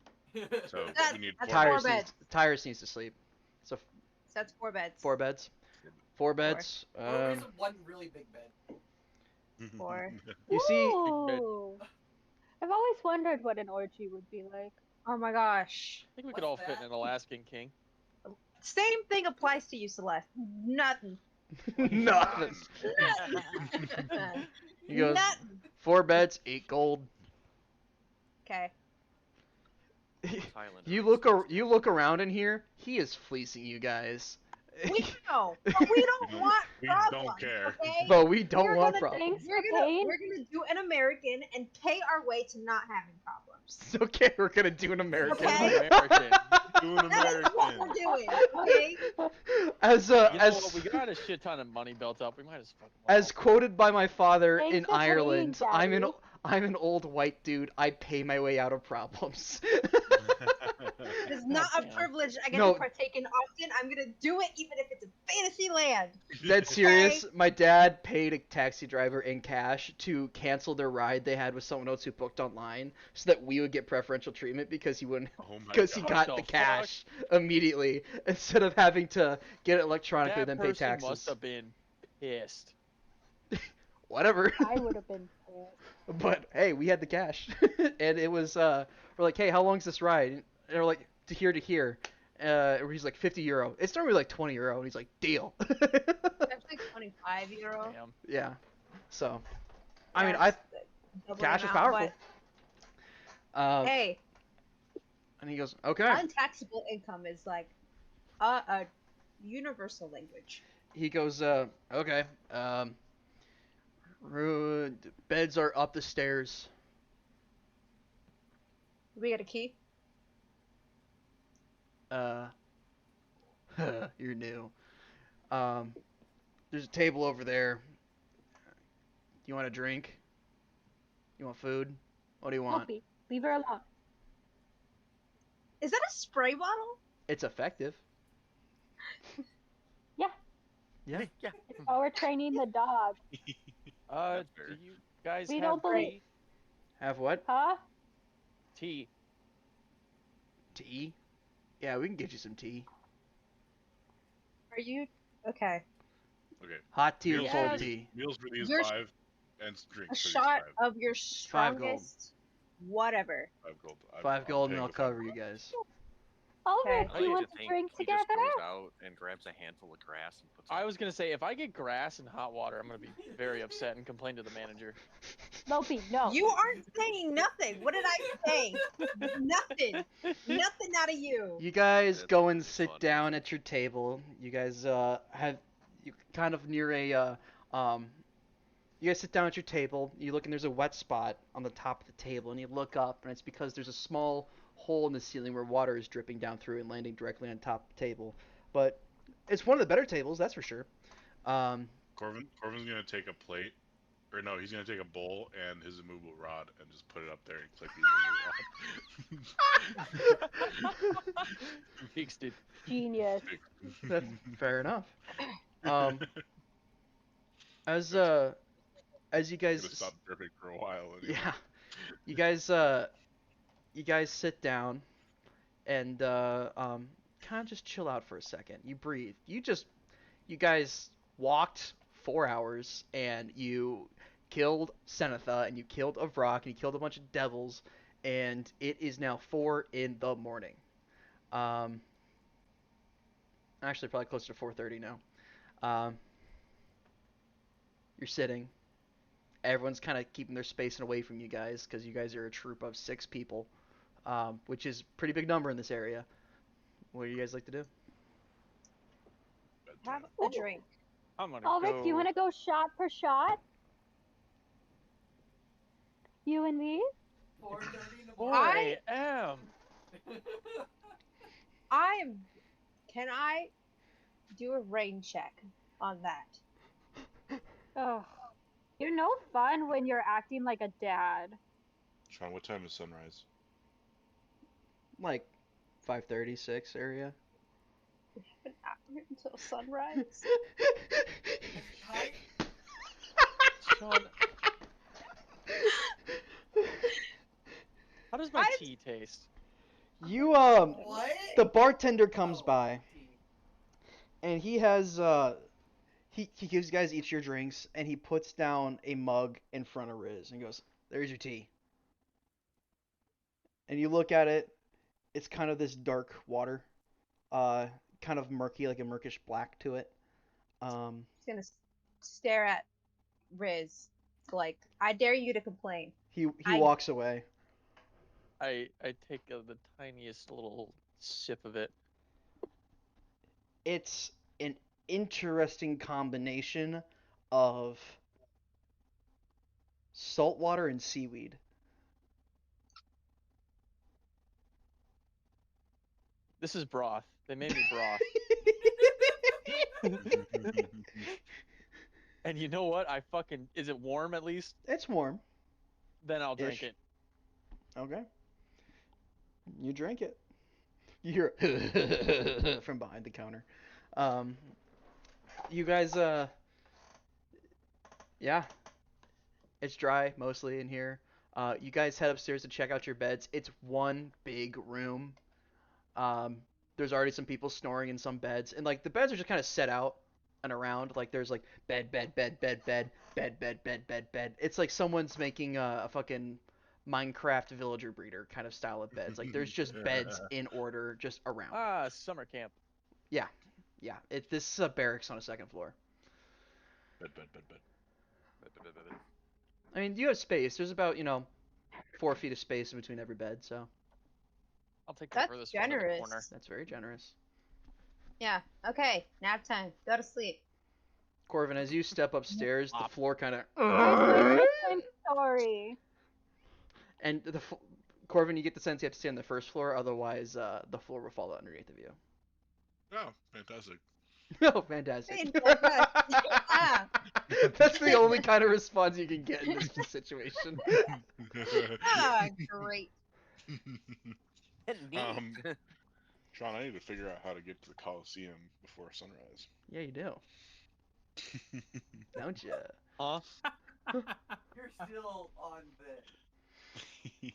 So That- we need that's four four Tyrus beds. Tyrus needs to sleep. So So that's 4 beds. 4 beds. 4 beds. Or there's one really big bed. 4. You see, Ooh. I've always wondered what an orgy would be like. Oh my gosh. I think we What's could all fit that? in an Alaskan king. Same thing applies to you, Celeste. Nothing. nothing. He goes, Nothing. 4 beds, 8 gold. Okay. Thailand. You look around in here. He is fleecing you guys. We know, but we don't don't- want we problems. don't care. Okay? But we don't We're want gonna problems. Thanks We're for gonna paying. we're gonna do an American and pay our way to not having problems. Okay, we're gonna do an American. Okay. American. Do an That is what American. we're doing. Okay. As You know what? as We got a shit ton of money built up. We might as fucking. as quoted by my father Thanks in for paying, Ireland, Daddy. I'm an old white dude. I pay my way out of problems. It's not a Yeah. privilege I get No. to partake in often. I'm gonna do it even if it's a Fantasyland. Dead serious. My dad paid a taxi driver in cash to cancel their ride they had with someone else who booked online, so that we would get preferential treatment because he wouldn't, Oh my because he god. got What the the cash immediately instead of having to get it electronically That and then pay person taxes. must have been pissed. Whatever. I would have been pissed. But hey, we had the cash, and it was we're like, hey, how long's this ride? And we're like, to here to here. He's like 50 euro. It's normally like 20 euro, and he's like, deal. That's like 25 euro. Damn. Yeah. So, I mean, That's the double cash is amount, powerful. but, hey, And he goes, okay. untaxable income is like a universal language. He goes, okay. Beds are up the stairs. We got a key. You're new. There's a table over there. You want a drink? You want food? What do you want? Sophie, leave her alone. Is that a spray bottle? It's effective. Yeah. Yeah. Yeah. Oh, we're training the dog. Do fair. you guys We have don't believe- tea? Have what? Huh? Tea. Tea? Yeah, we can get you some tea. Are you okay? Okay. Hot tea or Meals cold for these- tea? Meals for these You're- 5, and A drinks for these shot 5. of your Five gold. strongest whatever. 5 gold. 5 gold and paying I'll the 5 cover you gold. guys. Ulrich, I do you like want to to think drink he together? just goes out and grabs a handful of grass and puts. I was gonna say, if I get grass and hot water, I'm gonna be very upset and complain to the manager. Lopi, no. You aren't saying nothing. What did I say? Nothing. Nothing out of you. You guys That's go and pretty sit funny. down at your table. You guys have you kind of near a you guys sit down at your table. You look and there's a wet spot on the top of the table, and you look up, and it's because there's a small hole in the ceiling where water is dripping down through and landing directly on top of the table. But it's one of the better tables, that's for sure. Corvin's gonna take a plate, or no, he's gonna take a bowl and his immovable rod and just put it up there and click the immovable rod. Fixed it. Genius. That's fair enough. As you Gonna guys stop dripping for a while. Anyway. Yeah. You guys sit down and kind of just chill out for a second. You breathe. You guys walked 4 hours and you killed Senetha and you killed Avrak and you killed a bunch of devils, and it is now 4 in the morning. Actually probably closer to 4:30 now. You're sitting. Everyone's kind of keeping their space and away from you guys because you guys are a troop of 6 people, which is a pretty big number in this area. What do you guys like to do? Have a drink. I'm gonna Ulrich, go. do you want to go shot for shot? You and me? 4:30 in the 4 morning. a.m. Can I do a rain check on that? Ugh. You're no fun when you're acting like a dad. Sean, what time is sunrise? Like 5:30, 6 area. An hour until sunrise. Sean, how does my I- tea taste? You What? the bartender comes by and he has he gives you guys each your drinks and he puts down a mug in front of Riz and goes, "There's your tea." And you look at it, it's kind of this dark water, kind of murky, like a murkish black to it. He's gonna stare at Riz like, I dare you to complain. He I- walks away. I take the tiniest little sip of it. It's an interesting combination of salt water and seaweed. This is broth. They made me broth. And you know what? Is it warm at least? It's warm. Then I'll drink Ish. it. Okay. You drink it. You hear from behind the counter. You guys, yeah, it's dry mostly in here. You guys head upstairs to check out your beds. It's one big room. Um, there's already some people snoring in some beds, and like the beds are just kind of set out and around. Like there's like bed, bed, bed, bed, bed, bed, bed, bed, bed, bed. It's like someone's making a fucking Minecraft villager breeder kind of style of beds. Like there's just beds in order just around. Ah, summer camp. Yeah, yeah. This is a barracks on a second floor. Bed. I mean, you have space. There's about 4 feet of space in between every bed, so I'll take the That's furthest one in the corner. generous. that's very generous. Yeah. Okay. Nap time. Go to sleep. Corvin, as you step upstairs, the floor kind of Same story. and Corvin, you get the sense you have to stay on the first floor, otherwise the floor will fall underneath of you. Oh, fantastic. Oh, fantastic. Yeah. That's the only kind of response you can get in this situation. Ah, great. Neat. Sean, I need to figure out how to get to the Coliseum before sunrise. Yeah, you do. Don't you? Huh? You're still on the.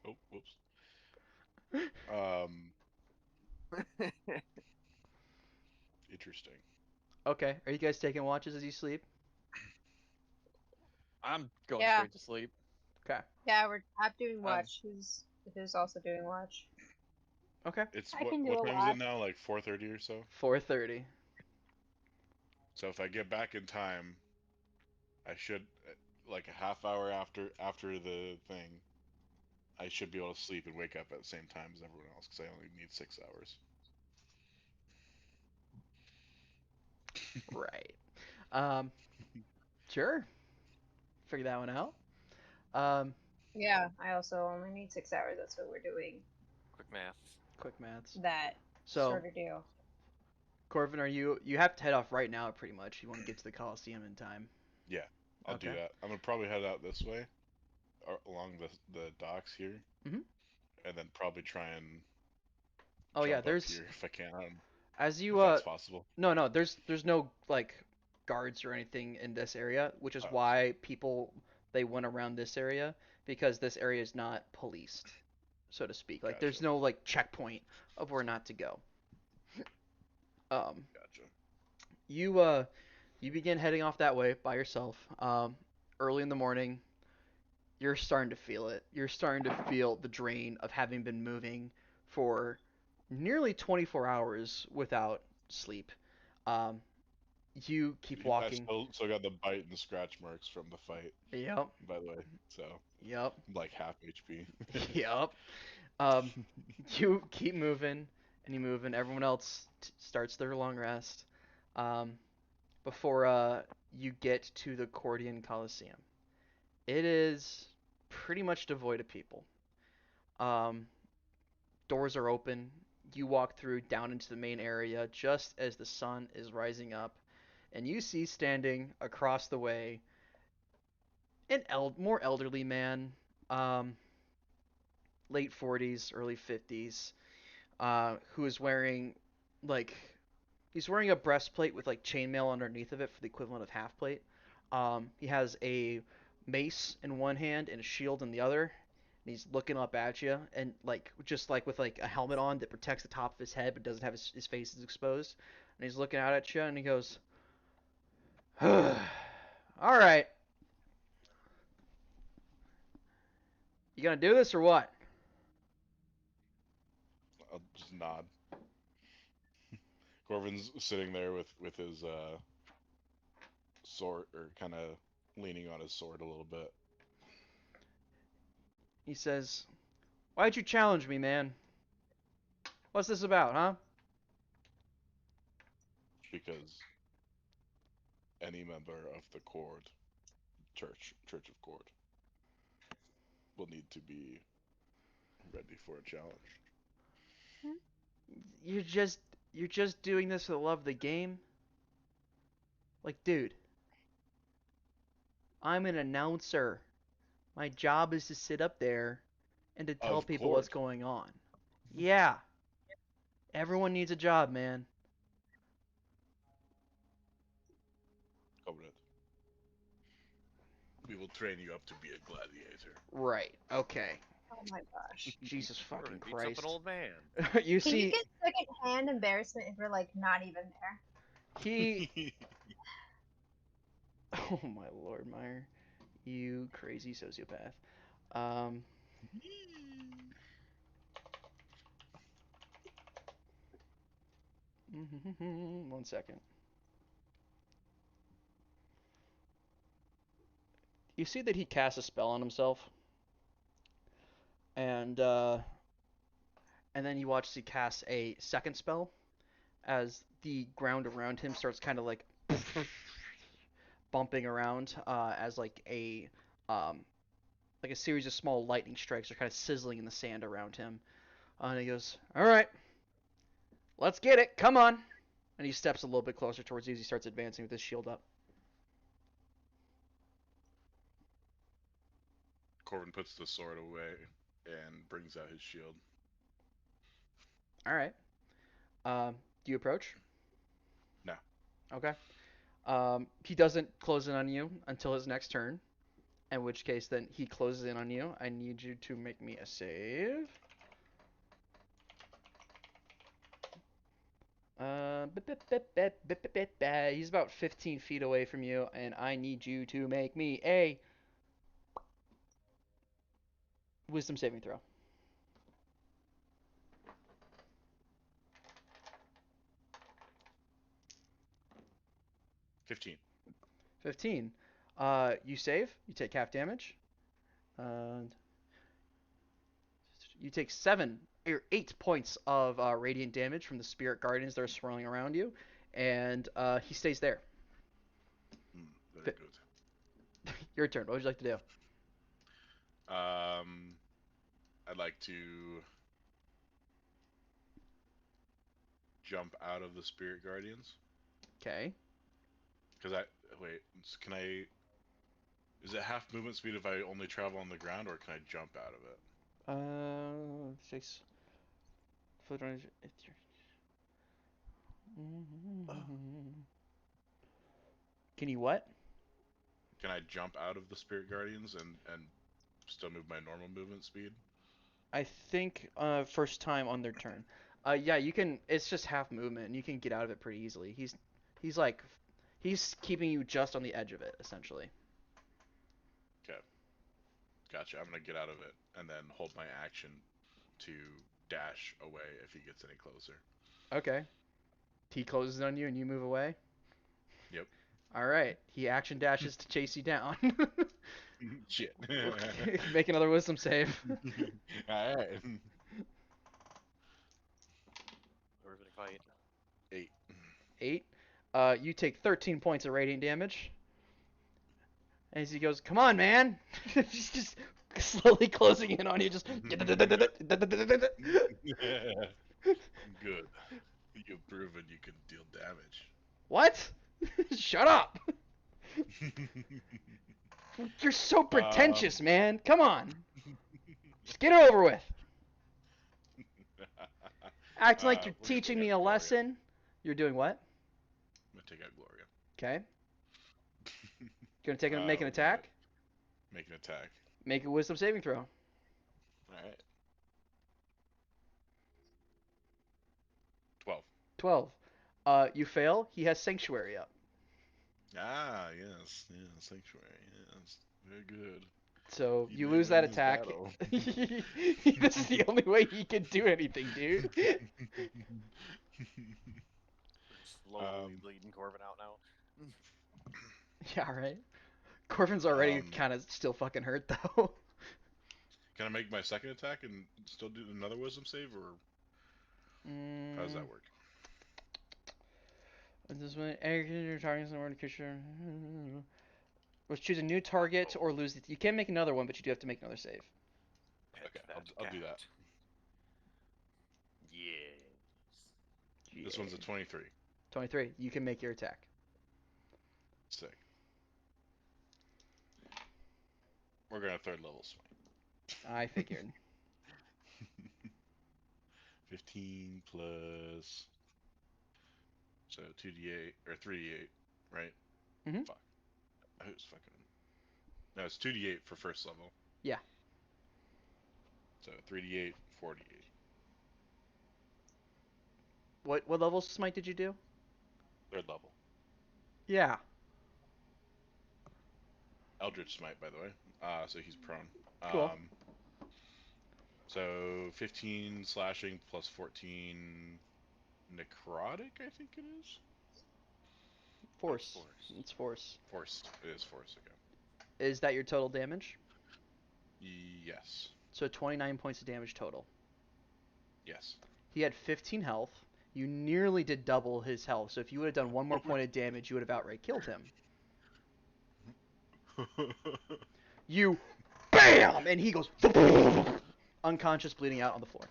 Oh, whoops. Interesting. Okay. Are you guys taking watches as you sleep? I'm going Yeah. straight to sleep. Okay. Yeah, I'm doing watch. Who's also doing watch? Okay. It's I what, can do what a time lot. is it now? Like 4:30 or so. 4:30. So if I get back in time, I should like a half hour after the thing. I should be able to sleep and wake up at the same time as everyone else because I only need 6 hours. Right. Sure. Figure that one out. Um, Yeah, I also only need 6 hours. That's what we're doing. Quick math. quick maths. That So, sort of deal. Corvin, you have to head off right now pretty much. You want to get to the Coliseum in time. Yeah, I'll do Okay. that. I'm gonna probably head out this way, along the docks here, Mhm. and then probably try and Oh yeah, jump up there's here if I can, as if you that's possible. no, there's no like guards or anything in this area, which is Oh, why people they went around this area because this area is not policed, so to speak. Like there's Gotcha. no like checkpoint of where not to go. Gotcha. You begin heading off that way by yourself. Early in the morning, you're starting to feel it. You're starting to feel the drain of having been moving for nearly 24 hours without sleep. Um, you keep I walking. still got the bite and the scratch marks from the fight, Yep, by the way. So yep, I'm like half HP. yep. Um, you keep moving and you move, and everyone else starts their long rest. Um, before you get to the Cordian Coliseum. It is pretty much devoid of people. Um, doors are open. You walk through down into the main area just as the sun is rising up, and you see standing across the way an more elderly man, um, late 40s, early 50s, who is wearing like he's wearing a breastplate with like chainmail underneath of it for the equivalent of half plate. He has a mace in one hand and a shield in the other. And he's looking up at you and like just like with like a helmet on that protects the top of his head but doesn't have his face is exposed. And he's looking out at you and he goes, "All right, you gonna do this or what?" I'll just nod. Corvin's sitting there with his sword, or kind of leaning on his sword a little bit. He says, "Why'd you challenge me, man? What's this about, huh?" Because any member of the Cord Church of Cord will need to be ready for a challenge. You're just doing this for the love of the game? Like, dude, I'm an announcer. My job is to sit up there and to tell Of people what's Cord. going on. Yeah. Everyone needs a job, man. We will train you up to be a gladiator. Right. Okay. Oh my gosh. Jesus Or fucking he beats up Christ. an old man. You Can you see, get second-hand embarrassment if we're like not even there? he. Oh my lord, Meyer. You crazy sociopath. Um. One second. You see that he casts a spell on himself, and then you watch he cast a second spell as the ground around him starts kind of like bumping around as um, like a series of small lightning strikes are kind of sizzling in the sand around him. And he goes, "All right, let's get it. Come on." And he steps a little bit closer towards you as he starts advancing with his shield up. Corbin puts the sword away and brings out his shield. All right. Do you approach? No. Okay. He doesn't close in on you until his next turn, in which case then he closes in on you. I need you to make me a save. He's about 15 feet away from you, and I need you to make me a wisdom saving throw. 15. 15. You save. You take half damage. And you take 8 points of radiant damage from the spirit guardians that are swirling around you, and he stays there. Very good. Your turn. What would you like to do? I'd like to jump out of the spirit guardians. Okay. Because can I? Is it half movement speed if I only travel on the ground, or can I jump out of it? 6 foot range. Can you what? Can I jump out of the spirit guardians and still move my normal movement speed? I think first time on their turn. Yeah, you can. It's just half movement, and you can get out of it pretty easily. He's keeping you just on the edge of it, essentially. Okay. Gotcha. I'm gonna get out of it and then hold my action to dash away if he gets any closer. Okay. He closes on you, and you move away. Yep. All right. He action dashes to chase you down. Shit. Make another wisdom save. All right. Whoever's gonna fight. 8. 8. You take 13 points of radiant damage. As he goes, "Come on, man!" He's just slowly closing in on you. Just. Good. You've proven you can deal damage. What? Shut up! You're so pretentious, man. Come on. Just get it over with. Acting like you're we're gonna teaching take me out a Gloria. lesson. You're doing what? I'm gonna take out Gloria. Okay. Gonna make an we're gonna attack. Make an attack. Make a wisdom saving throw. All right. 12. 12. You fail. He has sanctuary up. Ah, yes, sanctuary, yes, very good. So He you may lose win that this attack. battle. This is the only way he can do anything, dude. Slowly bleeding Corbin out now. Yeah, right. Corbin's already kind of still fucking hurt though. Can I make my second attack and still do another wisdom save, or how does that work? This way, your target somewhere to Kisher. Let's choose a new target or lose. You can make another one, but you do have to make another save. Okay, I'll do that. Yes. This one's a 23. 23. You can make your attack. Sick. We're gonna third level swing. I figured. 15 plus. So 2d8 or 3d8, right? Mhm. Fuck. Who's fucking? No, it's 2d8 for first level. Yeah. So 3d8, 4d8. What level smite did you do? Third level. Yeah. Eldritch Smite, by the way. So he's prone. Cool. So 15 slashing plus 14 necrotic, I think it is. Force. It's force. Force. It is force, okay. Is that your total damage? Yes. So 29 points of damage total. Yes. He had 15 health. You nearly did double his health, so if you would have done one more point of damage, you would have outright killed him. You BAM! And he goes unconscious, bleeding out on the floor.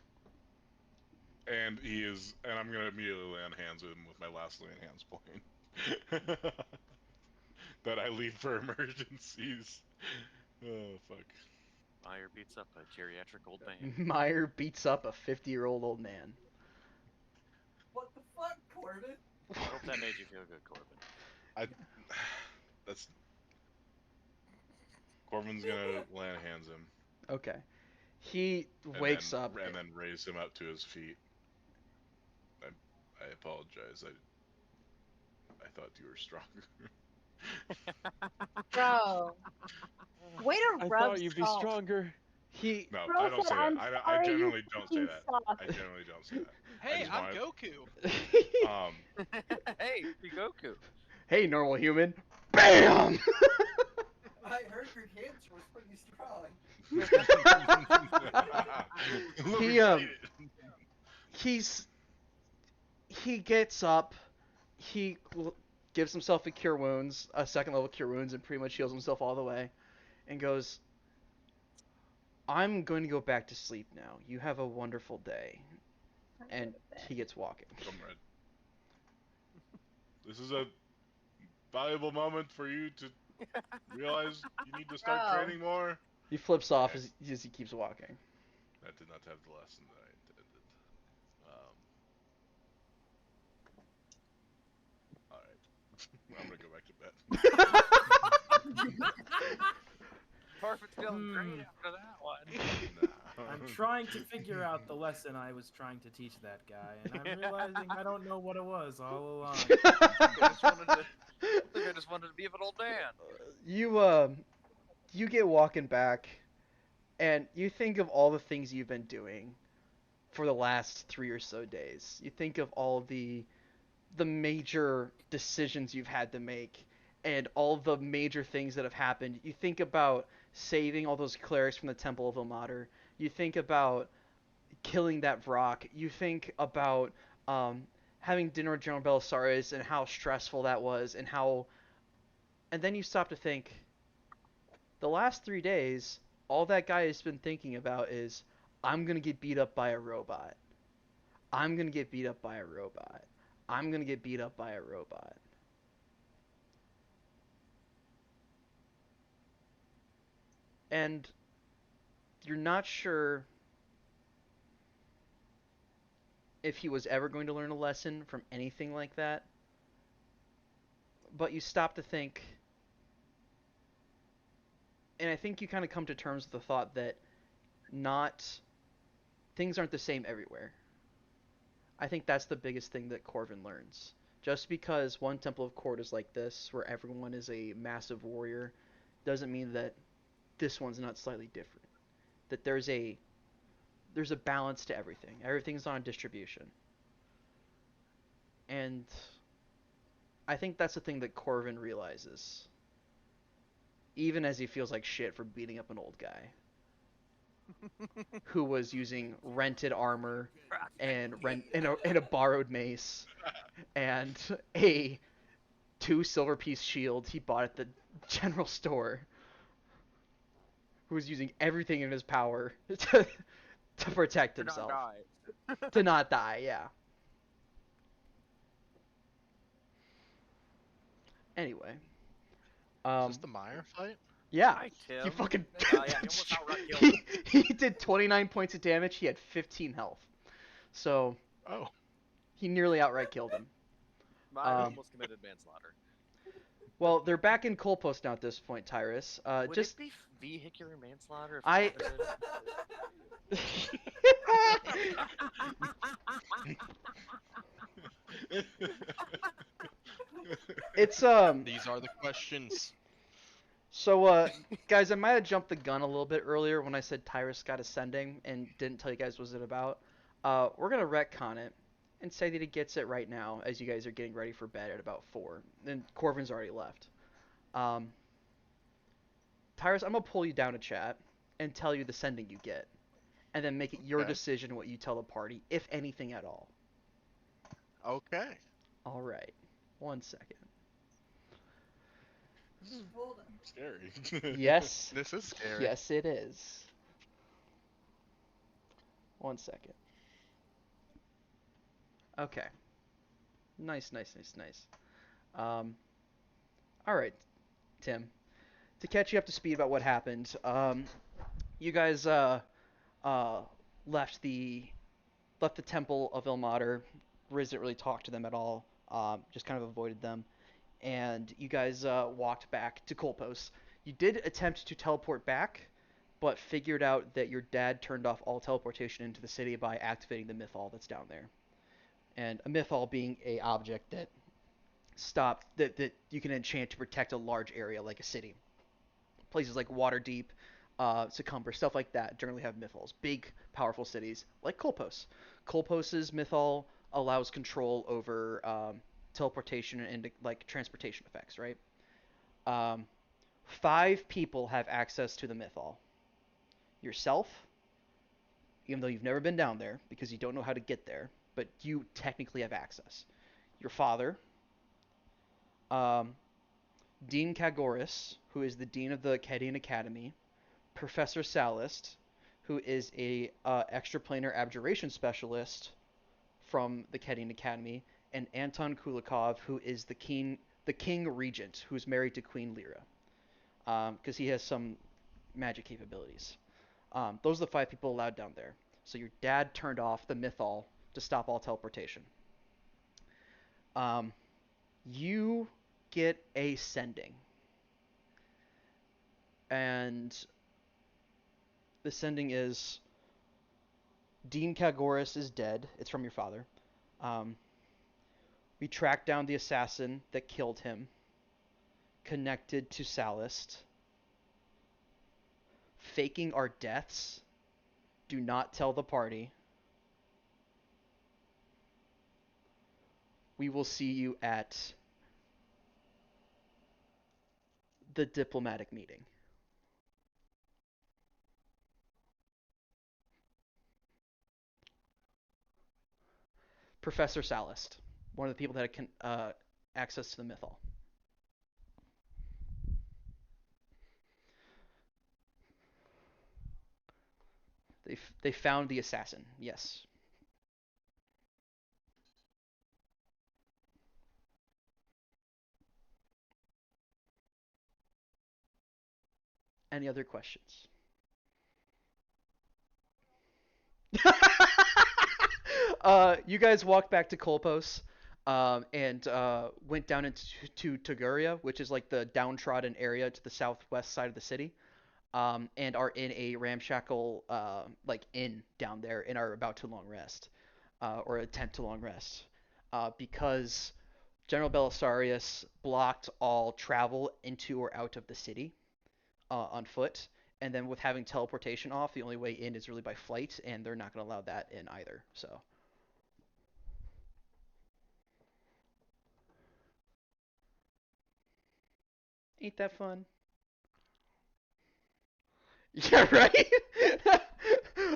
And I'm gonna immediately lay on hands with him with my last lay on hands point. That I leave for emergencies. Oh, fuck. Meyer beats up a geriatric old man. Meyer beats up a 50-year-old old man. What the fuck, Corbin? I hope that made you feel good, Corbin. That's... Corbin's gonna lay on hands him. Okay. He wakes up. And then raise him up to his feet. I apologize. I thought you were stronger. Bro. Way to I rub thought you'd be salt. stronger. He No, Bro I don't said, say "I'm that. I sorry, generally you don't say that. fucking I suck." generally don't say that. Hey, just I'm wanted- Goku. Hey, Goku. Hey, normal human. BAM! I heard your cancer was pretty strong. He gets up. He gives himself a cure wounds, a second level cure wounds, and pretty much heals himself all the way, and goes, I'm going to go back to sleep now. You have a wonderful day. And he gets walking. Comrade. This is a valuable moment for you to realize you need to start Bro. training more. He flips off as he keeps walking. That did not have the lesson that I intended. Alright. I'm gonna go back to bed. Corbin's feeling great after that one. Nah. I'm trying to figure out the lesson I was trying to teach that guy, and I'm realizing I don't know what it was all along. I just wanted to be with an old man. You get walking back, and you think of all the things you've been doing for the last 3 or so days. You think of all the major decisions you've had to make, and all the major things that have happened. You think about saving all those clerics from the Temple of Ilmater. You think about killing that Vrock. You think about having dinner with General Belisarius and how stressful that was, and then you stop to think, the last 3 days, all that guy has been thinking about is, I'm going to get beat up by a robot. I'm going to get beat up by a robot. I'm going to get beat up by a robot. And you're not sure if he was ever going to learn a lesson from anything like that. But you stop to think, and I think you kind of come to terms with the thought that things aren't the same everywhere. I think that's the biggest thing that Corvin learns. Just because one Temple of Kord is like this, where everyone is a massive warrior, doesn't mean that this one's not slightly different. That there's a balance to everything. Everything's on a distribution. And I think that's the thing that Corvin realizes. Even as he feels like shit for beating up an old guy. Who was using rented armor and a borrowed mace and a 2 silver piece shield he bought at the general store. Who was using everything in his power to protect himself. To not die, yeah. Is Anyway. this the Meyer fight? Yeah. Hi, Tim. He fucking Yeah, he almost outright killed him. he did 29 points of damage. He had 15 health. So Oh. he nearly outright killed him. I almost committed manslaughter. Well, they're back in Colpost now at this point, Tyrus. Would Just it be vehicular manslaughter? If I- it's These are the questions. So guys, I might have jumped the gun a little bit earlier when I said Tyrus got ascending and didn't tell you guys what it about. We're gonna retcon it and say that he gets it right now as you guys are getting ready for bed at about 4. And Corvin's already left. Tyrus, I'm gonna pull you down a chat and tell you the sending you get, and then make it your Okay. decision what you tell the party, if anything at all. Okay. All right, 1 second. Scary. Yes. This is scary. Yes, it is. 1 second. Okay. Nice. All right, Tim. To catch you up to speed about what happened, you guys left the Temple of Ilmater. Riz didn't really talk to them at all. Just kind of avoided them, and you guys walked back to Colpost. You did attempt to teleport back, but figured out that your dad turned off all teleportation into the city by activating the Mythal that's down there. And a Mythal being a object that that you can enchant to protect a large area like a city. Places like Waterdeep, Succumber, stuff like that generally have Mythals. Big, powerful cities like Colpost. Colpost's Mythal allows control over teleportation and like transportation effects, right? 5 people have access to the Mythal. Yourself, even though you've never been down there because you don't know how to get there, but you technically have access. Your father, Dean Kagoris, who is the dean of the Cadian Academy, Professor Salist, who is a extraplanar abjuration specialist from the Cadian Academy, and Anton Kulikov, who is the king regent, who's married to Queen Lyra, because he has some magic capabilities. Those are the 5 people allowed down there. So your dad turned off the Mythal to stop all teleportation. You get a sending. And the sending is Dean Kagoris is dead. It's from your father. We tracked down the assassin that killed him, connected to Salist. Faking our deaths. Do not tell the party. We will see you at the diplomatic meeting. Professor Salist, one of the people that can access to the Mythal. They found the assassin. Yes. Any other questions? You guys walked back to Colpos, and went down into Toguria, which is like the downtrodden area to the southwest side of the city, and are in a ramshackle like inn down there and are about to long rest, or attempt to long rest, because General Belisarius blocked all travel into or out of the city on foot. And then with having teleportation off, the only way in is really by flight, and they're not going to allow that in either. So. Ain't that fun? Yeah, right?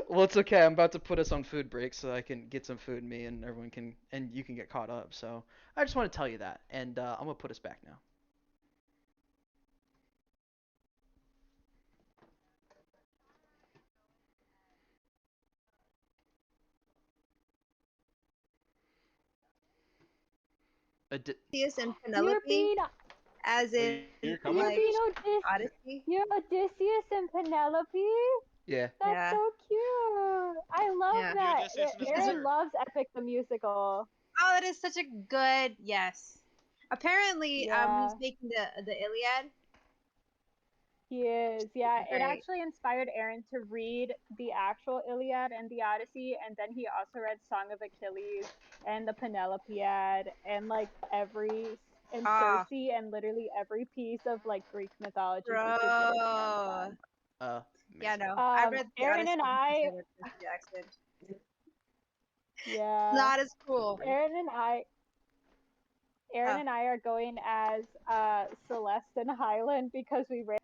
Well, it's okay. I'm about to put us on food break so I can get some food, me and everyone can, and you can get caught up. So I just want to tell you that, and I'm going to put us back now. Odysseus and You're Penelope, being, as in You're you're coming? like being Odyssey. You're Odysseus and Penelope? Yeah. That's Yeah. so cute. I love Yeah. that. Odysseus and his Aaron brother. loves Epic the musical. Oh, it is such a good yes. Apparently, Yeah. he's making the Iliad. He is, yeah. It Great. actually inspired Aaron to read the actual Iliad and the Odyssey, and then he also read Song of Achilles and the Penelopiad and like and Ah. Circe and literally every piece of like Greek mythology he could get his Bro. hands on. Yeah, Amazing. no. I Um, read the Aaron Odyssey and because I, read Percy Jackson. yeah, Not as cool. Aaron and I, Aaron Oh. and I are going as Celeste and Highland because we read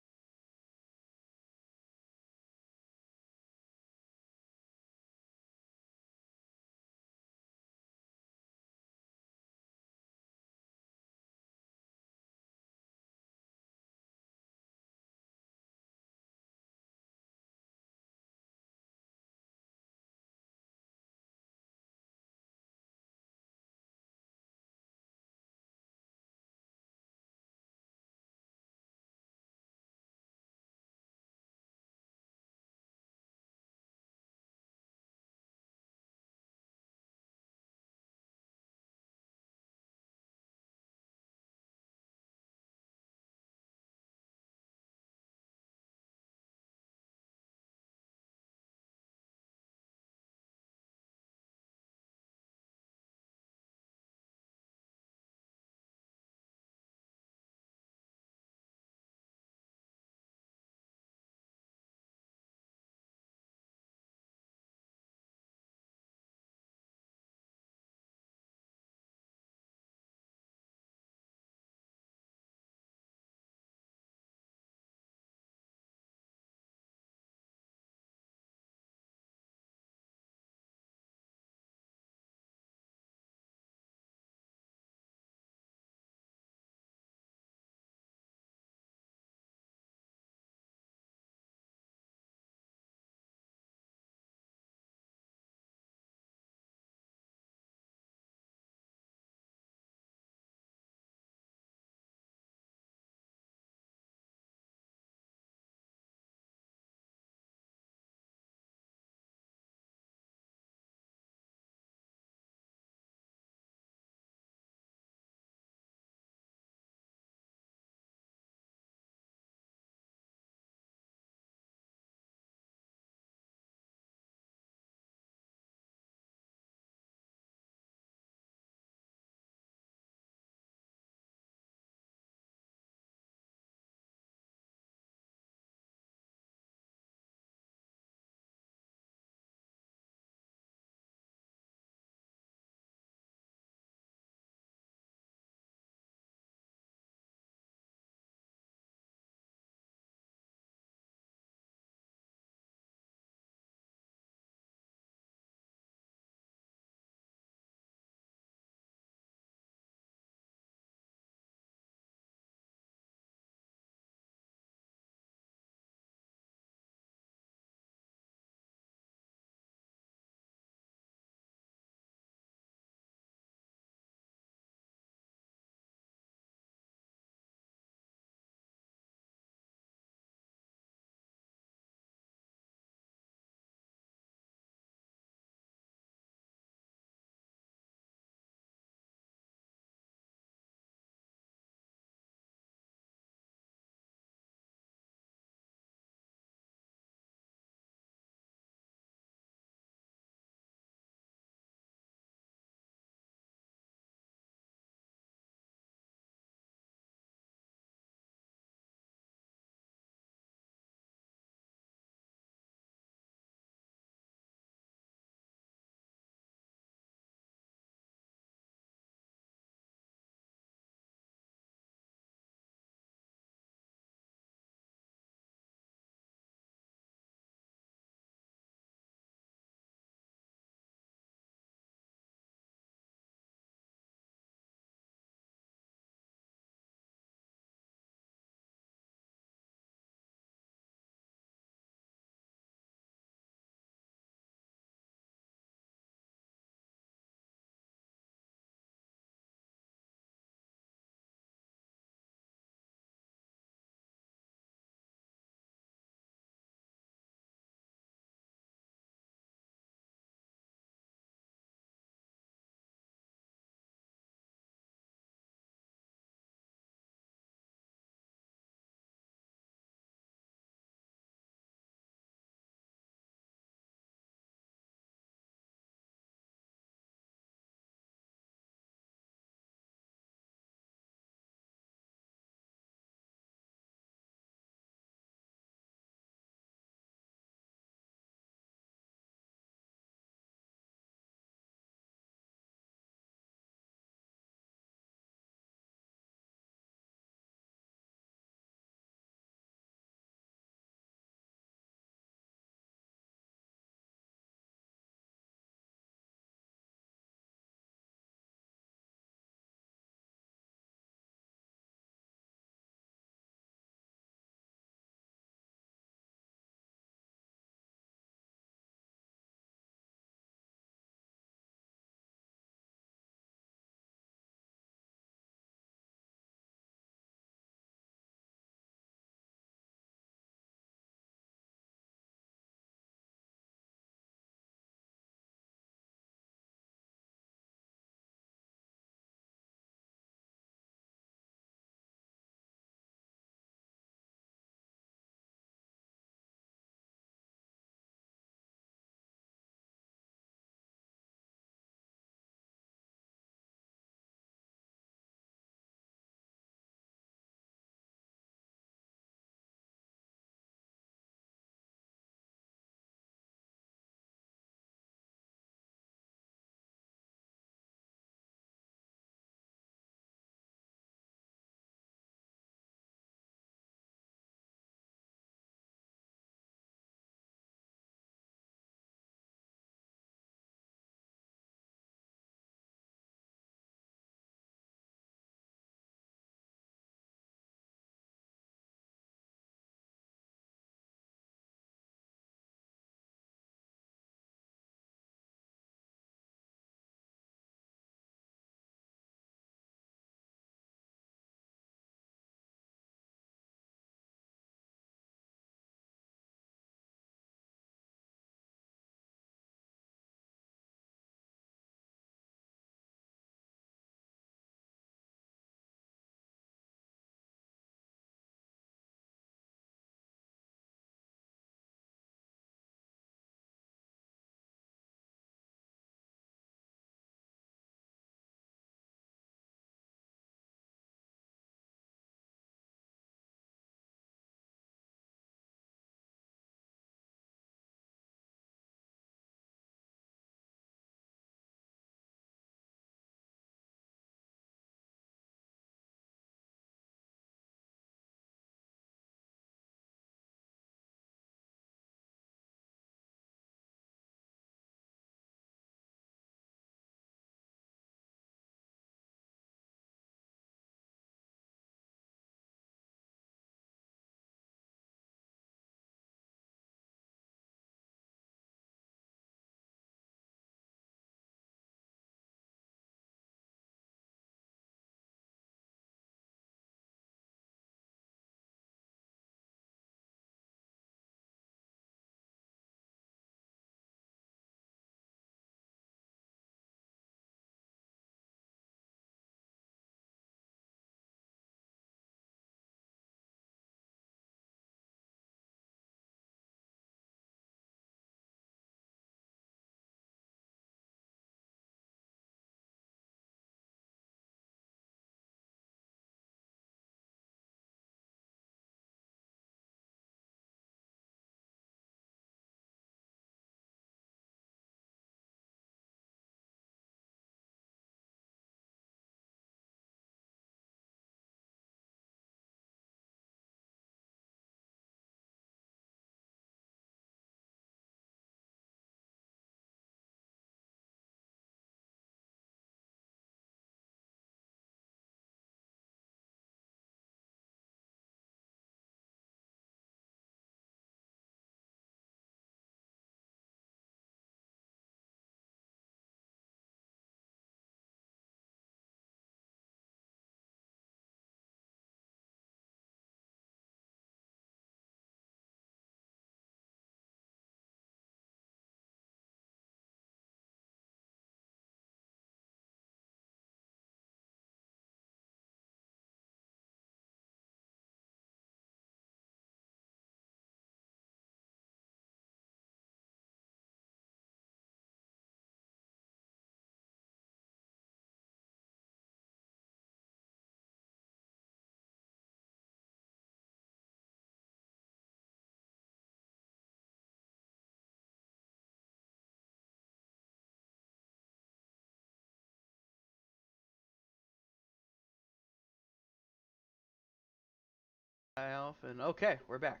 And okay, we're back.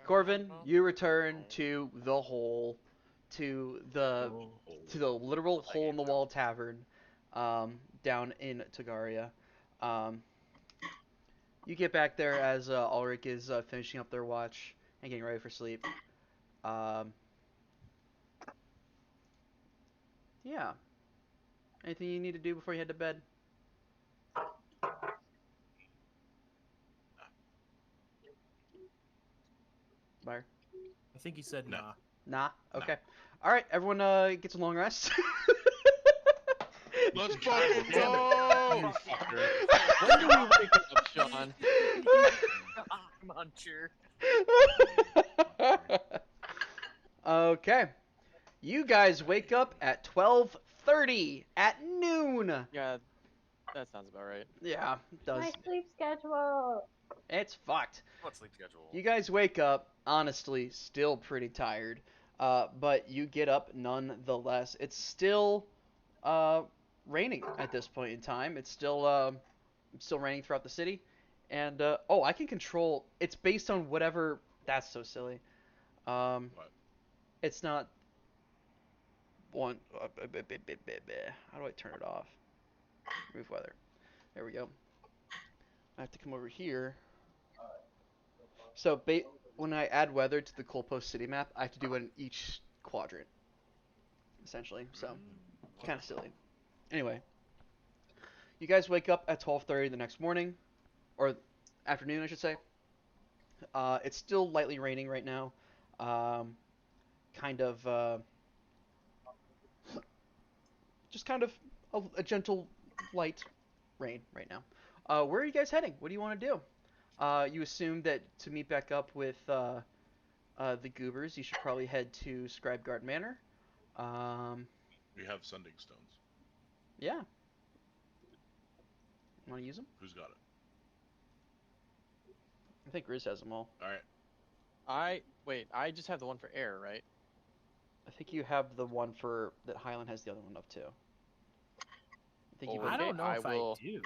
Corvin, Oh. you return to the hole, to the literal hole in the wall tavern, down in Tagaria. You get back there as Ulrich is finishing up their watch and getting ready for sleep. Yeah. Anything you need to do before you head to bed? Meyer? I think he said No. nah. Nah? No. Okay. Alright, everyone gets a long rest. Let's God fucking damn it. go! You fucker. When do we wake up, Sean? Muncher. Okay. You guys wake up at 12:30 at noon. Yeah, that sounds about right. Yeah, it does. My sleep schedule. It's fucked. What's sleep schedule? You guys wake up, honestly, still pretty tired. But you get up nonetheless. It's still raining at this point in time. It's still raining throughout the city. And oh, I can control. It's based on whatever. That's so silly. What? It's not one. How do I turn it off? Remove weather. There we go. I have to come over here. So when I add weather to the Coalpost City map, I have to do it in each quadrant, essentially. So, kind of silly. Anyway, you guys wake up at 12:30 the next morning, or afternoon, I should say. It's still lightly raining right now. Kind of, just kind of a gentle, light rain right now. Where are you guys heading? What do you want to do? You assume that to meet back up with the Goobers, you should probably head to Scribeguard Manor. We have sending stones. Yeah. Want to use them? Who's got it? I think Riz has them all. Alright. I just have the one for air, right? I think you have the one for that Highland has the other one of too. I think you. Oh, I okay, don't know I if will- I do.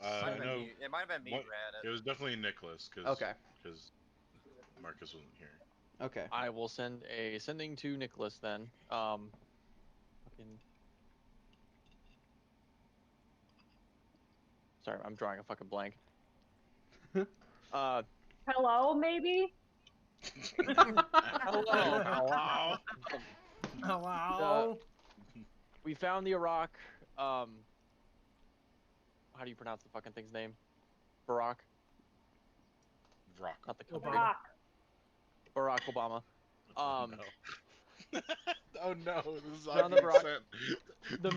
I know. It might have been me who What- had It it. was definitely Nicholas, because Okay. Marcus wasn't here. Okay. I will send a sending to Nicholas then. Fucking. Sorry, I'm drawing a fucking blank. Hello, maybe? Hello. Hello. We found the Iraq. How do you pronounce the fucking thing's name? Barack, Rock. not the Obama. company. Rock. Barack Obama. Oh no. Oh no, this is Down the awkward Barack. scent. The...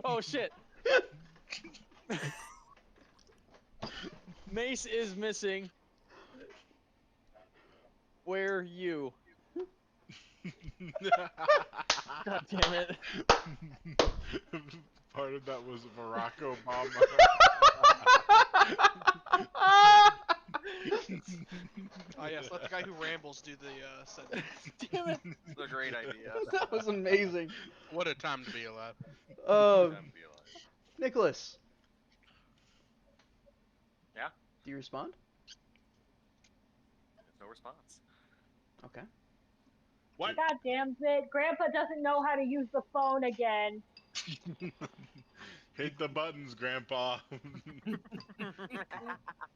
Oh shit. Mace is missing. Where you? God damn it. Part of that was Barack Obama. Oh yes, let the guy who rambles do the sentence. Damn it. It's a great idea. That was amazing. What a time to be alive. Oh, That'd be like- Nicholas. Yeah? Do you respond? There's no response. Okay. What? God damn it. Grandpa doesn't know how to use the phone again. Hit the buttons, Grandpa.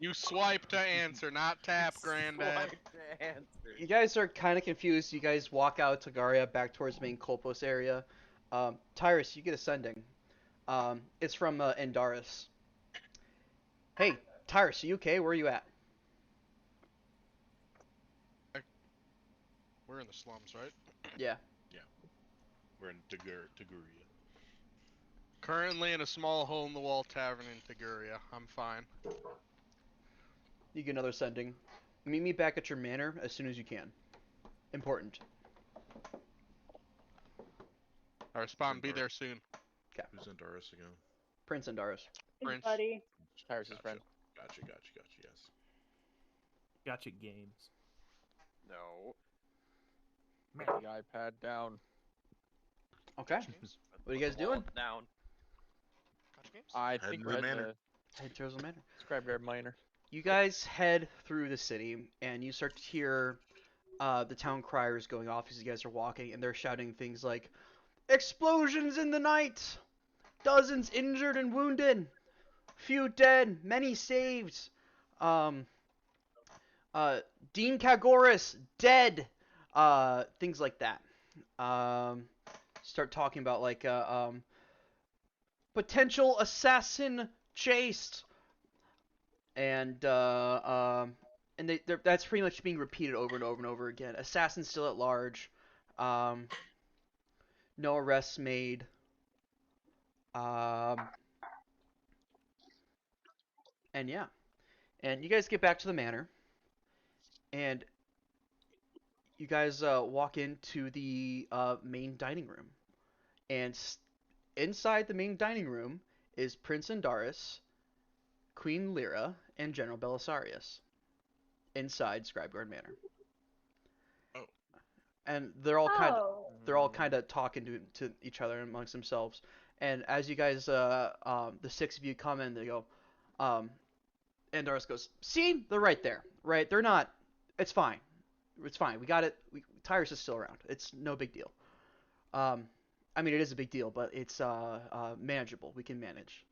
You swipe to answer, not tap, Granddad. Swipe to answer. You guys are kind of confused. You guys walk out Tagaria back towards the main Kolpos area. Tyrus, you get ascending. It's from Endaris. Hey, Tyrus, are you okay? Where are you at? We're in the slums, right? Yeah. We're in Tiguria. Currently in a small hole-in-the-wall tavern in Tiguria. I'm fine. You get another ascending. Meet me back at your manor as soon as you can. Important. I respond, be there soon. Who's in Doris again? Prince Endaris. Prince. Buddy. Tyrus' friend. Gotcha, yes. Gotcha games. No. Put the iPad down. Okay. What are you guys doing? Down. games? I Head think to we're the at manor. the Head towards the manor. Scribeguard Minor. You guys head through the city, and you start to hear the town criers going off as you guys are walking, and they're shouting things like, "Explosions in the night! Dozens injured and wounded! Few dead, many saved! Um, Dean Kagoris, dead!" Things like that. Start talking about, like, potential assassin chased! And that's pretty much being repeated over and over and over again. Assassin still at large. Um, no arrests made. Um, and yeah, and you guys get back to the manor, and you guys walk into the main dining room, and inside the main dining room is Prince Andaris, Queen Lyra, and General Belisarius inside Scribeguard Manor. Oh. And they're all kind of Oh. they're all kind of talking to each other amongst themselves. And as you guys, the six of you come in, they go, Andaris goes, "See, they're right there, right? They're not. It's fine. It's fine. We got it. Tyrus is still around. It's no big deal. I mean, it is a big deal, but it's manageable. We can manage."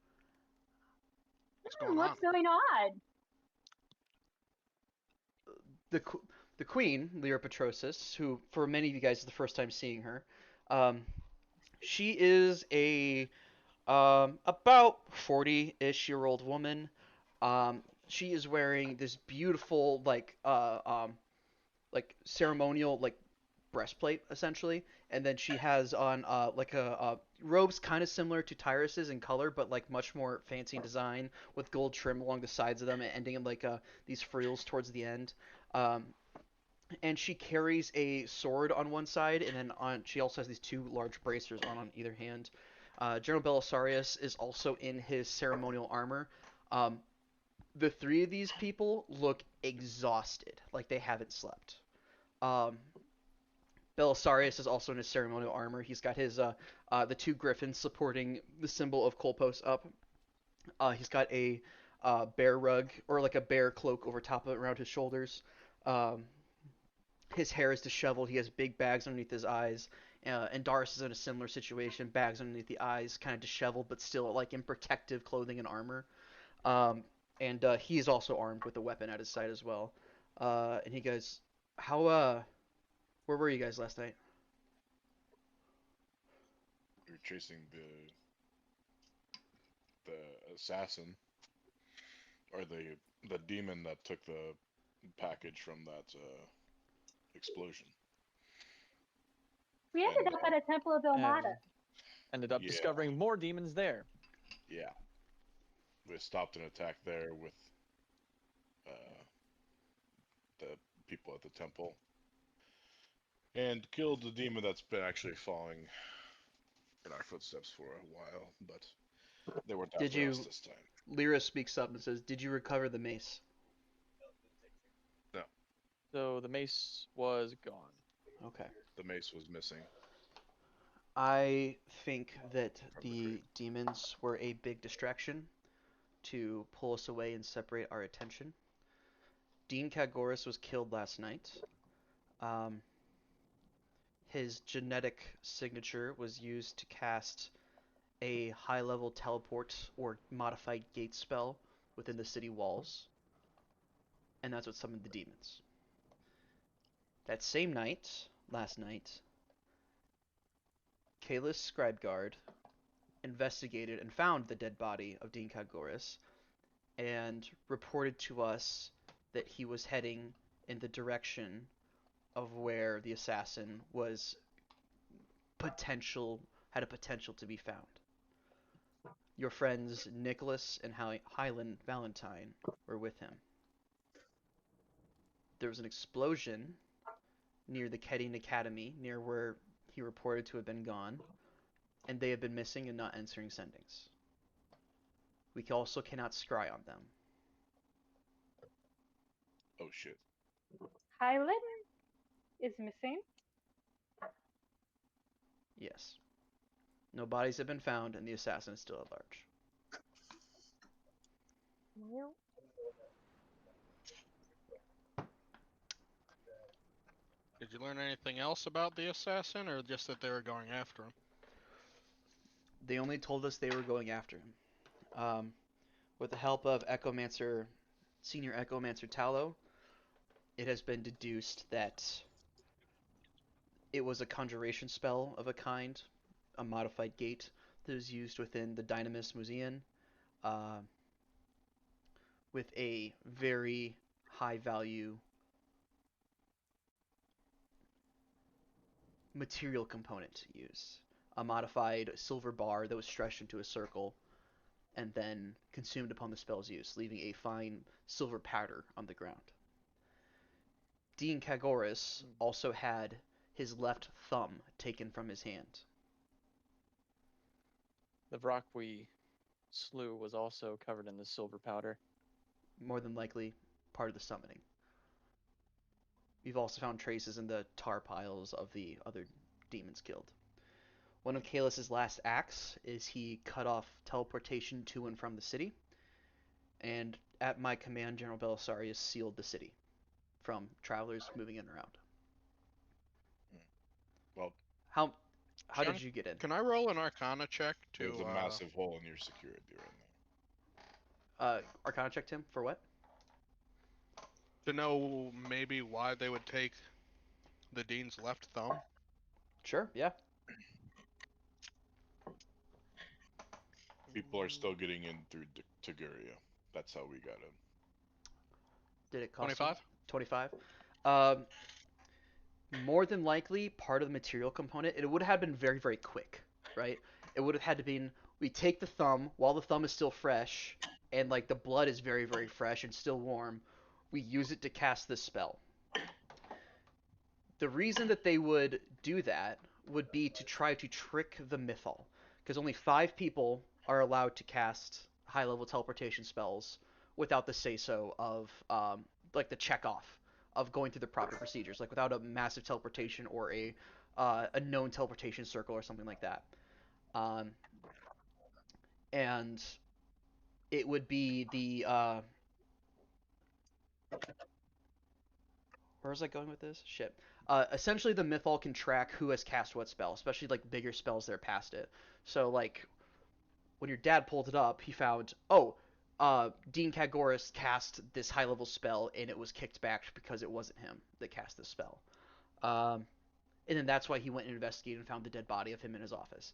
What's going on? What's going on? The queen, Lyra Petrosis, who for many of you guys is the first time seeing her, she is a about 40-ish-year-old woman. She is wearing this beautiful like ceremonial like breastplate essentially, and then she has on like a robes kind of similar to Tyrus's in color, but like much more fancy in design with gold trim along the sides of them, and ending in like these frills towards the end. Um, and she carries a sword on one side, and then she also has these two large bracers on either hand. General Belisarius is also in his ceremonial armor. The three of these people look exhausted, like they haven't slept. Um, Belisarius is also in his ceremonial armor. He's got his the two griffins supporting the symbol of Kolpos up. He's got a bear rug or like a bear cloak over top of it around his shoulders. Um, his hair is disheveled. He has big bags underneath his eyes. And Darius is in a similar situation, bags underneath the eyes, kind of disheveled, but still like in protective clothing and armor. And he is also armed with a weapon at his side as well. And he goes, "How where were you guys last night?" We were chasing the assassin, or the demon that took the package from that explosion. We ended up at a temple of Ilmata. Ended up Yeah. discovering more demons there. Yeah. We stopped an attack there with the people at the temple, and killed the demon that's been actually following in our footsteps for a while, but they weren't Did after you- us this time. Lyra speaks up and says, "Did you recover the mace?" No, So the mace was gone. Okay. the mace was missing. I think that the demons were a big distraction to pull us away and separate our attention. Dean Kagoris was killed last night. His genetic signature was used to cast a high-level teleport or modified gate spell within the city walls, and that's what summoned the demons. That same night, last night, Kalis Scribeguard investigated and found the dead body of Dean Kagoris and reported to us that he was heading in the direction of where the assassin was had a potential to be found. Your friends Nicholas and Highland Valentine were with him. There was an explosion near the Kedin Academy, near where he reported to have been gone, and they have been missing and not answering sendings. We also cannot scry on them. Oh shit. Hyland is missing. Yes. No bodies have been found, and the assassin is still at large. Well, Did you learn anything else about the assassin, or just that they were going after him? They only told us they were going after him. With the help of Senior Echomancer Tallow, it has been deduced that it was a conjuration spell of a kind, a modified gate that is used within the Dynamis Museum, uh, with a very high value material component to use. A modified silver bar that was stretched into a circle and then consumed upon the spell's use, leaving a fine silver powder on the ground. Dean Kagoris also had his left thumb taken from his hand. The rock we slew was also covered in the silver powder. More than likely part of the summoning. We've also found traces in the tar piles of the other demons killed. One of Kalis' last acts is he cut off teleportation to and from the city, and at my command, General Belisarius sealed the city from travelers moving in and around. Well, How John, did you get in? Can I roll an Arcana check to? there's a massive hole in your security right now. Arcana checked him for what? To know maybe why they would take the dean's left thumb. Sure, yeah. People are still getting in through Tiguria. That's how we got in. Did it cost 25? 25. More than likely, part of the material component, it would have been very, very quick, right? It would have had to been, we take the thumb while the thumb is still fresh, and like the blood is very, very fresh and still warm. We use it to cast this spell. The reason that they would do that would be to try to trick the Mythal, because only 5 people are allowed to cast high-level teleportation spells without the say-so of like the check-off of going through the proper procedures, like without a massive teleportation or a known teleportation circle or something like that. And it would be the where was I going with this? Shit. Essentially, the Mythal can track who has cast what spell, especially like bigger spells that are past it. So like when your dad pulled it up, he found, Dean Kagoris cast this high-level spell, and it was kicked back because it wasn't him that cast this spell. And then that's why he went and investigated and found the dead body of him in his office.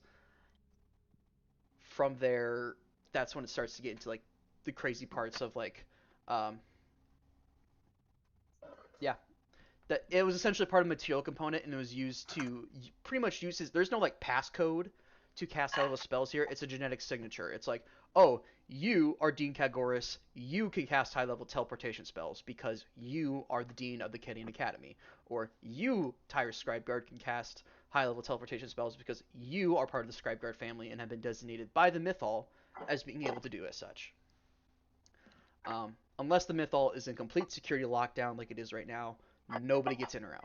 From there, that's when it starts to get into, like, the crazy parts of, like, yeah. That it was essentially part of the material component, and it was used to pretty much use his... There's no, like, passcode to cast high-level spells here. It's a genetic signature. It's like, oh, you are Dean Kagoris. You can cast high-level teleportation spells because you are the Dean of the Kenyan Academy. Or you, Tyrus Scribeguard, can cast high-level teleportation spells because you are part of the Scribeguard family and have been designated by the Mythal as being able to do as such. Unless the Mythal is in complete security lockdown like it is right now, nobody gets in or out.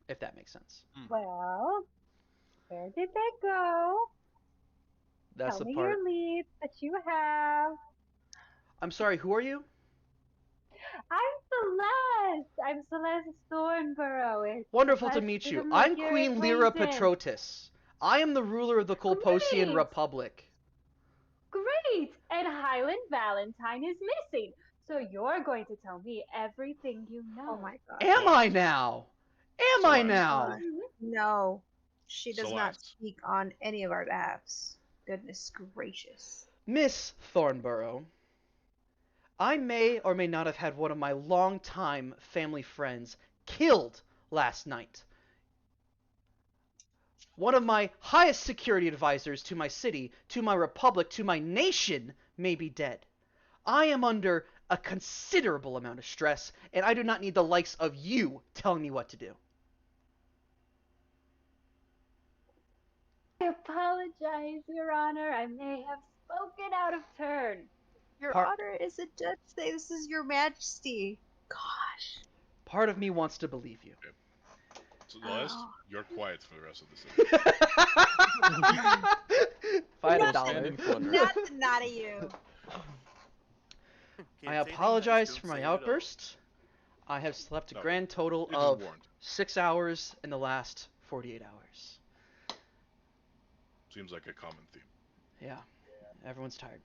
If that makes sense. Well, where did they go? That's Tell the me part. your leads that you have. I'm sorry, who are you? I'm Celeste. I'm Celeste Thornborough. It's Wonderful to Celeste meet to you. the I'm Mercury Queen Lyra acquaintance. Petrotus. I am the ruler of the Colposian Great. Republic. Great! And Highland Valentine is missing. So you're going to tell me everything you know. Oh my god. Am I now? Am I Celeste. now? No, she does not Celeste. speak on any of our behalfs. Goodness gracious. Miss Thornborough, I may or may not have had one of my longtime family friends killed last night. One of my highest security advisors to my city, to my republic, to my nation may be dead. I am under a considerable amount of stress, and I do not need the likes of you telling me what to do. I apologize, Your Honor. I may have spoken out of turn. Your Par- Honor is a judge today. This is your majesty. Gosh. Part of me wants to believe you. Celeste, Oh. you're quiet for the rest of the city. Find We'll a dollar. stand in corner. That's not a you. I Can't say anything nice, apologize don't for my say it at all. outburst. I have slept a No, grand total You're just of warned. 6 hours in the last 48 hours. Seems like a common theme. Yeah, everyone's tired.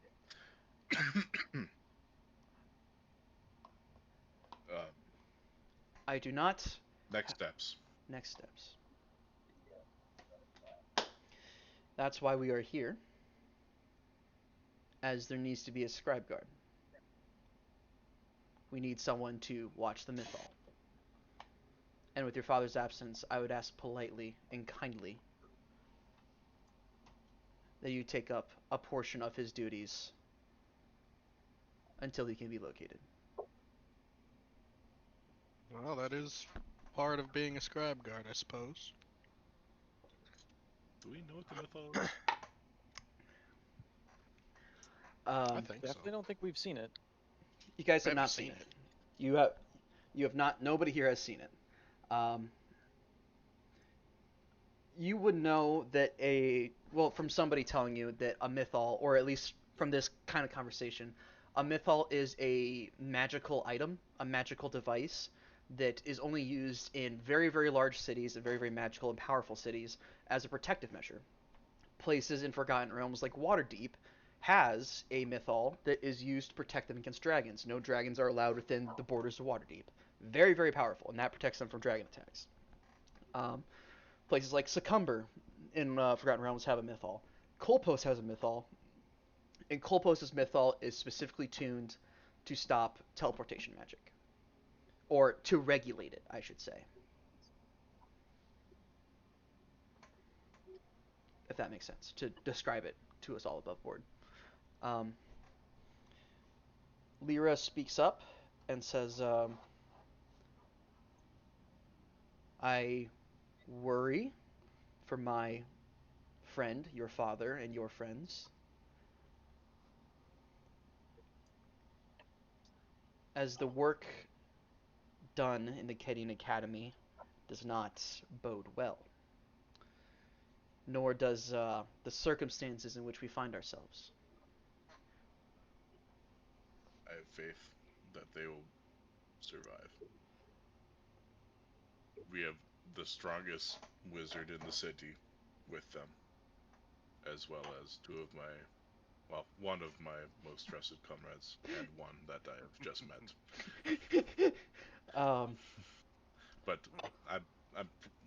I do not. Next steps. Next steps. That's why we are here, as there needs to be a scribe guard. We need someone to watch the Mythal. And with your father's absence, I would ask politely and kindly that you take up a portion of his duties until he can be located. Well, that is part of being a scribe guard, I suppose. Do we know what the mythol is? I think Definitely so. don't think we've seen it. You guys have Haven't not seen seen it. it. You have not. Nobody here has seen it. You would know that from somebody telling you that a mythal, or at least from this kind of conversation, a mythal is a magical item, a magical device that is only used in very, very large cities, and very, very magical and powerful cities, as a protective measure. Places in Forgotten Realms like Waterdeep has a mythal that is used to protect them against dragons. No dragons are allowed within the borders of Waterdeep. Very, very powerful, and that protects them from dragon attacks. Places like Succumber in Forgotten Realms have a mythal. Kolpos has a mythal, and Kolpos's mythal is specifically tuned to stop teleportation magic. Or to regulate it, I should say. If that makes sense, to describe it to us all above board. Lyra speaks up and says, I worry for my friend, your father, and your friends. As the work done in the Kedin Academy does not bode well. Nor does the circumstances in which we find ourselves. I have faith that they will survive. We have the strongest wizard in the city with them, as well as one of my most trusted comrades, and one that I have just met. But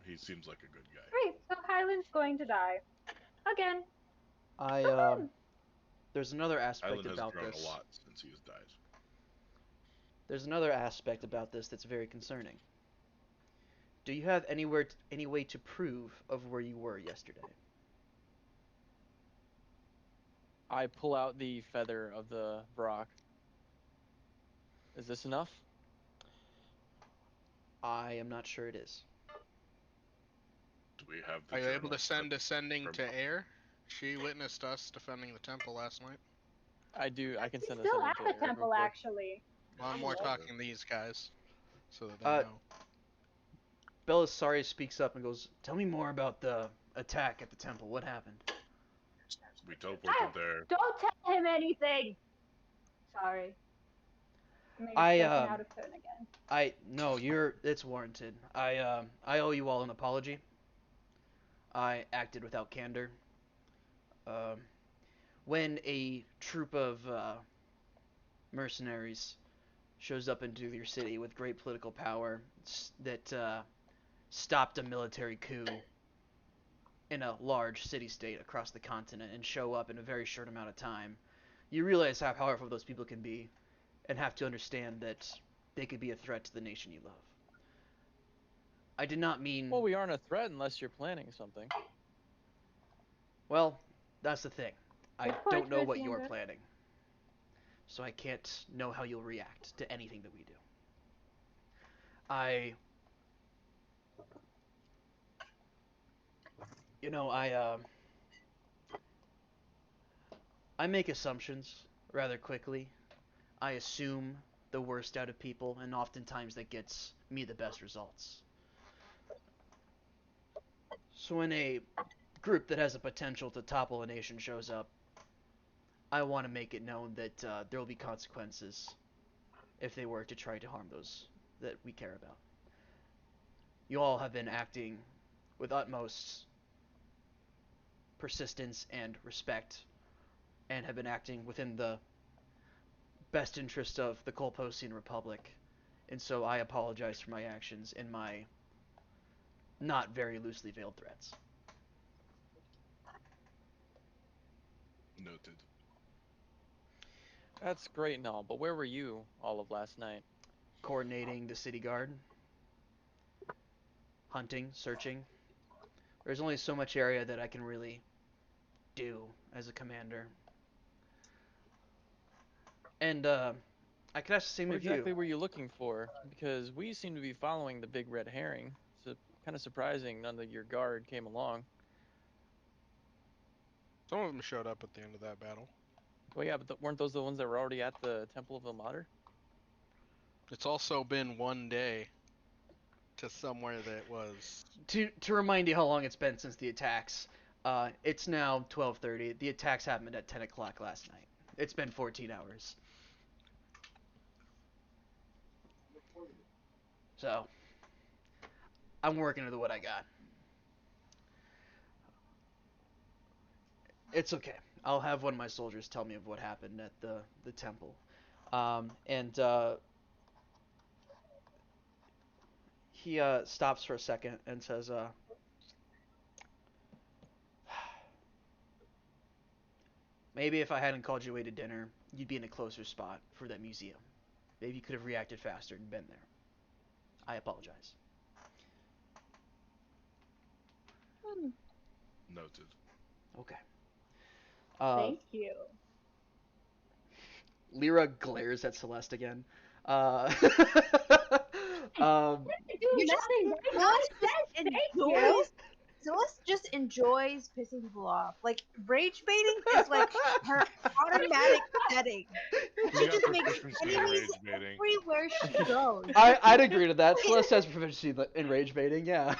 he seems like a good guy. Great, so Hyland's going to die. Again. There's another aspect Island has about grown this. a lot since he has died. There's another aspect about this that's very concerning. Do you have any way to prove of where you were yesterday? I pull out the feather of the Brock. Is this enough? I am not sure it is. Do we have the Are you able journal to send from- Ascending from- to air? She witnessed us defending the temple last night. I do. I can He's send still a at the temple, actually. Well, I'm more talking these guys, so that they Uh, know. Belisarius speaks up and goes, "Tell me more about the attack at the temple. What happened?" We teleported there. Don't tell him anything! Sorry. Maybe I, spoken out of turn again. It's warranted. I owe you all an apology. I acted without candor. When a troop of mercenaries shows up into your city with great political power that stopped a military coup in a large city-state across the continent and show up in a very short amount of time, you realize how powerful those people can be and have to understand that they could be a threat to the nation you love. I did not mean... Well, we aren't a threat unless you're planning something. Well, that's the thing. I Good point, don't know what Grizzly you're Ember. planning. So I can't know how you'll react to anything that we do. I make assumptions rather quickly. I assume the worst out of people, and oftentimes that gets me the best results. So when a group that has the potential to topple a nation shows up, I want to make it known that there will be consequences if they were to try to harm those that we care about. You all have been acting with utmost persistence and respect, and have been acting within the best interest of the Kolposian Republic, and so I apologize for my actions and my not very loosely veiled threats. Noted. That's great and all, but where were you all of last night? Coordinating the city guard, hunting, searching. There's only so much area that I can really do as a commander. And I could ask the same What of exactly you. were you looking for? Because we seem to be following the big red herring. So kind of surprising none of your guard came along. Some of them showed up at the end of that battle. Well, yeah, but weren't those the ones that were already at the Temple of Ilmater? It's also been one day to somewhere that was. To remind you how long it's been since the attacks, it's now 12:30. The attacks happened at 10 o'clock last night. It's been 14 hours. So, I'm working with what I got. It's okay. I'll have one of my soldiers tell me of what happened at the temple. And he stops for a second and says, maybe if I hadn't called you away to dinner, you'd be in a closer spot for that museum. Maybe you could have reacted faster and been there. I apologize. Noted. Okay. Thank you. Lyra glares at Celeste again. Do nothing. Celeste just enjoys pissing people off. Like rage baiting is like her automatic setting. She just makes enemies baiting. everywhere she goes. I'd agree to that. Celeste has proficiency in rage baiting, yeah.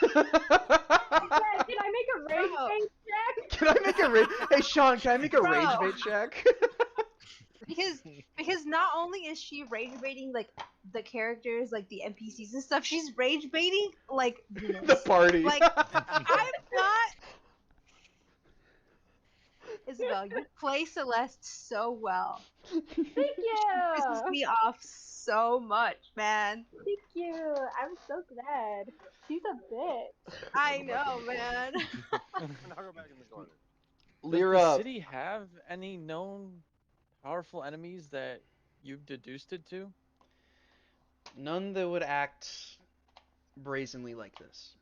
Can I make a rage bait check? Can I make a rage? Hey Sean, can I make a rage Bro. bait check? Because not only is she rage baiting like the characters, like the NPCs and stuff, she's rage baiting like The party. Like I'm not. Isabel, you play Celeste so well. Thank Pisses you. me off so much, man. Thank you. I'm so glad. She's a bitch. I know, man. Now go back in the corner. Does Lyra, the city have any known powerful enemies that you've deduced it to? none that would act brazenly like this.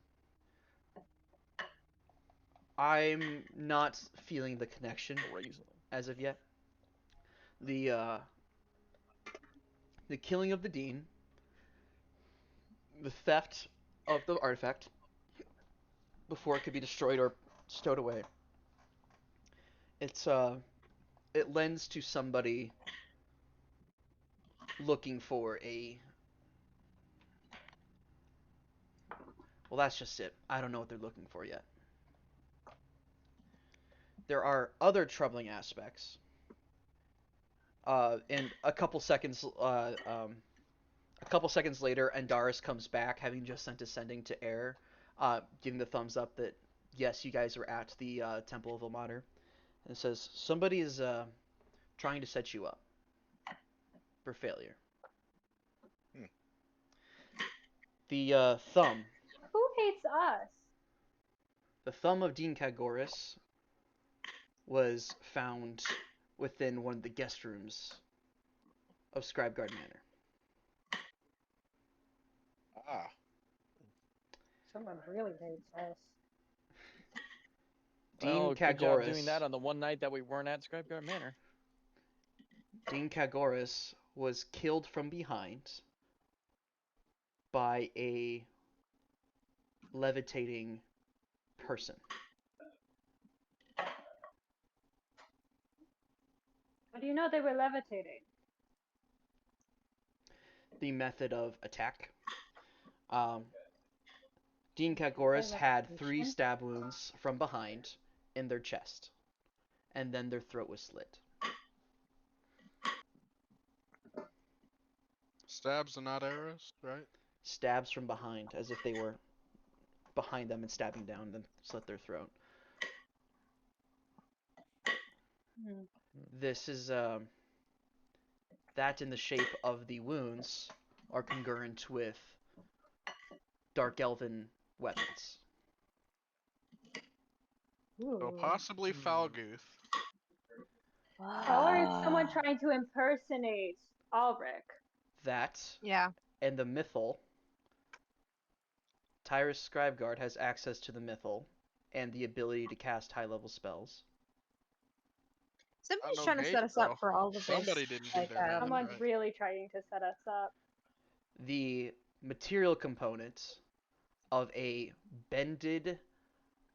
I'm not feeling the connection Brazenly. as of yet. The killing of the dean, the theft of the artifact before it could be destroyed or stowed away. It lends to somebody looking for a. Well, that's just it. I don't know what they're looking for yet. There are other troubling aspects. And a couple seconds later, Andaris comes back, having just sent a sending to Air, giving the thumbs up that yes, you guys are at the Temple of Ilmater, and says somebody is trying to set you up for failure. The thumb. Who hates us? The thumb of Dean Kagoris was found within one of the guest rooms of Scribeguard Manor. Ah. Someone really hates us. Dean Well, good job doing Kagoris. that on the one night that we weren't at Scribeguard Manor. Dean Kagoris was killed from behind by a levitating person. How do you know they were levitating? The method of attack. Dean Kalgoris Their had 3 reputation? stab wounds from behind in their chest, and then their throat was slit. Stabs and not arrows, right? Stabs from behind, as if they were behind them and stabbing down, then slit their throat. Hmm. This is that in the shape of the wounds are congruent with Dark Elven weapons. So Ooh. possibly Falguth. Or is someone trying to impersonate Ulrich? That Yeah. and the Mythal. Tyrus Scribeguard has access to the Mythal and the ability to cast high-level spells. Somebody's no trying to hate, set us though. up for all of this. Somebody didn't do like, their math Someone's right. really trying to set us up. The material component of a bended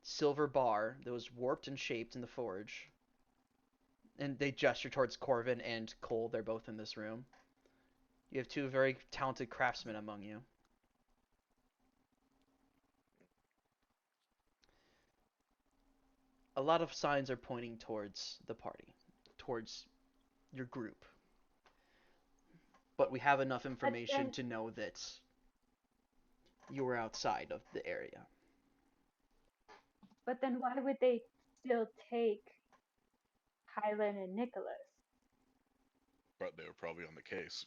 silver bar that was warped and shaped in the forge. And they gesture towards Corvin and Cole. They're both in this room. You have 2 very talented craftsmen among you. A lot of signs are pointing towards the party, towards your group. But we have enough information then- to know that you were outside of the area. But then why would they still take Hyland and Nicholas? But they were probably on the case.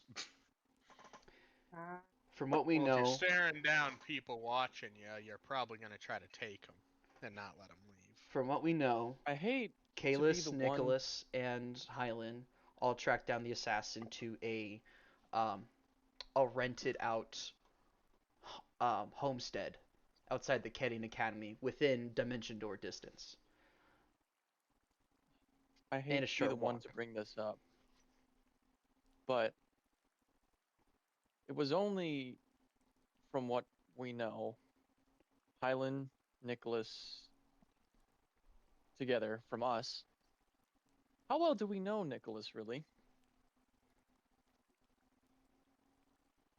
From what we Well, know, if you're staring down people watching you, you're probably going to try to take them and not let them leave. from what we know, I hate Kalis, the one- Nicholas, and Hyland all tracked down the assassin to a rented out homestead outside the Kedding Academy within Dimension Door distance. I And hate a to be short the one walk. to bring this up, but it was only from what we know, Hyland, Nicholas, together from us. How well do we know Nicholas really?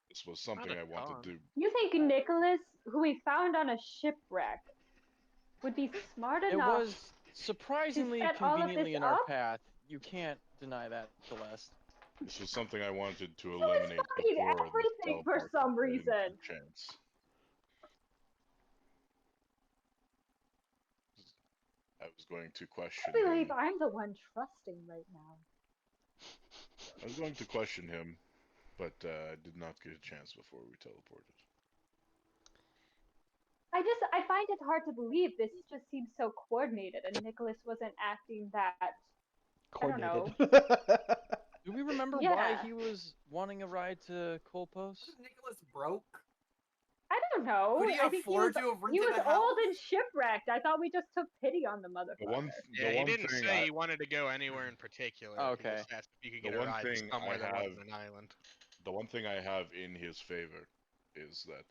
This was something Not a I wanted ton. to. You think Nicholas, who we found on a shipwreck, would be smart It enough? was surprisingly set all of conveniently this in our up? path. You can't deny that, Celeste. This was something I wanted to He was eliminate fucking before the everything for teleport some had any reason. chance. I was going to question I believe him. I'm the one trusting right now. I was going to question him, but I did not get a chance before we teleported. I find it hard to believe this just seems so coordinated and Nicholas wasn't acting that I don't know. Coordinated. Do we remember why Yeah. he was wanting a ride to Colpos? Is Nicholas broke? I don't know. Could he I think afford to have he rented was a old and house? shipwrecked. I thought we just took pity on the motherfucker. Yeah, he didn't thing say I- he wanted to go anywhere in particular. He Okay. just asked if you could The get a one ride thing somewhere I that wasn't have- an island. The one thing I have in his favor is that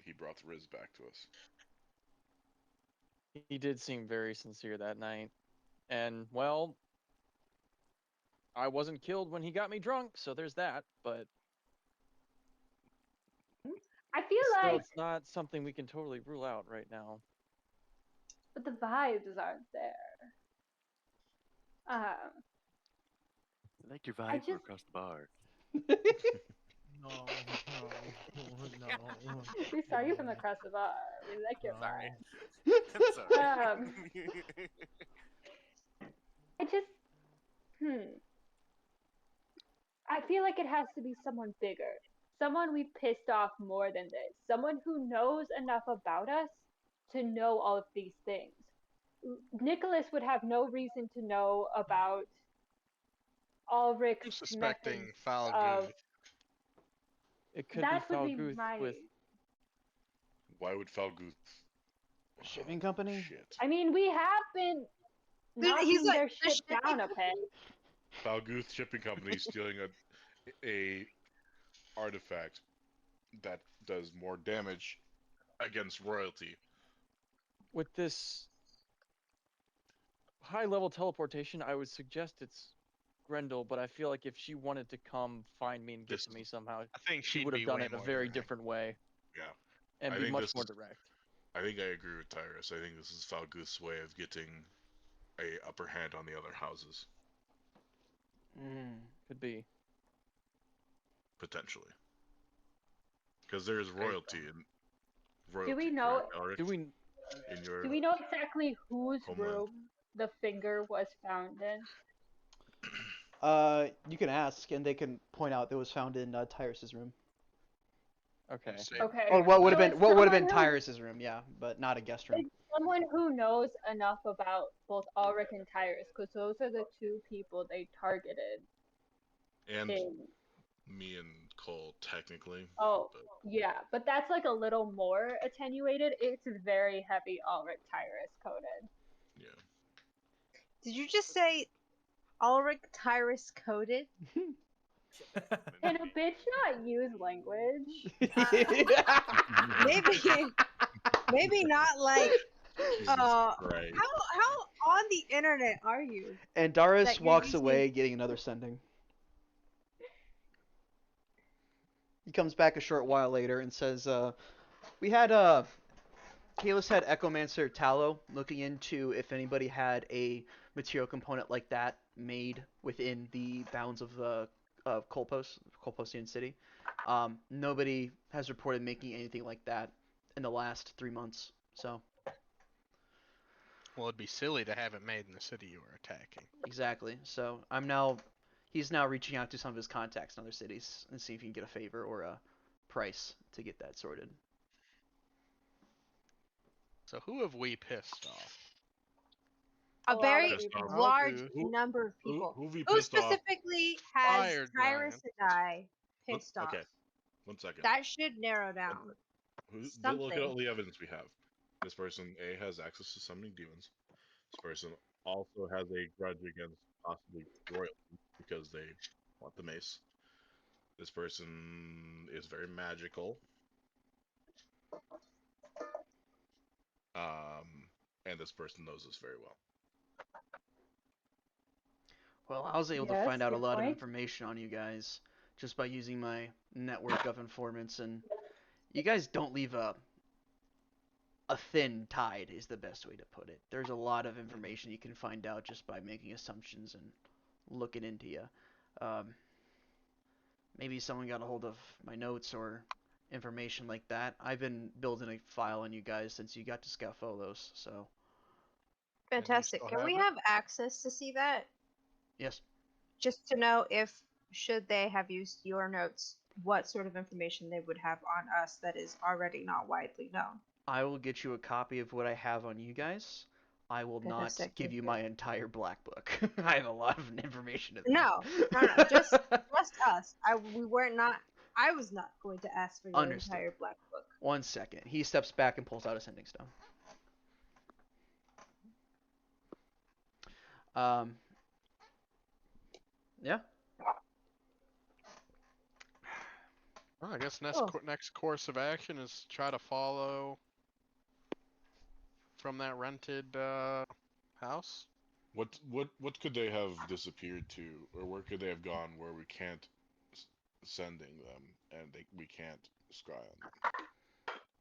he brought Riz back to us. He did seem very sincere that night. And, well, I wasn't killed when he got me drunk, so there's that, but I feel still, like it's not something we can totally rule out right now. but the vibes aren't there. I like your vibe just- across the bar. No, no. We saw you from across the bar. We like your No. bar. I'm sorry. I just I feel like it has to be someone bigger. Someone we pissed off more than this. Someone who knows enough about us to know all of these things. Nicholas would have no reason to know about Ulrich's I'm suspecting methods Falguth. of It could that be would be Falguth my with Why would Falguth? Shipping company? Shit. I mean, we have been Dude, knocking he's like, their "The shit shipping down a peg. Falguth Shipping Company stealing a artifact that does more damage against royalty. with this high level teleportation, I would suggest it's Grendel, but I feel like if she wanted to come find me and get This- to me somehow, I think she she'd would be have done way it a more very than him. different way. Yeah. and I be think much this more is- direct. I think I agree with Tyrus. I think this is Falgoth's way of getting a upper hand on the other houses, Could be. potentially. Because there is royalty in royalty. we know- correct, Elric? Do we? In your Do we know exactly whose Homeland. room the finger was found in? You can ask, and they can point out that it was found in Tyrus's room. Okay. Same. Okay. Or what would have So been it's Tyrus's someone who- room, yeah, but not a guest room. It's someone who knows enough about both Ulrich and Tyrus, because those are the two people they targeted. and In... me and Cole technically. Oh, but yeah, but that's like a little more attenuated. It's very heavy Ulrich Tyrus coded. yeah. Did you just say Ulrich Tyrus coded? Can a bitch not use language? Maybe not like. Jesus Uh, Christ. How on the internet are you? And Darius That you're walks using- away, getting another sending. He comes back a short while later and says, we had, Kalis had Echomancer Tallow looking into if anybody had a material component like that made within the bounds of the Colpostian City. Nobody has reported making anything like that in the last 3 months, so... Well, it'd be silly to have it made in the city you were attacking. Exactly. So he's now reaching out to some of his contacts in other cities and see if he can get a favor or a price to get that sorted. So who have we pissed off? A lot very of people. large Who- number of people. Who have we Who pissed off? specifically has Fire Tyrus Giant. and I pissed off? Okay, 1 second. That should narrow down. Look at something. all the evidence we have. This person A has access to summoning demons. This person also has a grudge against possibly royalty because they want the mace. This person is very magical. And this person knows this very well. Well, I was able to Yes, find out a good lot of point. information on you guys just by using my network of informants, and you guys don't leave a thin tide is the best way to put it. There's a lot of information you can find out just by making assumptions and looking into you. Maybe someone got a hold of my notes or information like that. I've been building a file on you guys since you got to Scafolos, so Fantastic. still Can we have it? have access to see that? yes. Just to know if, should they have used your notes, what sort of information they would have on us that is already not widely known. I will get you a copy of what I have on you guys. I will not Fantastic, give thank you you. my entire black book. I have a lot of information in there. No, just us. I was not going to ask for your Understood. entire black book. 1 second. He steps back and pulls out a sending stone. Yeah. Well, I guess Oh. next course of action is try to follow from that rented house. What could they have disappeared to, or where could they have gone where we can't sending them and we can't scry on them?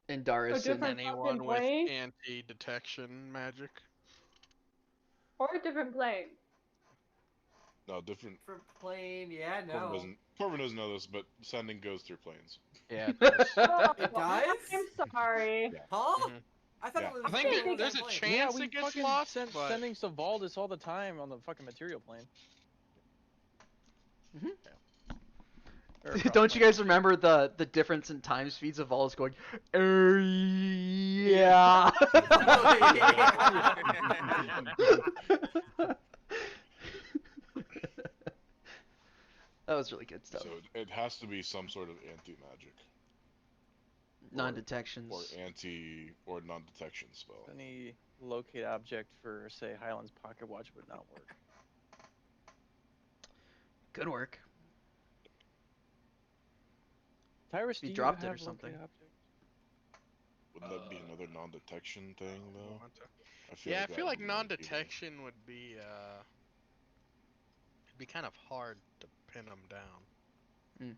And Darius A different and Anyone fucking with plane? anti-detection magic? Or a different plane? No, different. For plane, yeah, Corbin no. doesn't know this, but sending goes through planes. Yeah. It does. Oh, It does? I'm sorry. Huh? Mhm. I thought Yeah. it was. I think that plane. there's a Plane. chance Yeah, it we gets fucking lost, send, but- sending Savaldis all the time on the fucking material plane. Mhm. Or across Don't you plane. guys remember the difference in time speeds of Wallace going, yeah. That was really good stuff. So it has to be some sort of anti-magic Non-detections. or non-detection spell. Any locate object for, say, Highland's pocket watch would not work. Good work. Tyrus, He do you dropped it have or something. locate object? Wouldn't that be another non-detection thing though? Yeah, I that feel like would be more appealing. non-detection would be it'd be kind of hard to pin them down.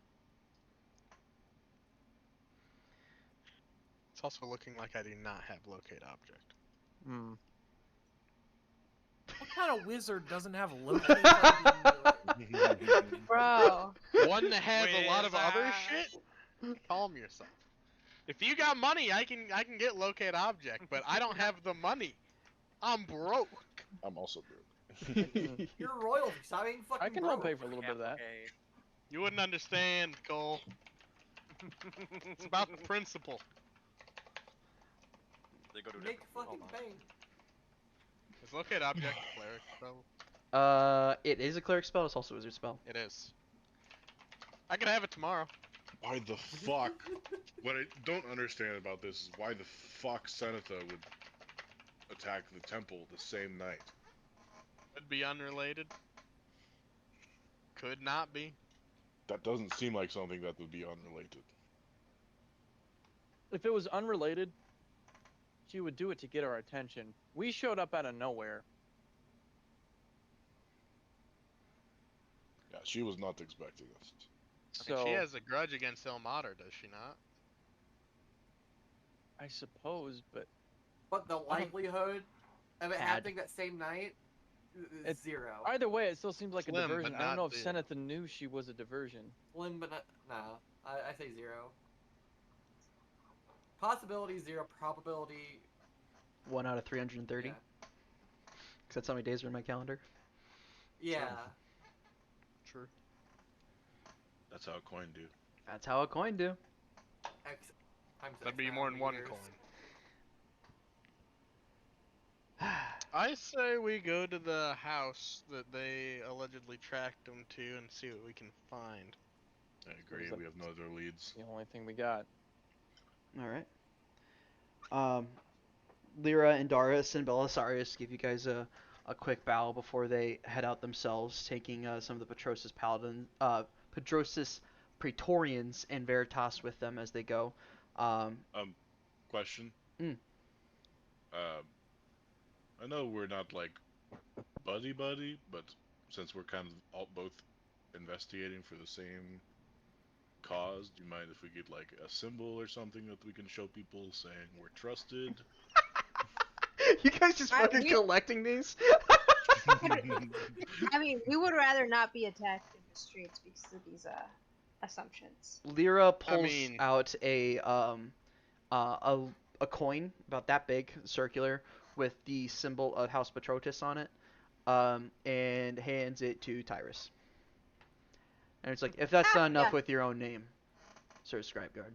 It's also looking like I do not have locate object. Hmm. What kind of wizard doesn't have locate ID? Bro. One that has a lot of other shit? Calm yourself. If you got money, I can get locate object, but I don't have the money. I'm broke. I'm also broke. You're royalty. Stop being fucking I can broke. help pay for a little bit of that. Okay. You wouldn't understand, Cole. It's about the principle. They go to a Make different- fucking hold on. bank. Is locate object a cleric spell? It is a cleric spell. It's also a wizard spell. It is. I could have it tomorrow. Why the fuck? What I don't understand about this is why the fuck Seneca would attack the temple the same night. Could be unrelated. Could not be. That doesn't seem like something that would be unrelated. If it was unrelated, she would do it to get our attention. We showed up out of nowhere. Yeah, she was not expecting us. I mean, So she has a grudge against Ilmater, does she not? I suppose, but But the likelihood of it Had. happening that same night is It's- 0. either way, it still seems like Slim, a but diversion. I don't not know if big. Senetha knew she was a diversion. Slim, but not. Nah. I say 0. Possibility 0. Probability. 1 out of 330. Yeah. Because that's how many days are in my calendar. Yeah. True. That's how a coin do. That's how a coin do. X times That'd X be amount more of than one years. coin. I say we go to the house that they allegedly tracked them to and see what we can find. I agree. that? We have no other leads. The only thing we got. All right. Lyra and Darius and Belisarius give you guys a quick bow before they head out themselves, taking some of the Pedrosis Praetorians and Veritas with them as they go. Question. Mm. I know we're not like buddy, but since we're kind of both investigating for the same cause, do you mind if we get like a symbol or something that we can show people saying we're trusted? You guys just fucking we- collecting these? I mean, we would rather not be attacked in the streets because of these assumptions. Lyra pulls mean- out a coin about that big, circular, with the symbol of House Petrotus on it, and hands it to Tyrus. And it's like, if that's not enough yeah. with your own name, Sir Scribeguard.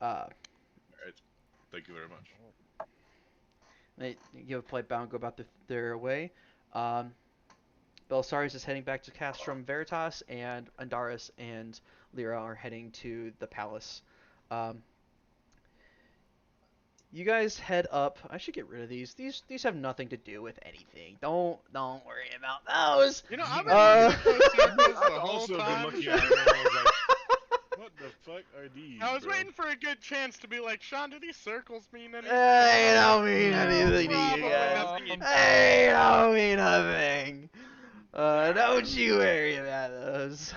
Alright. Thank you very much. They give a polite bow and go about their way. Belisarius is heading back to Castrum Veritas, and Andaris and Lyra are heading to the palace. You guys head up. I should get rid of these. These have nothing to do with anything. Don't worry about those. You know, I've Uh, been looking at those the I've whole also been time. looking at them and I was like, what the fuck are these? I was bro? waiting for a good chance to be like, Sean, do these circles mean anything? They don't mean anything to Probably you guys. nothing you- They don't mean nothing. Don't you worry about those.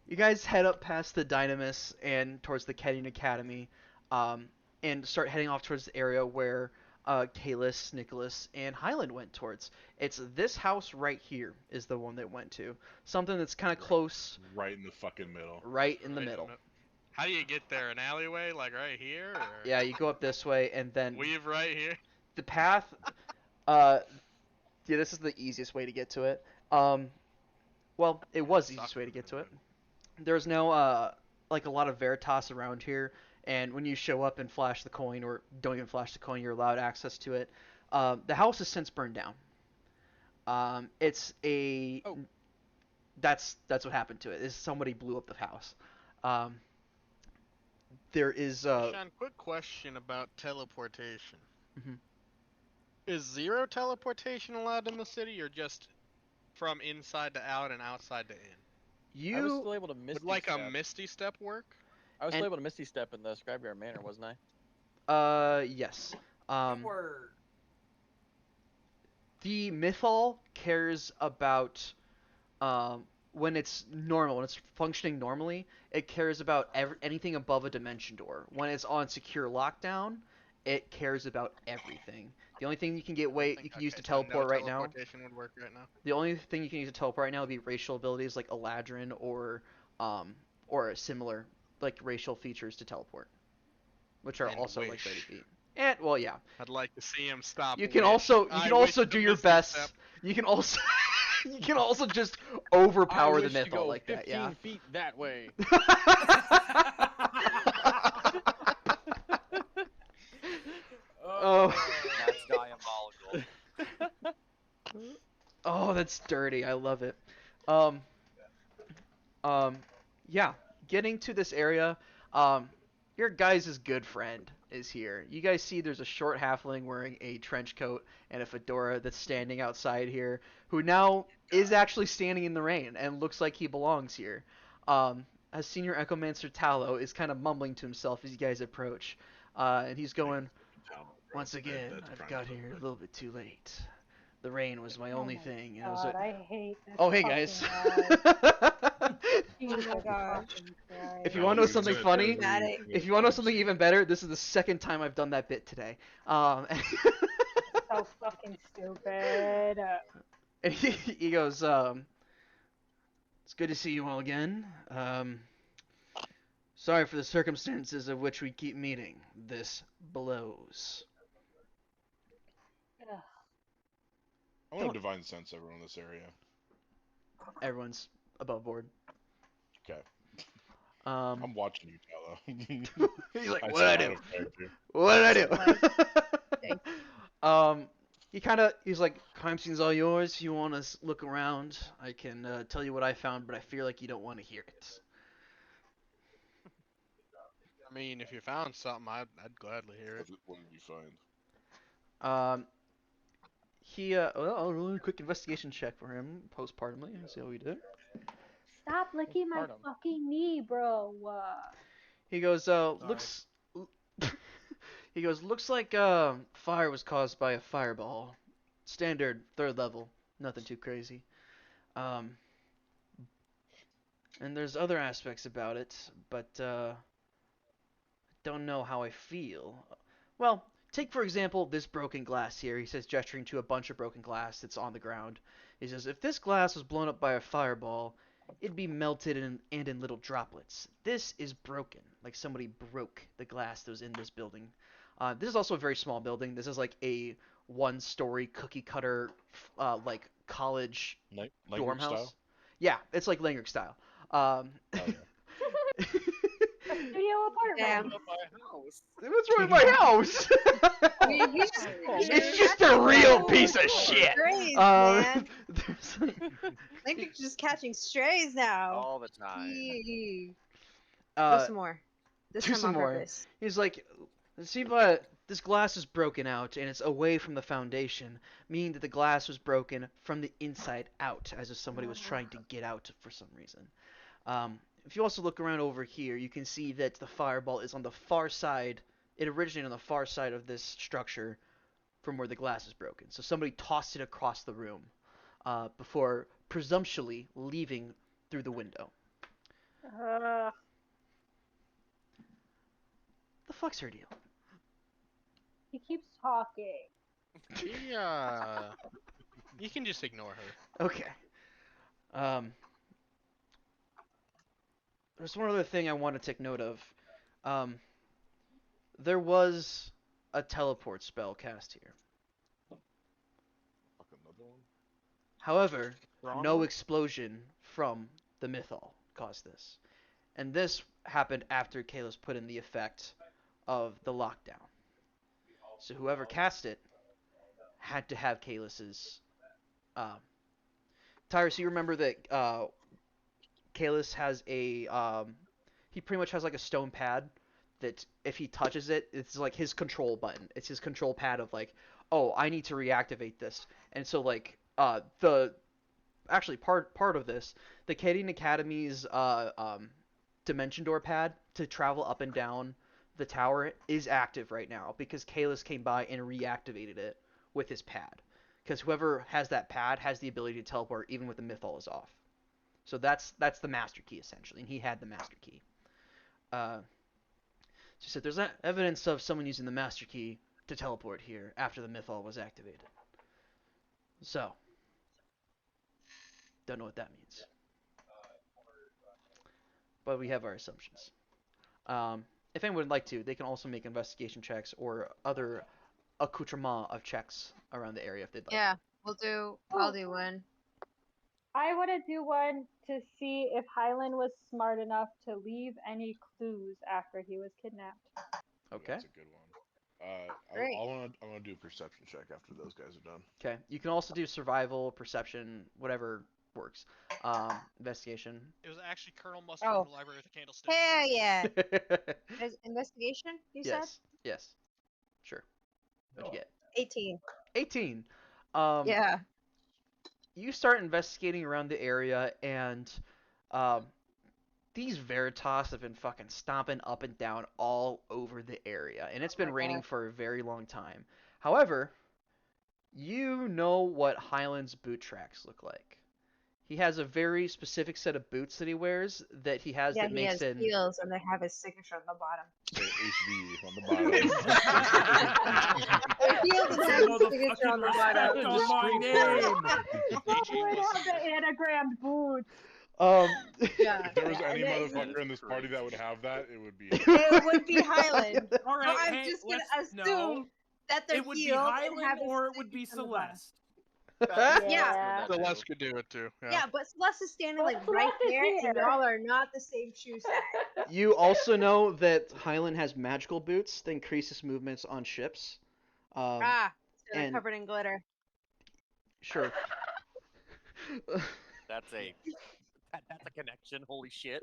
You guys head up past the Dynamis and towards the Kedding Academy, and start heading off towards the area where Kalis, Nicholas, and Highland went towards. It's this house right here is the one they went to. Something that's kind of close, Right in the fucking middle. right in the Right middle. How do you get there? An alleyway, like right here? Or Yeah, you go up this way, and then weave right here. the path. Yeah, this is the easiest way to get to it. Well, it was the easiest way to get to it. There's no like a lot of Veritas around here, and when you show up and flash the coin, or don't even flash the coin, you're allowed access to it. The house has since burned down. It's a Oh. That's what happened to it. Is somebody blew up the house. There is Sean, quick question about teleportation. Mhm. Is 0 teleportation allowed in the city, or just from inside to out and outside to in? I was you still able to misty Would like step. a Misty Step work? I was and- still able to misty step in the Scribeguard Manor, wasn't I? Yes. Or The Mythal cares about when it's normal, when it's functioning normally, it cares about anything above a dimension door. When it's on secure lockdown, it cares about everything. The only thing you can use to teleport right now. Teleportation would work right now. The only thing you can use to teleport right now would be racial abilities like Eladrin or similar like racial features to teleport, which are And also like wish. 30 feet. And well, yeah. I'd like to see him stop. You can Wish. also I do wish the your Mystic best. Step. You can also you can also just I overpower the wish to mythal go like that. 15 Yeah. feet that way. Oh. That's diabolical. Oh, that's dirty. I love it. Yeah. Getting to this area, your guys' good friend is here. You guys see there's a short halfling wearing a trench coat and a fedora that's standing outside here, who now is actually standing in the rain and looks like he belongs here. As Senior Echomancer Tallow is kind of mumbling to himself as you guys approach, and he's going, "Once again, I've got here a little bit too late. The rain was my only thing." And I was God, like, I hate this. "Oh, hey guys." Jesus Oh my God. fucking Christ. If you want to know something funny, Dramatic. if you want to know something even better, this is the second time I've done that bit today. So fucking stupid. And he goes, "It's good to see you all again. Sorry for the circumstances of which we keep meeting. This blows." Ugh. I want to divine sense everyone in this area. Everyone's above board. Okay. Um, I'm watching you, Tallow. he's like, I "What saw did I out do? of character. What did I Like, do?" He's like, "Crime scene's all yours. If you want to look around, I can tell you what I found, but I feel like you don't want to hear it." I mean, if you found something, I'd gladly hear it. What did you find? I'll roll a quick investigation check for him postpartumly and see how we do. Stop licking my Postpartum. fucking knee, bro. He goes, looks. He goes, "Looks like fire was caused by a fireball. Standard 3rd level, nothing too crazy. And there's other aspects about it, but don't know how I feel. Well, take for example this broken glass here." He says, gesturing to a bunch of broken glass that's on the ground. He says, "If this glass was blown up by a fireball, it'd be melted and in little droplets. This is broken, like somebody broke the glass that was in this building." This is also a very small building. This is like a 1-story cookie cutter, like college dorm house. Style? Yeah, it's like Langrick style. Oh, yeah. A studio apartment. Damn. What's wrong with my house? It's just a real piece of shit. Strays, Uh, man. there's I think you're just catching strays now. All the time. Yee. Do uh, some more. This do time some on more. purpose. He's like, "See, but this glass is broken out and it's away from the foundation, meaning that the glass was broken from the inside out, as if somebody was trying to get out for some reason. If you also look around over here, you can see that the fireball is on the far side. It originated on the far side of this structure from where the glass is broken. So somebody tossed it across the room before presumptuously leaving through the window." The fuck's her deal? He keeps talking. You can just ignore her. Okay. There's one other thing I want to take note of. There was a teleport spell cast here. Fuck, another one? However, Wrong no one? explosion from the Mythal caused this. And this happened after Kalos put in the effect of the lockdown. So whoever cast it had to have Kalos's... Tyrus, you remember that Kalos has a... he pretty much has like a stone pad that if he touches it, it's like his control button. It's his control pad of like, oh, I need to reactivate this. And so like actually part of this, the Cadian Academy's dimension door pad to travel up and down the tower is active right now because Kalos came by and reactivated it with his pad. Because whoever has that pad has the ability to teleport even when the Mythal is off. So that's the master key essentially, and he had the master key. She said there's evidence of someone using the master key to teleport here after the mythal was activated. So, don't know what that means. But we have our assumptions. If anyone would like to, they can also make investigation checks or other accoutrement of checks around the area if they'd like. Yeah, I'll do one. I want to do one to see if Highland was smart enough to leave any clues after he was kidnapped. Okay. That's a good one. Great. I want to do a perception check after those guys are done. Okay. You can also do survival, perception, whatever works. Investigation. It was actually Colonel Mustard Oh. from the Library with the Candlestick. Hell yeah. Investigation, you said? Yes. Sure. What'd you get? 18. 18. Yeah. You start investigating around the area, and these Veritas have been fucking stomping up and down all over the area, and it's been raining for a very long time. However, you know what Highland's boot tracks look like. He has a very specific set of boots that he wears that he has that he makes has it. heels, and they have his signature on the bottom. So HV on the bottom. The heels and have his signature on the bottom. Respect on my name. Probably have the anagrammed boots. Yeah. If there was any And motherfucker in this party that would have that, it would be. it would be Highland. All So right, I'm hey, just gonna let's- assume no, that they're it would be heels and Highland have his or it would be signature on the bottom. Celeste. Yeah. Celeste could do it too. Yeah, but Celeste is standing like But right Celeste is there, and here. y'all are not the same shoe size. You also know that Highland has magical boots that increase his movements on ships. So they're and- covered in glitter. Sure. That's a connection. Holy shit.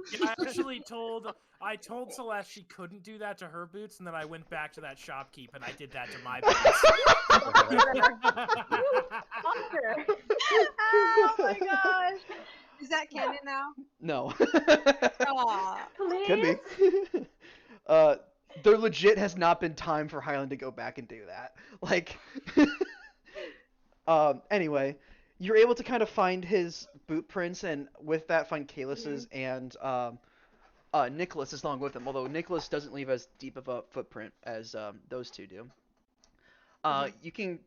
I told Celeste she couldn't do that to her boots, and then I went back to that shopkeep and I did that to my Fucker. Oh my gosh. Is that canon now? No. Aw. Please. Could be. There legit has not been time for Highland to go back and do that. Like, anyway, you're able to kind of find his boot prints, and with that find Kalis's and Nicholas is along with him. Although Nicholas doesn't leave as deep of a footprint as those two do. You kind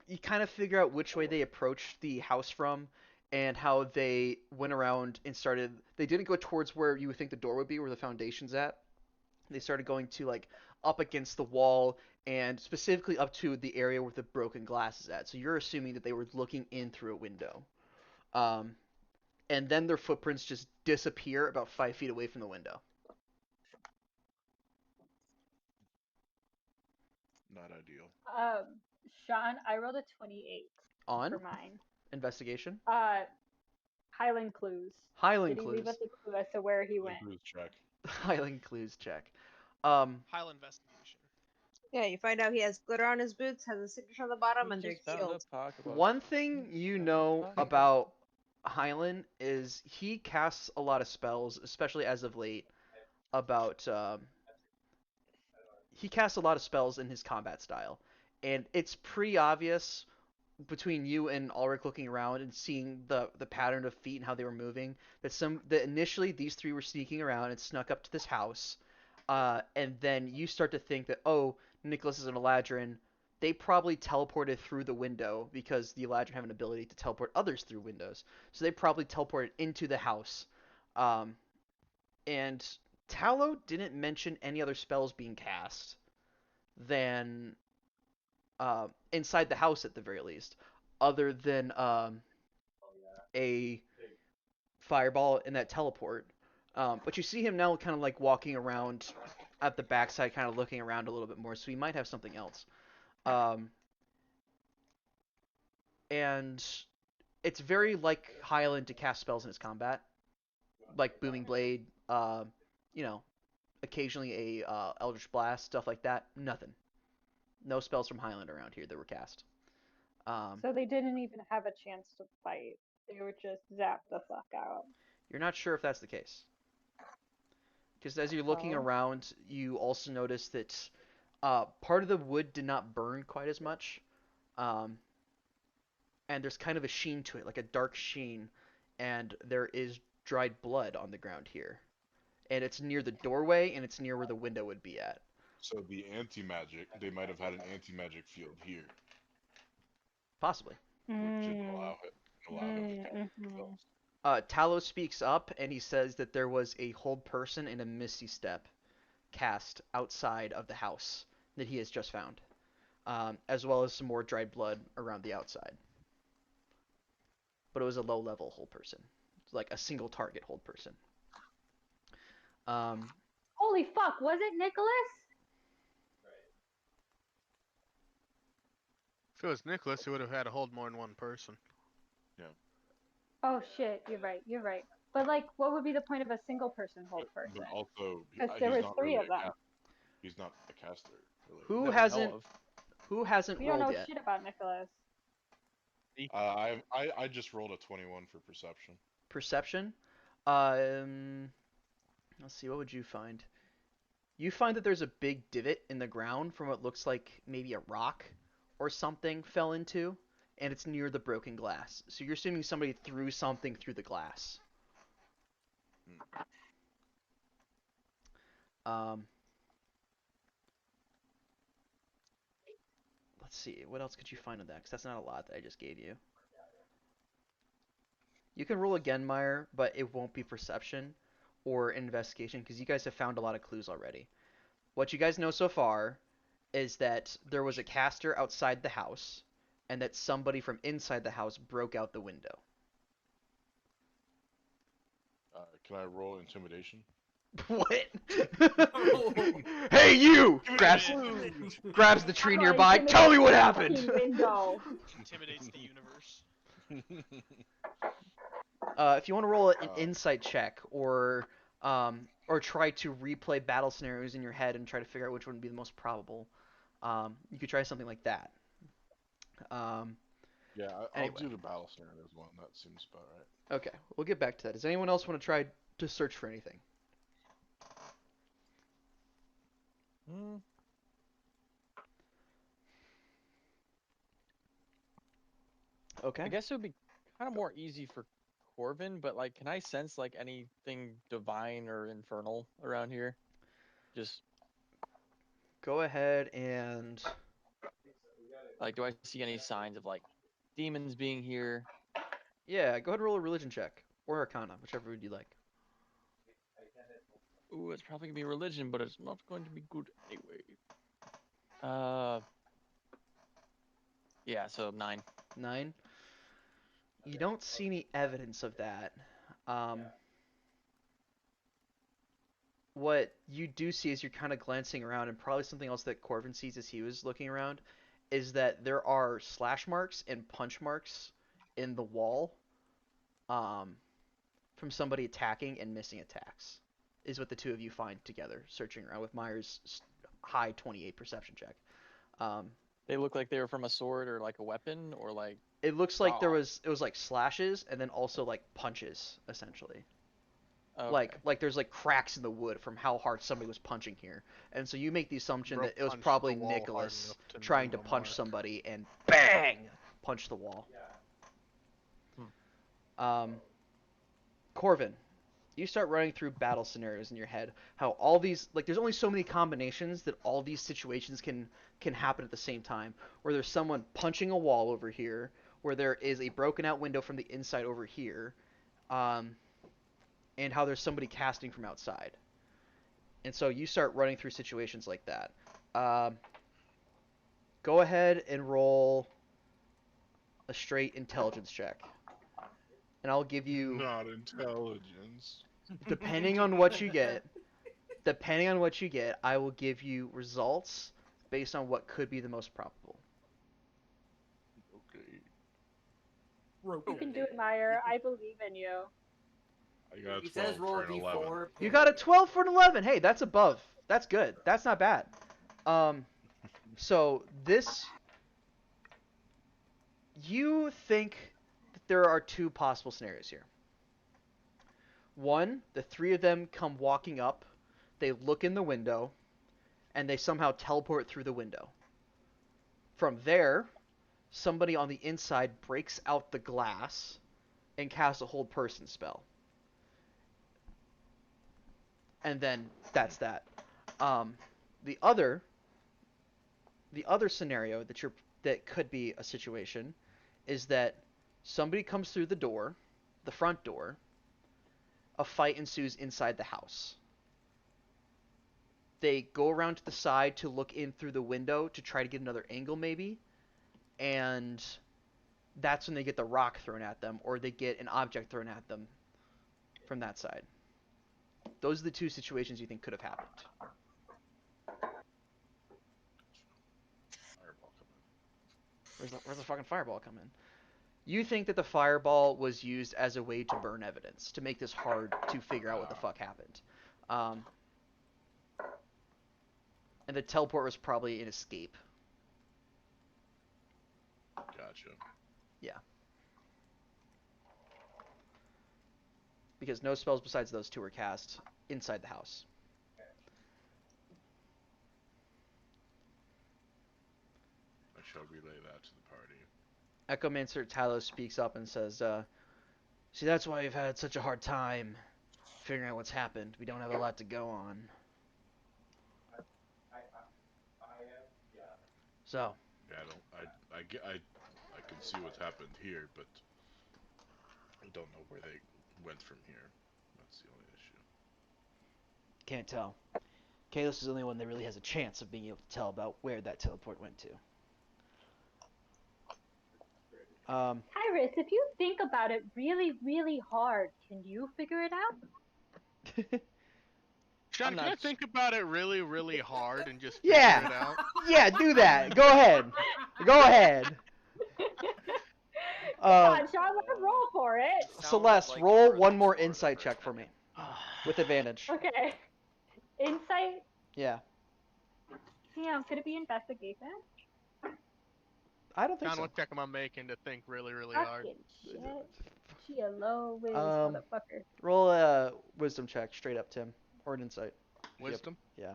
of figure out which way they approached the house from, and how they went around and started. They didn't go towards where you would think the door would be, where the foundation's at. They started going to like up against the wall, and specifically up to the area where the broken glass is at. So you're assuming that they were looking in through a window. And then their footprints just disappear about 5 feet away from the window. Not ideal. Sean, I rolled a 28 On for mine. investigation. Highland clues. Highland Did he clues. leave us a clue as to where he went? Bruce check. Highland clues check. Highland investigation. Yeah, you find out he has glitter on his boots, has a signature on the bottom, and they're healed. One thing you know about Highland is he casts a lot of spells, especially as of late. He casts a lot of spells in his combat style, and it's pretty obvious between you and Ulrich looking around and seeing the pattern of feet and how they were moving that initially these three were sneaking around and snuck up to this house, and then you start to think that, oh, Nicholas is an Eladrin. They probably teleported through the window because the Eladrin have an ability to teleport others through windows. So they probably teleported into the house. And Tallow didn't mention any other spells being cast than inside the house at the very least, other than a fireball and that teleport. But you see him now kind of like walking around at the backside, kind of looking around a little bit more, so he might have something else. And it's very like Highland to cast spells in his combat, like Booming Blade, occasionally a Eldritch Blast, stuff like that. Nothing. No spells from Highland around here that were cast. So they didn't even have a chance to fight. They were just zapped the fuck out. You're not sure if that's the case. Because as you're looking around, you also notice that part of the wood did not burn quite as much. And there's kind of a sheen to it, like a dark sheen. And there is dried blood on the ground here, and it's near the doorway and it's near where the window would be at. So the anti-magic, they might have had an anti-magic field here, Possibly. which should allow him to cast Mhm. spells. Talos speaks up and he says that there was a hold person and a misty step cast outside of the house that he has just found, as well as some more dried blood around the outside. But it was a low level hold person, like a single target hold person. Holy fuck, was it Nicholas? If it was Nicholas, he would have had to hold more than one person. Oh shit, you're right. But like, what would be the point of a single person hold person? But also, Because there was not 3 really of them. he's not a caster. Really. Who That we know hasn't of. who hasn't We don't know rolled yet? shit about Nicholas. I just rolled a 21 for perception. Perception. Let's see. What would you find? You find that there's a big divot in the ground from what looks like maybe a rock or something fell into, and it's near the broken glass. So you're assuming somebody threw something through the glass. Let's see. What else could you find on that? Because that's not a lot that I just gave you. You can roll again, Meyer, but it won't be perception or investigation because you guys have found a lot of clues already. What you guys know so far is that there was a caster outside the house and that somebody from inside the house broke out the window. Can I roll intimidation? What? Hey, you! Grabs the tree I'm nearby. going to Tell me what make a happened! fucking window. Intimidates the universe. If you want to roll an insight check or try to replay battle scenarios in your head and try to figure out which one would be the most probable, you could try something like that. Yeah, I'll Anyway. do the battle scenarios one. That seems about right. Okay, we'll get back to that. Does anyone else want to try to search for anything? Okay. I guess it would be kind of more easy for Corvin, but like, can I sense like anything divine or infernal around here? Just Go ahead and like, do I see any signs of like demons being here? yeah, go ahead and roll a religion check or Arcana, whichever would you like. Ooh, it's probably gonna be religion, but it's not going to be good anyway. Yeah, so 9. 9. You don't see any evidence of that. What you do see as you're kind of glancing around, and probably something else that Corvin sees as he was looking around, is that there are slash marks and punch marks in the wall from somebody attacking and missing attacks, is what the two of you find together, searching around with Myers' high 28 perception check. They look like they were from a sword or like a weapon or like. It looks like it Wow. was like slashes and then also like punches, essentially. Okay. Like there's like cracks in the wood from how hard somebody was punching here. And so you make the assumption Bro that it was punched probably the wall hard Nicholas enough to trying to leave a punch mark. somebody and bang! Punch the wall. Corvin, you start running through battle scenarios in your head. How all these, like, there's only so many combinations that all these situations can happen at the same time. Where there's someone punching a wall over here, where there is a broken out window from the inside over here, and how there's somebody casting from outside. And so you start running through situations like that. Go ahead and roll a straight intelligence check. And I'll give you, Not intelligence. depending on what you get, I will give you results based on what could be the most probable. Okay. You can do it, Meyer. I believe in you. I got a He 12 says roll for a an 11. d4. You got a 12 for an 11. Hey, that's above. That's good. That's not bad. So this, you think that there are two possible scenarios here. One, the three of them come walking up, they look in the window, and they somehow teleport through the window. From there, somebody on the inside breaks out the glass and casts a hold person spell. and then that's that. The other scenario that could be a situation is that somebody comes through the door, the front door, a fight ensues inside the house. They go around to the side to look in through the window to try to get another angle maybe, and that's when they get the rock thrown at them, or they get an object thrown at them from that side. Those are the two situations you think could have happened. Fireball coming. Where's the fucking fireball come in? You think that the fireball was used as a way to burn evidence, to make this hard to figure out what the fuck happened. And the teleport was probably an escape. Gotcha. Because no spells besides those two were cast inside the house. I shall relay that to the party. Echomancer Talos speaks up and says, see, that's why we've had such a hard time figuring out what's happened. We don't have a lot to go on. So. Yeah, I can see what's happened here, but I don't know where they went from here. That's the only issue. Can't tell. Kalos is the only one that really has a chance of being able to tell about where that teleport went to. Tyrus, if you think about it really, really hard, can you figure it out? Sean, can I think about it really, really hard and just Yeah. figure it out? Yeah, do that. Go ahead. Go ahead. Come on, Sean, let's roll for it. Celeste, like roll you were one the more sword insight first check for time. me. With advantage. Okay. Insight? Yeah. Damn, could it be investigation? I don't think Sean, so. what check am I making to think really, really hard? Fucking shit. She a low whiz Um, motherfucker. Roll a wisdom check straight up, Tim. Or an insight. Wisdom? Yeah.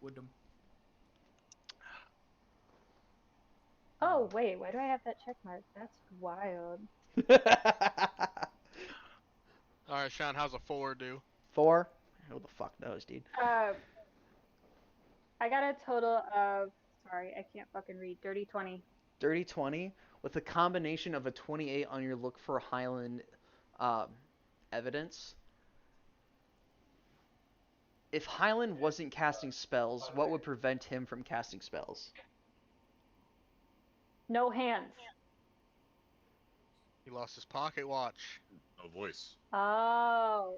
Woodham. Oh, wait, why do I have that check mark? That's wild. Alright, Sean, how's a 4 do? 4? Who the fuck knows, dude? I got a total of, sorry, I can't fucking read, dirty 20. Dirty 20 with a combination of a 28 on your look for Highland evidence. If Highland wasn't casting spells, what would prevent him from casting spells? No hands. He lost his pocket watch. No voice. Oh.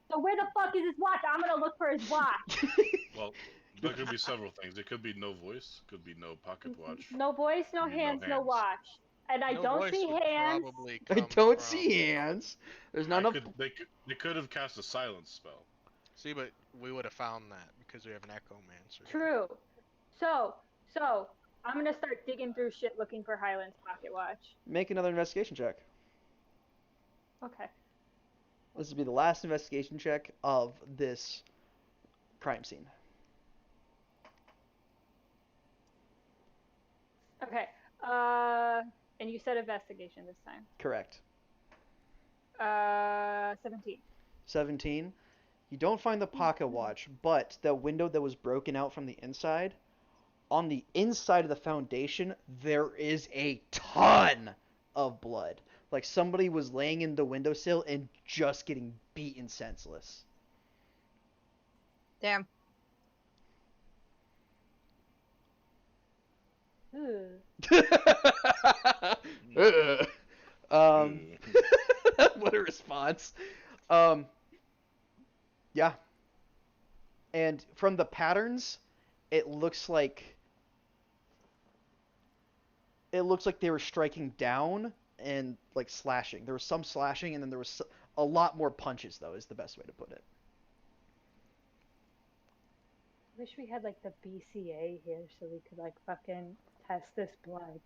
So where the fuck is his watch? I'm gonna look for his watch. Well, there could be several things. It could be no voice. Could be no pocket watch. No voice, no Could be hands, no hands. watch. And I No don't voice see would hands. probably I come don't from- see hands. There's not enough. They could have cast a silence spell. See, but we would have found that because we have an Echomancer. True. So, I'm gonna start digging through shit looking for Highland's pocket watch. Make another investigation check. Okay. This would be the last investigation check of this crime scene. Okay. And you said investigation this time. Correct. 17. 17. You don't find the pocket watch, but the window that was broken out from the inside, on the inside of the foundation, there is a ton of blood. Like somebody was laying in the windowsill and just getting beaten senseless. Damn. Ooh. What a response. Yeah. And from the patterns, it looks like they were striking down and like slashing. There was some slashing, and then there was a lot more punches, though, is the best way to put it. Wish we had like the BCA here so we could like fucking test this blood.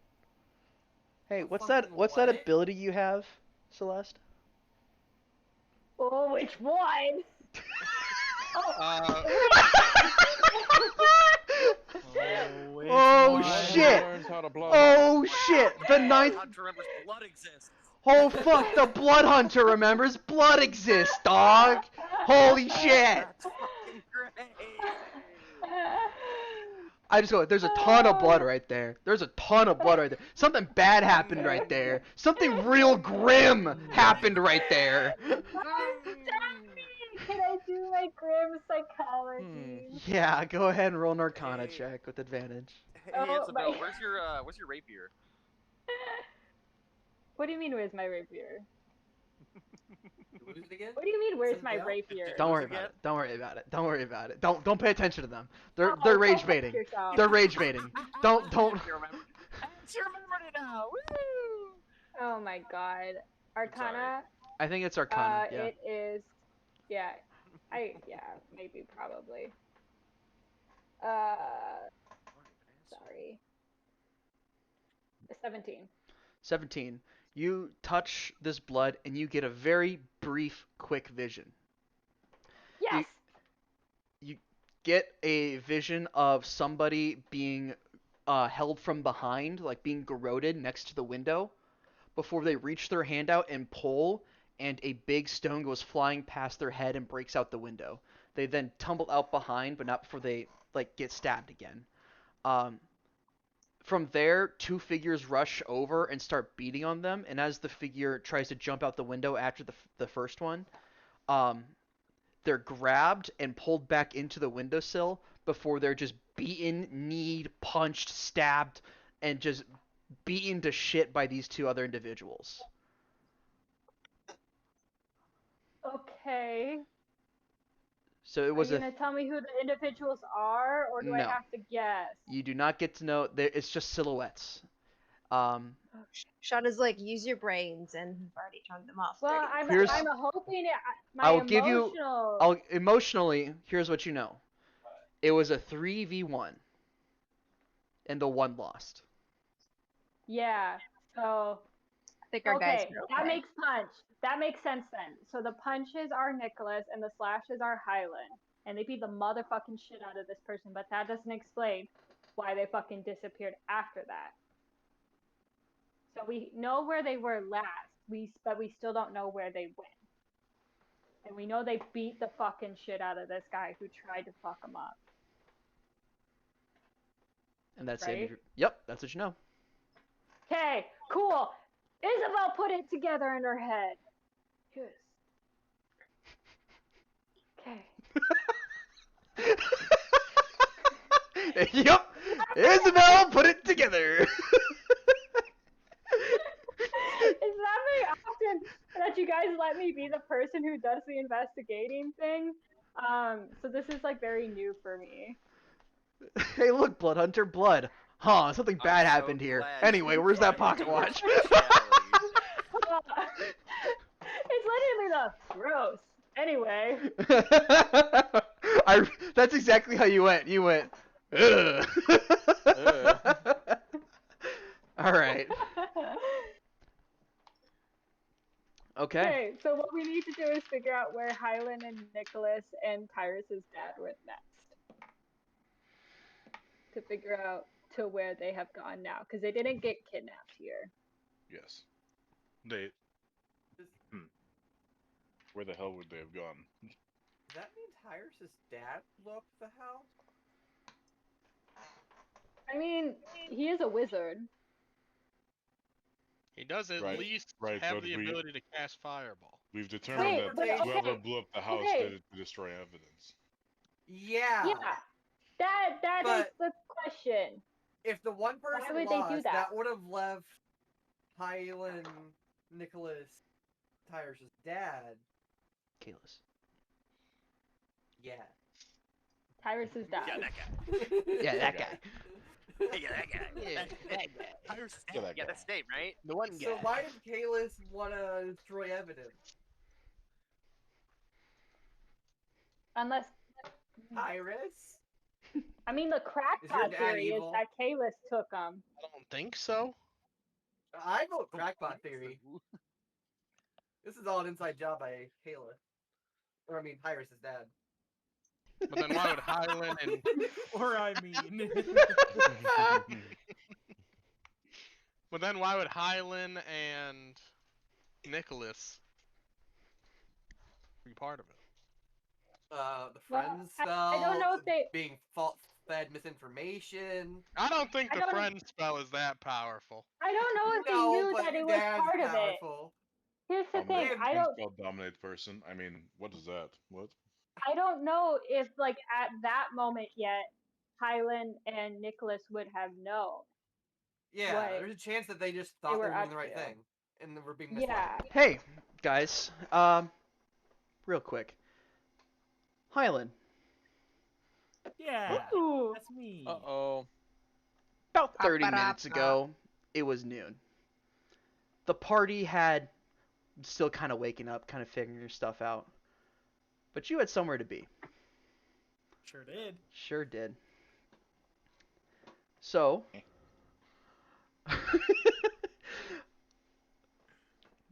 Hey, what's Fucking that? What's that what? ability you have, Celeste? Oh, which one? Oh shit! Oh shit! The ninth. Hunter remembers blood exists. Oh fuck! The blood hunter remembers blood exists, dog. Holy shit! That's fucking great. I just go, there's a ton of blood right there. There's a ton of blood right there. Something bad happened right there. Something real grim happened right there. Can I do my grim psychology? Yeah, go ahead and roll an Arcana check with advantage. Hey, Oh, Isabel, my- where's your rapier? What do you mean, where's my rapier? You lose it again? What do you mean, where's Sit my down. rapier? Don't worry Lose about again? it. Don't worry about it. Don't worry about it. Don't pay attention to them. They're Oh, go rage fuck baiting. yourself. They're rage baiting. Don't. You remember? You remembered it now. Woo! Oh my god. Arcana, I think it's Arcana. Yeah. it is, yeah, maybe, probably. Sorry. 17. 17. You touch this blood and you get a very brief, quick vision. Yes! You get a vision of somebody being held from behind, like being garroted next to the window, before they reach their hand out and pull, and a big stone goes flying past their head and breaks out the window. They then tumble out behind, but not before they get stabbed again. From there, two figures rush over and start beating on them, and as the figure tries to jump out the window after the first one, they're grabbed and pulled back into the windowsill before they're just beaten, kneed, punched, stabbed, and just beaten to shit by these two other individuals. Okay. So it was Are you gonna tell me who the individuals are, or do I No. have to guess? you do not get to know. It's just silhouettes. Shauna's like, use your brains, and I've already turned them off. Well, I'm Here's- hoping my I will give you- emotional. Emotionally, here's what you know. It was a 3v1, and the one lost. Yeah. So I think our guys okay, are that okay. makes punch. That makes sense then. So the punches are Nicholas and the slashes are Highland, and they beat the motherfucking shit out of this person. But that doesn't explain why they fucking disappeared after that. So we know where they were last. But we still don't know where they went. And we know they beat the fucking shit out of this guy who tried to fuck him up. And that's Right? it. Yep, that's what you know. Okay, cool. Isabel put it together in her head. Yes. Okay. Yep, Isabel put it together. It's not very often that you guys let me be the person who does the investigating thing. So this is like very new for me. Hey, look, Blood Hunter, blood. Huh, something bad so happened here. glad Anyway, you where's that brought pocket it to watch? your speciality. It's literally the gross. Anyway. That's exactly how you went. You went, ugh. All right. Okay. Okay, so what we need to do is figure out where Hyland and Nicholas and Tyrus's dad went next. To figure out to where they have gone now, because they didn't get kidnapped here. Yes. They. Where the hell would they have gone? Does that mean Tyrus' dad blew up the house? I mean, he is a wizard. He does at Right, least right, have but the we- ability to cast fireball. We've determined Wait, that but whoever okay, blew up the house okay. did it to destroy evidence. Yeah. Yeah, that is But- the question. If the one person would they do lost, that? would have left Hyland, Nicholas, Tyrus' dad. Kalis. Yeah. Tyrus's dad. Yeah, that guy. Yeah, that guy. Yeah, that guy. Yeah, That guy. Tyrus' Yeah, dad. that Yeah, guy. that's his name, right? The one So why did Kalis want to destroy evidence? Unless, Tyrus? I mean, the Is your crackpot dad theory is evil? that Kalis took him. I don't think so. I vote crackpot theory. This is all an inside job by Kalis. Or I mean, Tyrus' dad. But then why would Hyland and Or I mean, but then why would Hyland and Nicholas be part of it? The Well, friend I spell. don't know if they. Being fed misinformation. I don't think I the don't- friend spell is that powerful. I don't know if they No, knew but that your it was dad's part of it. powerful. Here's the thing. Dominate I friend don't. spell dominate person. I mean, what is that? What? I don't know if like at that moment yet, Hyland and Nicholas would have known. Yeah, What there's a chance that they just thought they were were doing up the right to. thing, and they were being misled. Yeah. Hey, guys. Real quick. Hyland, Yeah, Ooh. that's me. Uh-oh. about 30 Ba-ba-da-ba. minutes ago, it was noon. The party had still kind of waking up, kind of figuring your stuff out. But you had somewhere to be. Sure did. Sure did. So,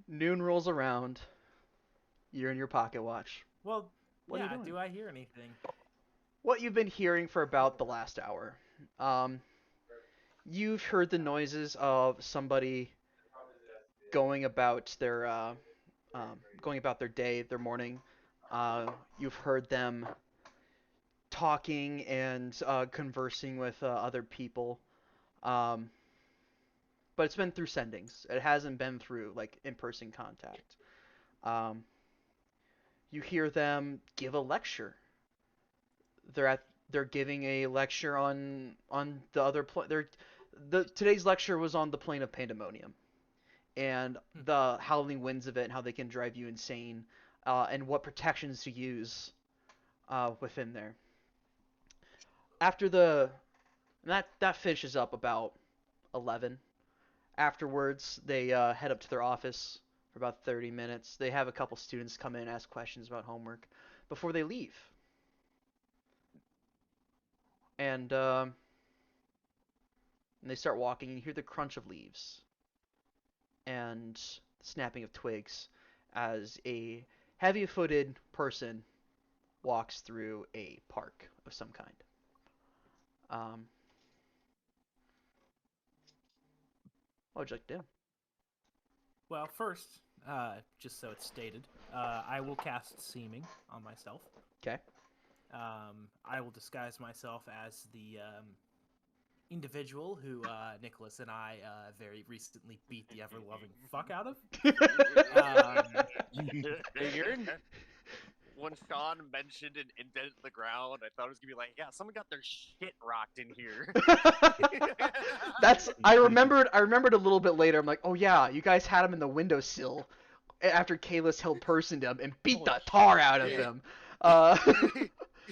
noon rolls around. You're in your pocket watch. Well, What are you yeah. doing? Do I hear anything? What you've been hearing for about the last hour. You've heard the noises of somebody going about their day, their morning. You've heard them talking and conversing with other people. But it's been through sendings. It hasn't been through like in-person contact. You hear them give a lecture. They're giving a lecture on the other today's lecture was on the plane of pandemonium and the howling winds of it and how they can drive you insane, and what protections to use within there. After that finishes up about 11. Afterwards, they head up to their office for about 30 minutes. They have a couple students come in and ask questions about homework before they leave. And they start walking, and you hear the crunch of leaves and the snapping of twigs as a heavy-footed person walks through a park of some kind. What would you like to do? Well, first, just so it's stated, I will cast Seeming on myself. Okay. I will disguise myself as the individual who Nicholas and I very recently beat the ever-loving fuck out of. Figured. When Sean mentioned an indent in the ground, I thought it was gonna be like, yeah, someone got their shit rocked in here. I remembered a little bit later. I'm like, oh yeah, you guys had him in the windowsill after Kalis held personed him and beat the tar out of him.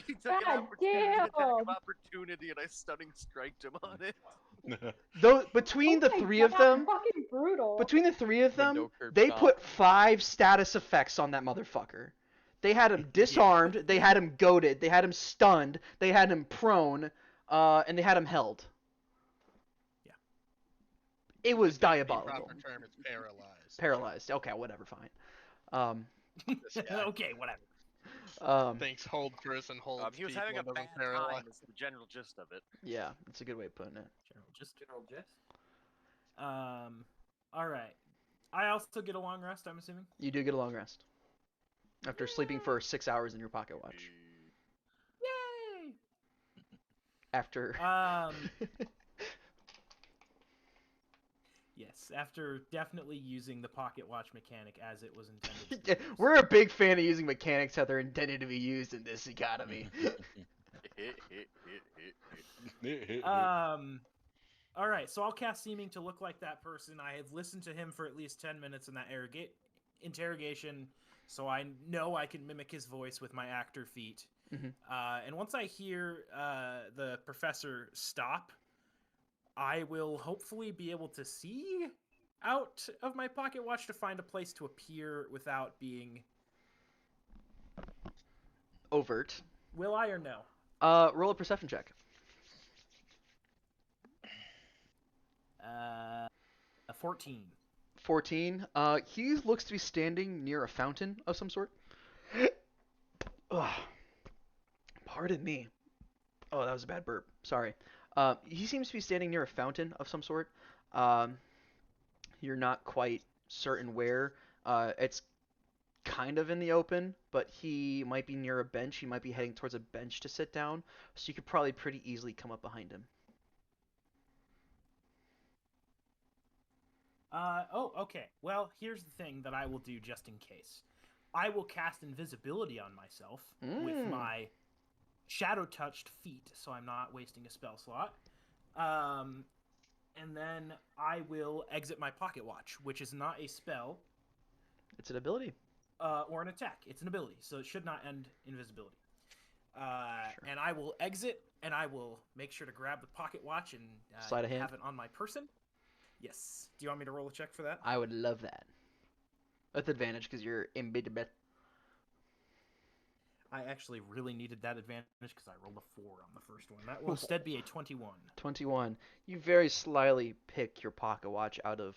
He took an God attack damn. of opportunity, and I stunning striked him on it. Though between the Oh my three of God, them, fucking brutal. Window curb they stop. put 5 status effects on that motherfucker. They had him disarmed, they had him goaded, they had him stunned, they had him prone, and they had him held. Yeah. It was The diabolical. proper term is paralyzed. Paralyzed. Okay, whatever, fine. This guy Okay, whatever. thinks hold person holds He was people having a and doesn't bad paralyze. time. Is the general gist of it. Yeah, that's a good way of putting it. General gist. All right. I also get a long rest, I'm assuming. You do get a long rest after sleeping for 6 hours in your pocket watch. Yay! After Yes, after definitely using the pocket watch mechanic as it was intended to be used. we're a big fan of using mechanics that they're intended to be used in this economy. All right, so I'll cast Seeming to look like that person. I have listened to him for at least 10 minutes in that interrogation, so I know I can mimic his voice with my actor feat. Mhm. And once I hear the professor stop, I will hopefully be able to see out of my pocket watch to find a place to appear without being... Overt. Will I or no? Roll a perception check. A 14. 14. He looks to be standing near a fountain of some sort. Ugh. Pardon me. Oh, that was a bad burp. Sorry. He seems to be standing near a fountain of some sort. You're not quite certain where. It's kind of in the open, but he might be near a bench. He might be heading towards a bench to sit down, so you could probably pretty easily come up behind him. Oh, okay. Well, here's the thing that I will do just in case. I will cast invisibility on myself with my shadow-touched feet, so I'm not wasting a spell slot. And then I will exit my pocket watch, which is not a spell. It's an ability. Or an attack. It's an ability, so it should not end invisibility. And I will exit, and I will make sure to grab the pocket watch and Sleight of hand? have it on my person. Yes. Do you want me to roll a check for that? I would love that. With advantage, because you're invisible. I actually really needed that advantage because I rolled a 4 on the first one. That will instead be a 21. 21. You very slyly pick your pocket watch out of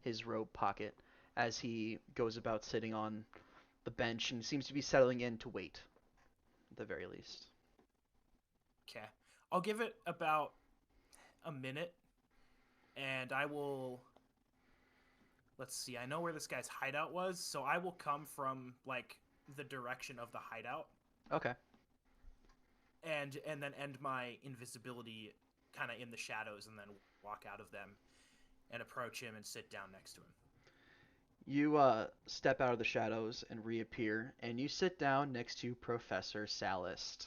his robe pocket as he goes about sitting on the bench and seems to be settling in to wait, at the very least. Okay. I'll give it about a minute, and I will... Let's see, I know where this guy's hideout was, so I will come from, like, the direction of the hideout. Okay. And then end my invisibility kind of in the shadows and then walk out of them and approach him and sit down next to him. You step out of the shadows and reappear, and you sit down next to Professor Salist.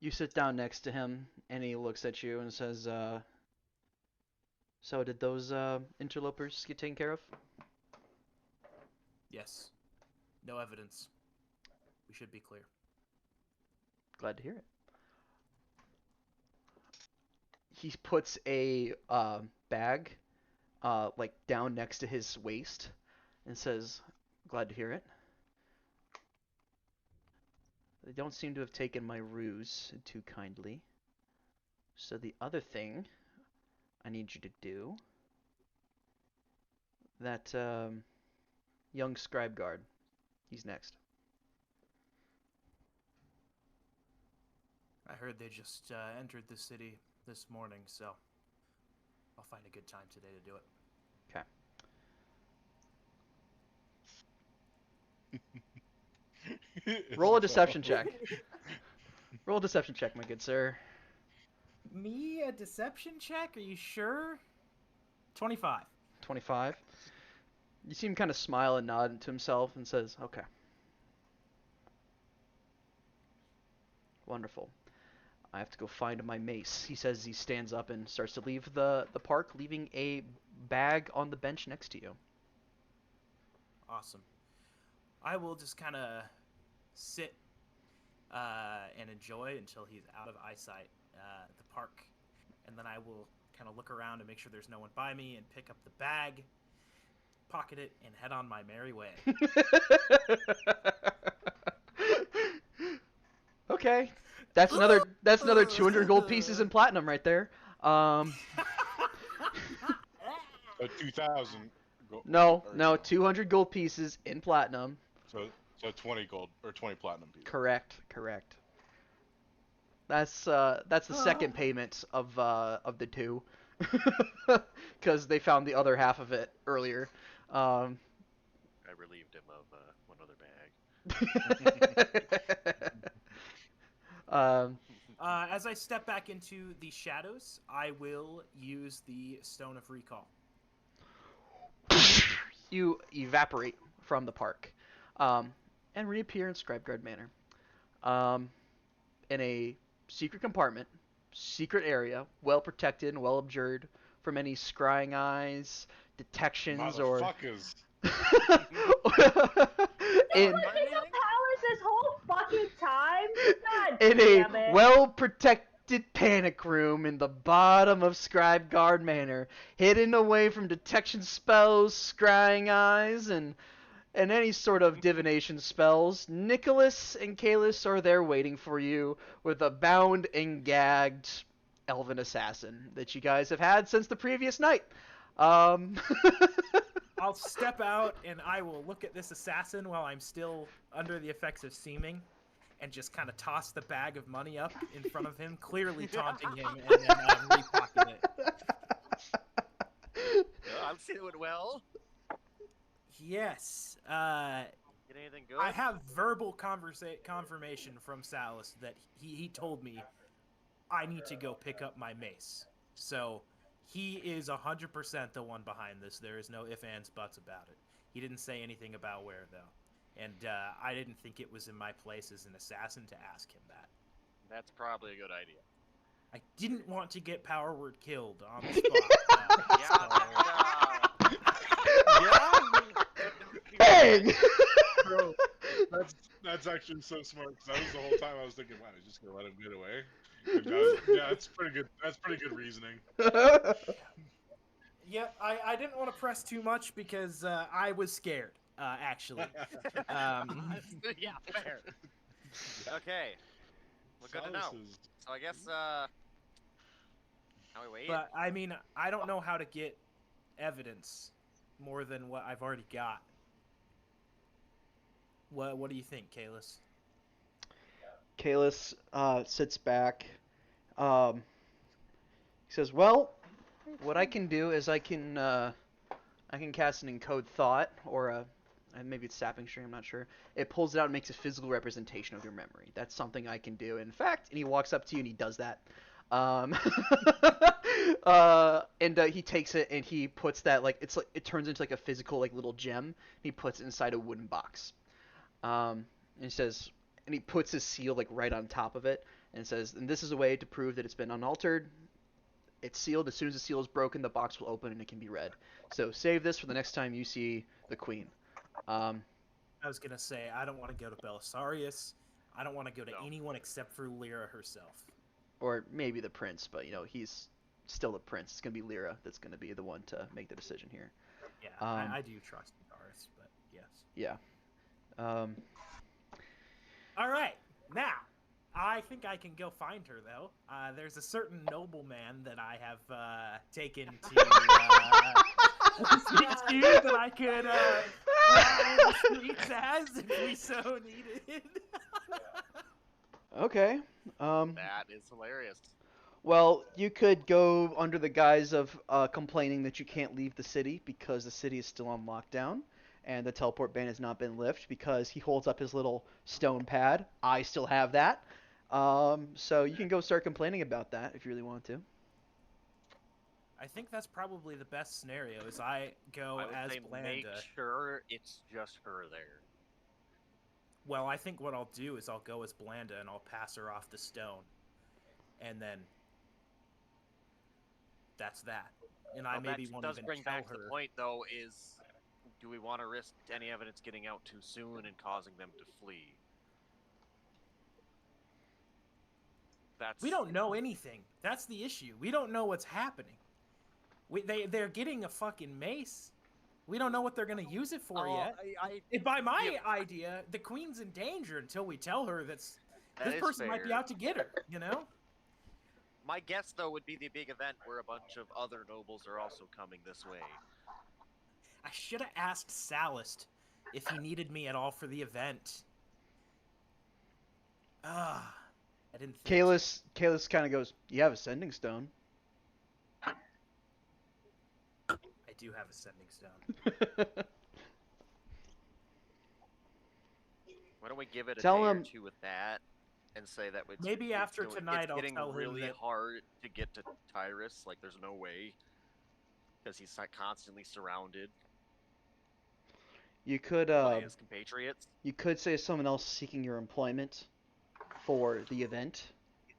You sit down next to him, and he looks at you and says, so did those interlopers get taken care of? Yes. No evidence. We should be clear. Glad to hear it. He puts a bag like down next to his waist and says, glad to hear it. They don't seem to have taken my ruse too kindly. So the other thing I need you to do, that young scribe guard, he's next. I heard they just entered the city this morning, so I'll find a good time today to do it. Okay. Roll a deception check. Roll a deception check, my good sir. Me? A deception check? Are you sure? 25. 25. You see him kind of smile and nod to himself and says, okay. Wonderful. I have to go find my mace. He says he stands up and starts to leave the park, leaving a bag on the bench next to you. Awesome. I will just kind of sit and enjoy until he's out of eyesight at the park. And then I will kind of look around and make sure there's no one by me and pick up the bag, pocket it, and head on my merry way. Okay. That's another 200 gold pieces in platinum right there. So 2,000 gold. No, 200 gold pieces in platinum. So 20 gold or 20 platinum pieces. Correct. That's the second payment of the two, because they found the other half of it earlier. I relieved him of one other bag. As I step back into the shadows, I will use the Stone of Recall. You evaporate from the park, and reappear in Scribeguard Manor, in a secret compartment, secret area, well protected and well observed from any scrying eyes, detections, or. Motherfuckers. in powers this whole fucking time? God in damn a it. well-protected panic room in the bottom of Scribeguard Manor, hidden away from detection spells, scrying eyes, and any sort of divination spells, Nicholas and Kalis are there waiting for you with a bound and gagged elven assassin that you guys have had since the previous night. I'll step out and I will look at this assassin while I'm still under the effects of seeming, and just kind of toss the bag of money up in front of him, clearly taunting him, and then repocket it. I'm feeling well. Yes. Get anything good? I have verbal confirmation from Salus that he told me I need to go pick up my mace. So he is 100% the one behind this. There is no ifs, ands, buts about it. He didn't say anything about where, though. And I didn't think it was in my place as an assassin to ask him that. That's probably a good idea. I didn't want to get Power Word killed on the spot. Bang! Bro, that's actually so smart. Because that was the whole time I was thinking, wow, he's just gonna let him get away. And that's pretty good. That's pretty good reasoning. Yep, I didn't want to press too much because I was scared, actually. Yeah, fair. Okay. Well, good to know. So I guess, now we wait. But, I mean, I don't know how to get evidence more than what I've already got. What do you think, Kalis? Kalis sits back. He says, "Well, what I can do is I can cast an encode thought, or maybe it's sapping string. I'm not sure. It pulls it out and makes a physical representation of your memory. That's something I can do. In fact," and he walks up to you and he does that. And he takes it and he puts that it turns into like a physical little gem. And he puts it inside a wooden box. And he says, and he puts his seal right on top of it, and says, "And this is a way to prove that it's been unaltered. It's sealed. As soon as the seal is broken, the box will open and it can be read. So save this for the next time you see the queen." I was gonna say I don't want to go to Belisarius. I don't want to go to anyone except for Lyra herself. Or maybe the prince, but he's still the prince. It's gonna be Lyra that's gonna be the one to make the decision here. Yeah, I do trust Doris, but yes. Yeah. All right, now I think I can go find her though. There's a certain nobleman that I have taken to speak to that I could fly the streets as if we so needed. Okay. That is hilarious. Well, you could go under the guise of complaining that you can't leave the city because the city is still on lockdown and the teleport ban has not been lifted, because he holds up his little stone pad. I still have that. So you can go start complaining about that if you really want to. I think that's probably the best scenario, is I go as Blanda. Make sure it's just her there. Well, I think what I'll do is I'll go as Blanda and I'll pass her off the stone. And then that's that. And I maybe won't even bring tell back her. The point, though, is do we want to risk any evidence getting out too soon and causing them to flee? We don't know anything. That's the issue. We don't know what's happening. They're getting a fucking mace. We don't know what they're going to use it for yet. By my idea, the queen's in danger until we tell her this person might be out to get her, My guess, though, would be the big event where a bunch of other nobles are also coming this way. I should have asked Salist if he needed me at all for the event. I didn't think Kalis kind of goes, "You have a sending stone." I do have a sending stone. Why don't we give it a Tell day him- or two with that, and say that it's Maybe after tonight it's I'll getting tell him really that- hard to get to Tyrus. Like, there's no way, because he's constantly surrounded You could by his compatriots. you could say someone else seeking your employment for the event,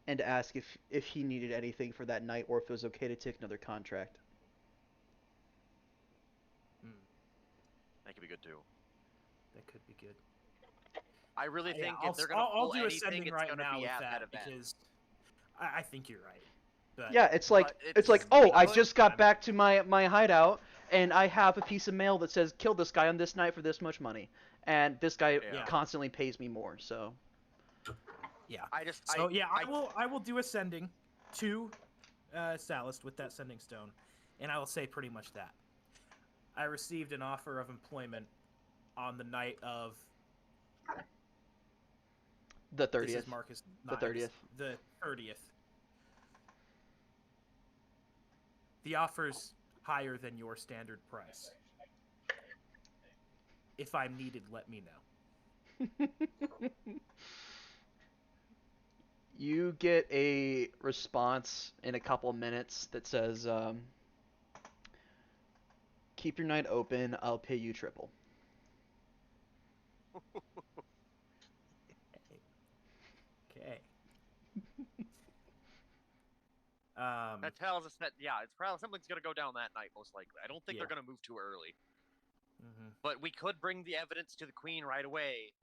and ask if he needed anything for that night, or if it was okay to take another contract. That could be good too. That could be good. I really think I'll, if they're gonna I'll pull do a anything, sending it's right gonna now be with at that event. because I think you're right. But Yeah, it's like oh, I just got back to my hideout, and I have a piece of mail that says kill this guy on this night for this much money, and this guy constantly pays me more. So yeah, I will do a sending to Salist with that sending stone, and I will say pretty much that. I received an offer of employment on the night of the This 30th. is Marcus The 30th. The 30th. The offer's higher than your standard price. if I'm needed, let me know. You get a response in a couple minutes that says, keep your night open, I'll pay you triple. Okay. That tells us that, yeah, it's probably something's gonna go down that night, most likely. I don't think Yeah. they're gonna move too early. Mhm. But we could bring the evidence to the queen right away.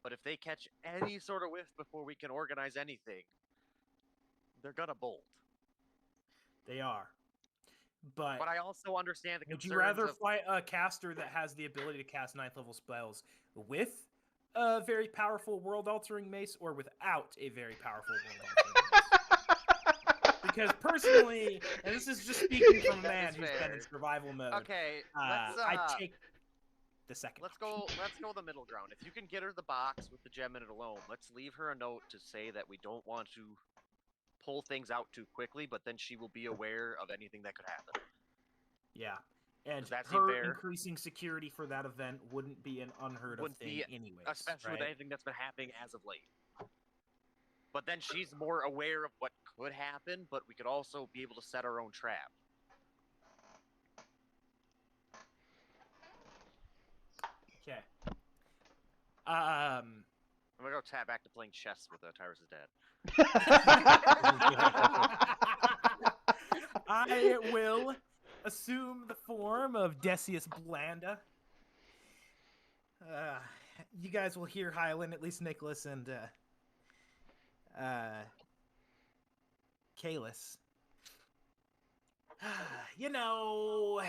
But if they catch any sort of whiff before we can organize anything, they're gonna bolt. They are. But I also understand the would concerns you rather of... fight a caster that has the ability to cast 9th level spells with a very powerful world-altering mace, or without a very powerful world-altering mace? Because personally, and this is just speaking from a That man is who's been in fair. survival mode, Okay, I'd take the second. let's go the middle ground. If you can get her the box with the gem in it alone, let's leave her a note to say that we don't want to pull things out too quickly, but then she will be aware of anything that could happen. Yeah. And Does that seem her fair? increasing security for that event wouldn't be an unheard of Wouldn't thing be, anyways. especially right? with anything that's been happening as of late. But then she's more aware of what could happen, but we could also be able to set our own trap. Okay. I'm gonna go tap back to playing chess with Tyrus's dad. I will assume the form of Decius Blanda. You guys will hear Hyland, at least Nicholas and Kalis. You know,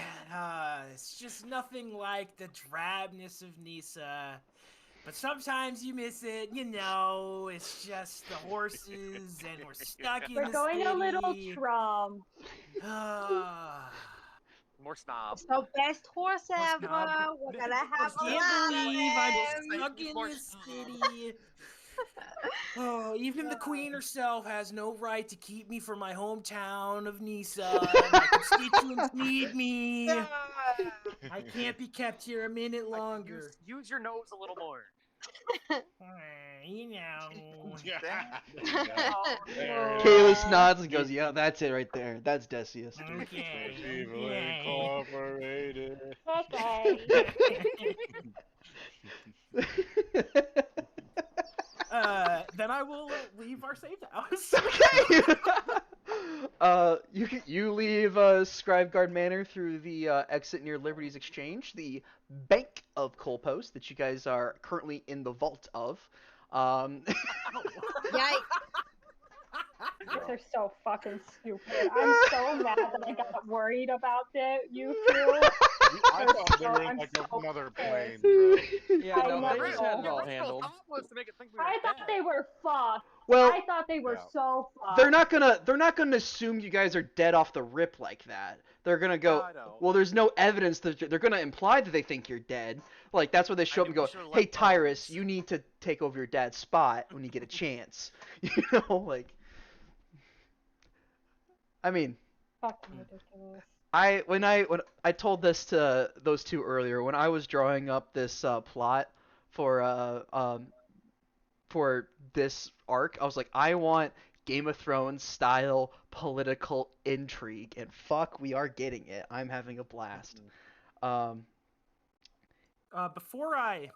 it's just nothing like the drabness of Nisa. But sometimes you miss it, you know, it's just the horses and we're stuck in We're the going city. a little Trump. More snob. So best horse ever. snob. We're gonna have a Can't lot believe of I'm them. stuck in this city. Oh, even the queen herself has no right to keep me from my hometown of Nisa. My constituents need me. I can't be kept here a minute longer. Use your nose a little more. You know. Kalis nods and goes, yeah, that's it right there. That's Decius. Okay. Evil Okay. Incorporated. Then I will leave our safe house. You leave Scribeguard Manor through the exit near Liberty's Exchange, the Bank of Colpost that you guys are currently in the vault of. Yikes. You guys are so fucking stupid. I'm so mad that I got worried about you two. I thought they were in I'm like so another pissed. plane, bro. Yeah, I no, know. they just had it all Original handled. thought was to make it think we were I thought dead. they were fucked. Well, I thought they were Yeah. so fucked. they're not gonna assume you guys are dead off the rip like that. They're gonna go, I know. well, there's no evidence that they're gonna imply that they think you're dead. Like that's why they show up and think go, we should've hey let Tyrus, bones. you need to take over your dad's spot when you get a chance. You know, like. I mean, fucking ridiculous. when I told this to those two earlier, when I was drawing up this plot for this arc, I was like, I want Game of Thrones style political intrigue, and fuck, we are getting it. I'm having a blast. Before I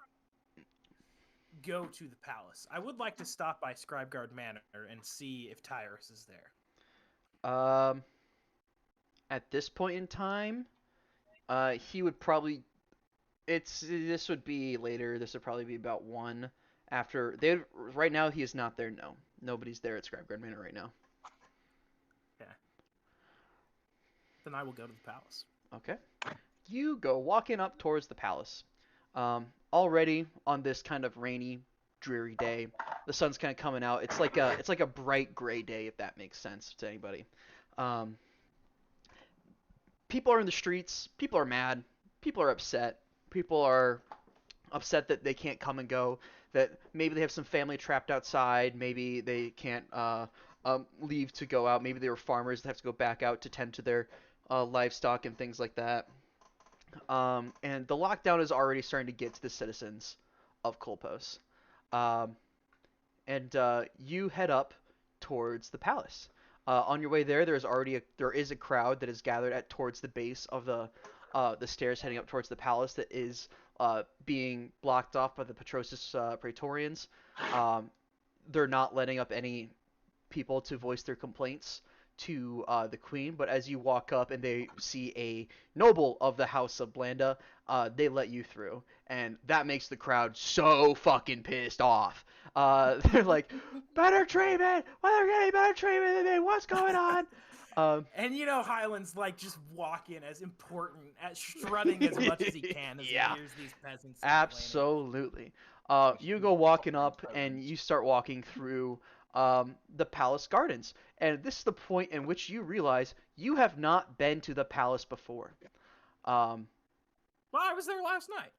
go to the palace, I would like to stop by Scribeguard Manor and see if Tyrus is there. At this point in time, he would probably. This would be later. This would probably be about 1 after they. Right now, he is not there. No, nobody's there at Scribeguard Manor right now. Okay. Then I will go to the palace. Okay. You go walking up towards the palace. Already on this kind of rainy, dreary day, the sun's kind of coming out. It's like a bright gray day, if that makes sense to anybody. People are in the streets. People are mad. People are upset. People are upset that they can't come and go. That maybe they have some family trapped outside. Maybe they can't leave to go out. Maybe they were farmers that have to go back out to tend to their livestock and things like that. And the lockdown is already starting to get to the citizens of Kolpos. Um, and you head up towards the palace. On your way there, there is a crowd that is gathered at towards the base of the stairs heading up towards the palace that is being blocked off by the Petrosis Praetorians. They're not letting up any people to voice their complaints to the queen, but as you walk up and they see a noble of the House of Blanda, they let you through, and that makes the crowd so fucking pissed off. They're like, better treatment! Well, they're getting better treatment than me! What's going on? And you know Highland's like just walking as important, as strutting as much as he can as Yeah. he hears these peasants. complaining. Absolutely. You go walking up and you start walking through the palace gardens. And this is the point in which you realize you have not been to the palace before. Well, I was there last night.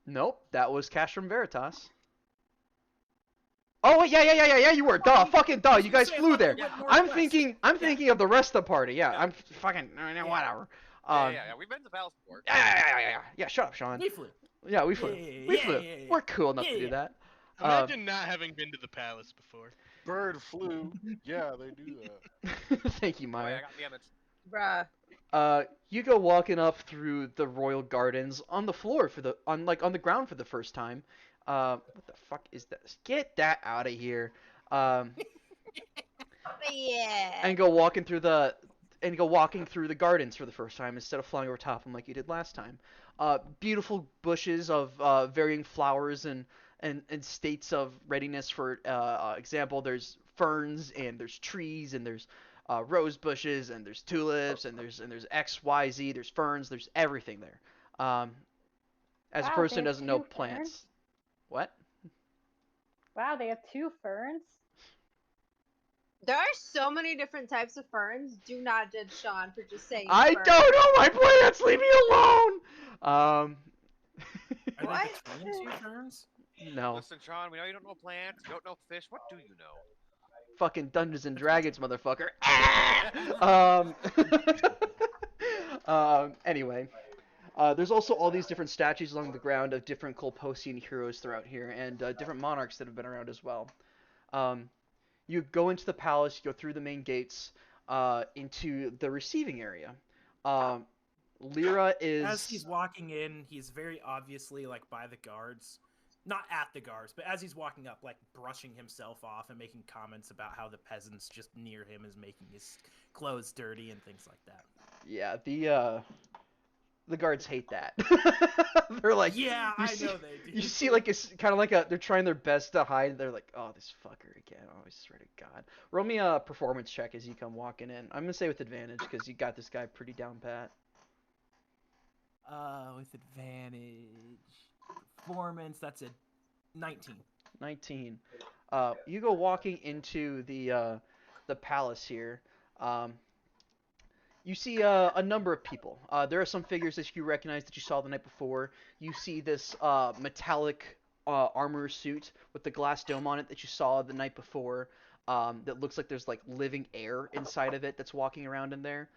Nope, that was Castrum Veritas. Oh wait, yeah, you were. Duh, fucking duh. You guys flew there. I'm thinking of the rest of the party. Yeah, I'm fucking whatever. Yeah, we've been to the palace before. Yeah. Shut up, Sean. We flew. Yeah, we flew. We flew. Yeah. We're cool enough to do Yeah. that. Imagine not having been to the palace before. Bird flu. Yeah, they do that. Thank you, Oh, Maya. yeah, I got the image. Bruh. You go walking up through the royal gardens on the floor on the ground for the first time. What the fuck is this? Get that out of here. Yeah. And go walking through the gardens for the first time instead of flying over top them like you did last time. Beautiful bushes of varying flowers and states of readiness. For example, there's ferns and there's trees and there's rose bushes and there's tulips and there's XYZ. There's ferns. There's everything there. As a Wow, person who they have doesn't know 2 plants. ferns? What? Wow, they have 2 ferns. There are so many different types of ferns. Do not judge Sean for just saying I fern. don't know my plants. Leave me alone. Are What? they between 2 ferns? No. Listen, Sean, we know you don't know plants, you don't know fish. What do you know? Fucking Dungeons and Dragons, motherfucker. Anyway. There's also all these different statues along the ground of different Kolposian heroes throughout here, and different monarchs that have been around as well. You go into the palace, you go through the main gates, into the receiving area. Lyra is... As he's walking in, he's very obviously like by the guards. Not at the guards, but as he's walking up, like brushing himself off and making comments about how the peasants just near him is making his clothes dirty and things like that. Yeah, the guards hate that. They're like, Yeah, you I see- know they do. You see, like, it's kind of like they're trying their best to hide. They're like, oh, this fucker again. Oh, I swear to God. Roll me a performance check as you come walking in. I'm gonna say with advantage because you got this guy pretty down pat. With advantage. Performance, that's a 19. 19. You go walking into the palace here. You see a number of people. There are some figures that you recognize that you saw the night before. You see this metallic armor suit with the glass dome on it that you saw the night before. That looks like there's like living air inside of it that's walking around in there.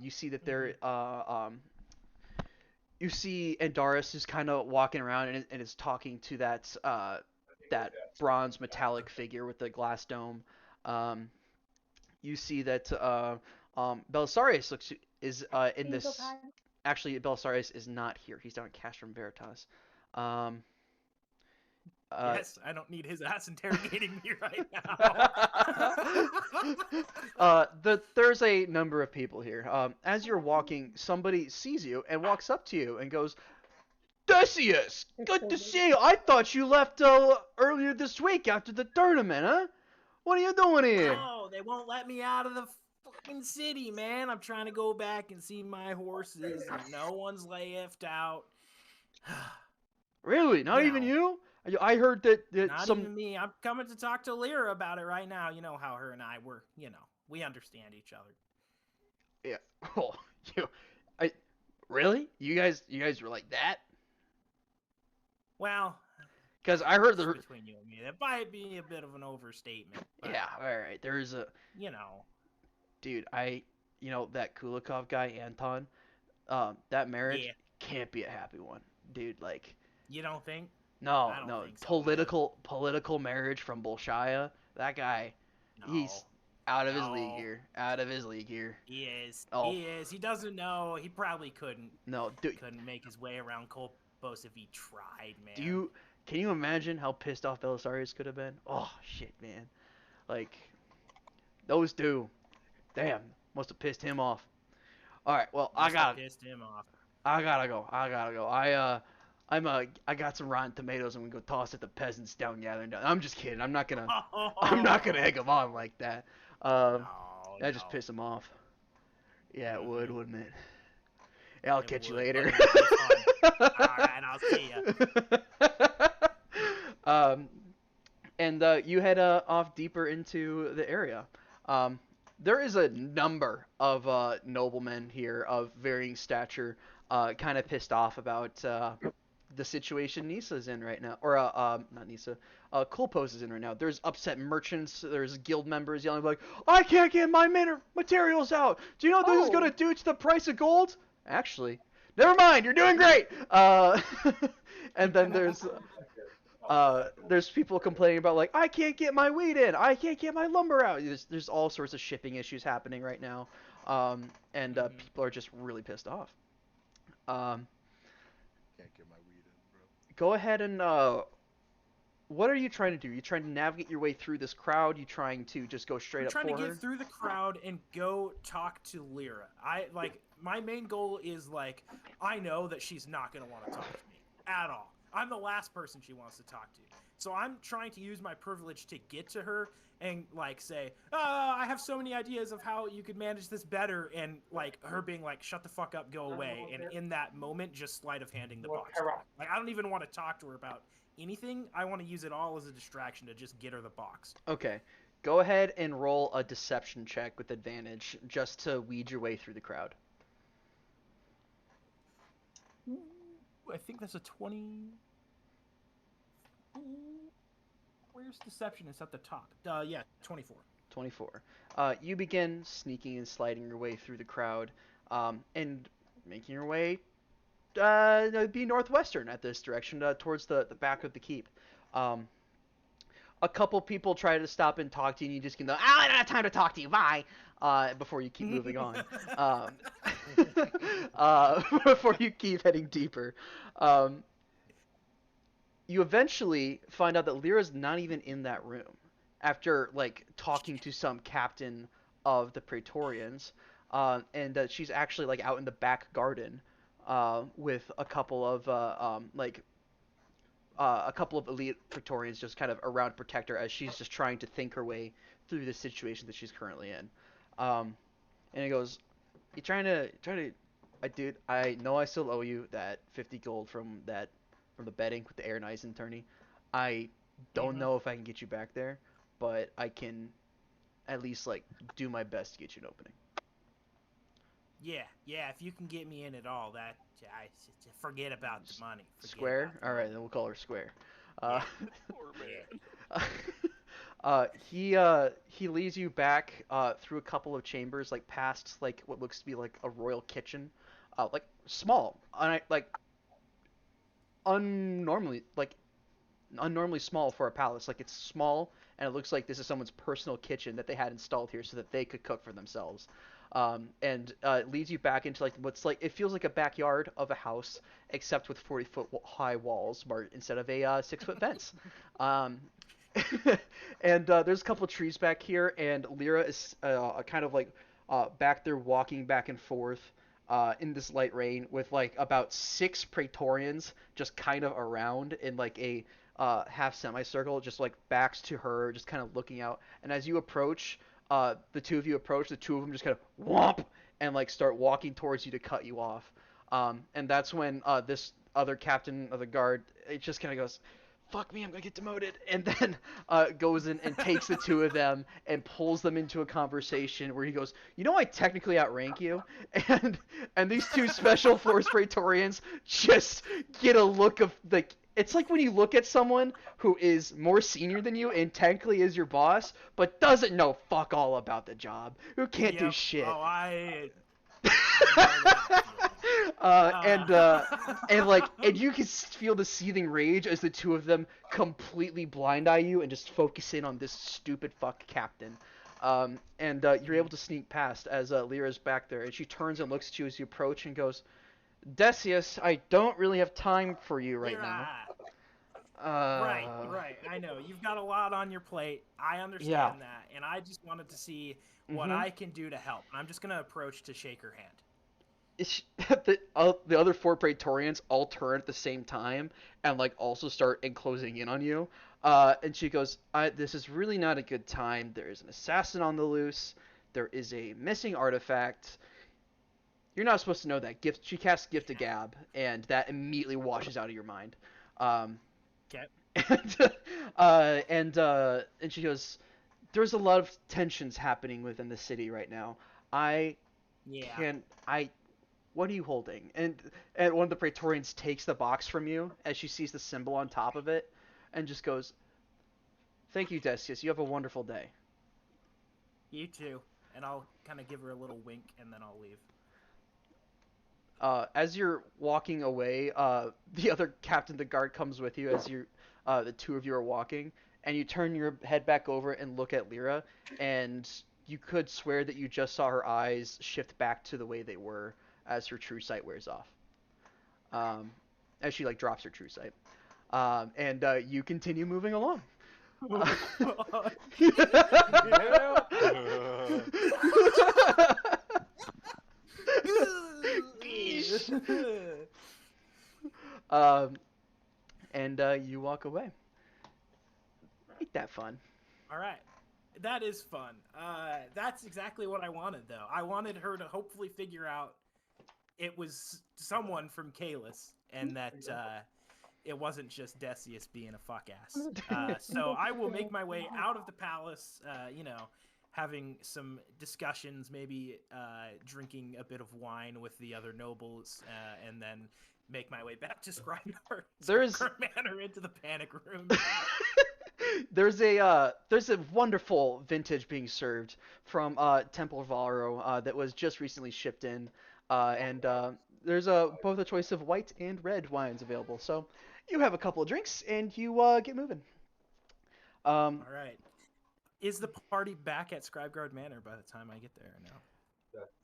You see that there. You see Andaris is kind of walking around and is talking to that bronze metallic figure with the glass dome. You see that Belisarius is in Can you go this. back? Actually, Belisarius is not here. He's down at Castrum Veritas. Yes, I don't need his ass interrogating me right now. There's a number of people here. As you're walking, somebody sees you and walks up to you and goes, Decius, good to see you. I thought you left earlier this week after the tournament, huh? What are you doing here? No, they won't let me out of the fucking city, man. I'm trying to go back and see my horses, and no one's left out. Really? Not even you? I heard that Not some. even me. I'm coming to talk to Lyra about it right now. You know how her and I were, we understand each other. Yeah. Oh, really? You guys were like that? Well, Because I heard it's the. between you and me. That might be a bit of an overstatement. But, Yeah. All right. There's a. Dude, that Kulikov guy, Anton, that marriage, Yeah. can't be a happy one, dude. Like, You don't think? no, I don't no, think so either. political marriage from Bolshaya. That guy, No. he's out of his league No. here. Out of his league here. He is. Oh. He is. He doesn't know. He probably couldn't No, dude, make his way around Kolpos if he tried, man. can you imagine how pissed off Belisarius could have been? Oh shit, man. Like, those two, damn, must have pissed him off. All right, well, Must have pissed him off. I gotta go. I got some rotten tomatoes. I'm gonna go toss at the peasants down gathering. I'm just kidding. I'm not gonna egg them on like that. That just piss them off. Yeah, it would, wouldn't it? Yeah, I'll It catch you would, later. but it'll be fun. Alright, I'll see ya. And you head off deeper into the area. There is a number of noblemen here of varying stature, kind of pissed off about the situation Nisa's in right now, or not Nisa, Kolpos is in right now. There's upset merchants. There's guild members yelling like, "I can't get my materials out. Do you know what this is gonna do to the price of gold?" Actually, never mind. You're doing great. And then there's people complaining about like, "I can't get my wheat in. I can't get my lumber out." There's all sorts of shipping issues happening right now, and people are just really pissed off. Can't get my weed in, bro. Go ahead and what are you trying to do? Are you trying to navigate your way through this crowd? You trying to just go straight I'm up trying for to her? get through the crowd and go talk to Lyra. My main goal is I know that she's not gonna want to talk to me at all. I'm the last person she wants to talk to. So I'm trying to use my privilege to get to her and say, I have so many ideas of how you could manage this better, and her being like, shut the fuck up, go away, and in that moment just sleight of handing the box. I don't even want to talk to her about anything. I want to use it all as a distraction to just get her the box. Okay. Go ahead and roll a deception check with advantage just to weed your way through the crowd. I think that's a 20. Where's deception? It's at the top. Yeah, 24. 24. You begin sneaking and sliding your way through the crowd, and making your way be northwestern at this direction, towards the back of the keep. A couple people try to stop and talk to you, and you just can go, I don't have time to talk to you, bye, before you keep moving on. Before you keep heading deeper. You eventually find out that Lyra's not even in that room. After, talking to some captain of the Praetorians, and she's actually, out in the back garden, with a couple of elite Praetorians just kind of around to protect her as she's just trying to think her way through the situation that she's currently in. And he goes, "You trying to? Dude, I know I still owe you that 50 gold from the betting with the Aaron tourney. I don't know if I can get you back there, but I can at least do my best to get you an opening." Yeah. If you can get me in at all, forget about the money. Square? All right, then we'll call her Square. Poor man. He leads you back through a couple of chambers, past what looks to be a royal kitchen, small, unnormally small for a palace. It's small, and it looks like this is someone's personal kitchen that they had installed here so that they could cook for themselves. And it leads you back into it feels like a backyard of a house, except with 40-foot high walls, instead of a 6-foot fence. And there's a couple of trees back here, and Lyra is kind of back there walking back and forth in this light rain with about 6 Praetorians just kind of around in a half semicircle, just backs to her, just kind of looking out. And as you approach, the two of them just kind of whomp and start walking towards you to cut you off. And that's when this other captain of the guard, it just kind of goes, "Fuck me, I'm gonna get demoted," and then goes in and takes the two of them and pulls them into a conversation where he goes, "You know, I technically outrank you," and these two special force Praetorians just get a look of it's like when you look at someone who is more senior than you and technically is your boss, but doesn't know fuck all about the job, who can't do shit. Oh, And you can feel the seething rage as the two of them completely blind eye you and just focus in on this stupid fuck captain. You're able to sneak past as Lyra's back there, and she turns and looks at you as you approach and goes, Decius, I don't really have time for you right now. Right. I know. You've got a lot on your plate. I understand that. And I just wanted to see what I can do to help. I'm just going to approach to shake her hand. The other 4 Praetorians all turn at the same time and also start enclosing in on you. And she goes, this is really not a good time. There is an assassin on the loose. There is a missing artifact. You're not supposed to know that. She casts Gift of Gab, and that immediately washes out of your mind. Okay. And she goes, there's a lot of tensions happening within the city right now. What are you holding? And one of the Praetorians takes the box from you as she sees the symbol on top of it and just goes, thank you, Decius. You have a wonderful day. You too. And I'll kind of give her a little wink and then I'll leave. As you're walking away, the other captain of the guard comes with you as the two of you are walking, and you turn your head back over and look at Lyra, and you could swear that you just saw her eyes shift back to the way they were as her true sight wears off. As she drops her true sight. You continue moving along. You walk away. Ain't that fun? All right. That is fun. That's exactly what I wanted, though. I wanted her to hopefully figure out it was someone from Kalis, and that it wasn't just Decius being a fuck ass. So I will make my way out of the palace, having some discussions, maybe drinking a bit of wine with the other nobles, and then make my way back to Scribeguard Manor into the panic room. There's a wonderful vintage being served from Temple Valro that was just recently shipped in, and there's both a choice of white and red wines available. So you have a couple of drinks and you get moving. All right. Is the party back at Scribeguard Manor by the time I get there or no?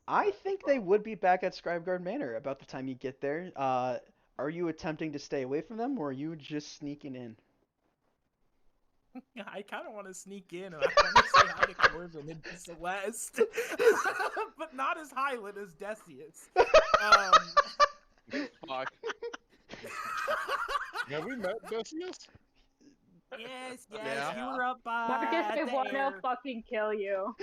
I think they would be back at Scribeguard Manor about the time you get there. Are you attempting to stay away from them, or are you just sneaking in? Yeah, I kind of want to sneak in, and I want to say hi to Corvin and to Celeste, but not as Highland as Decius. Fuck. Have we met Decius? Yes, Yeah. you were up by Marcus, I there. wanna fucking kill you.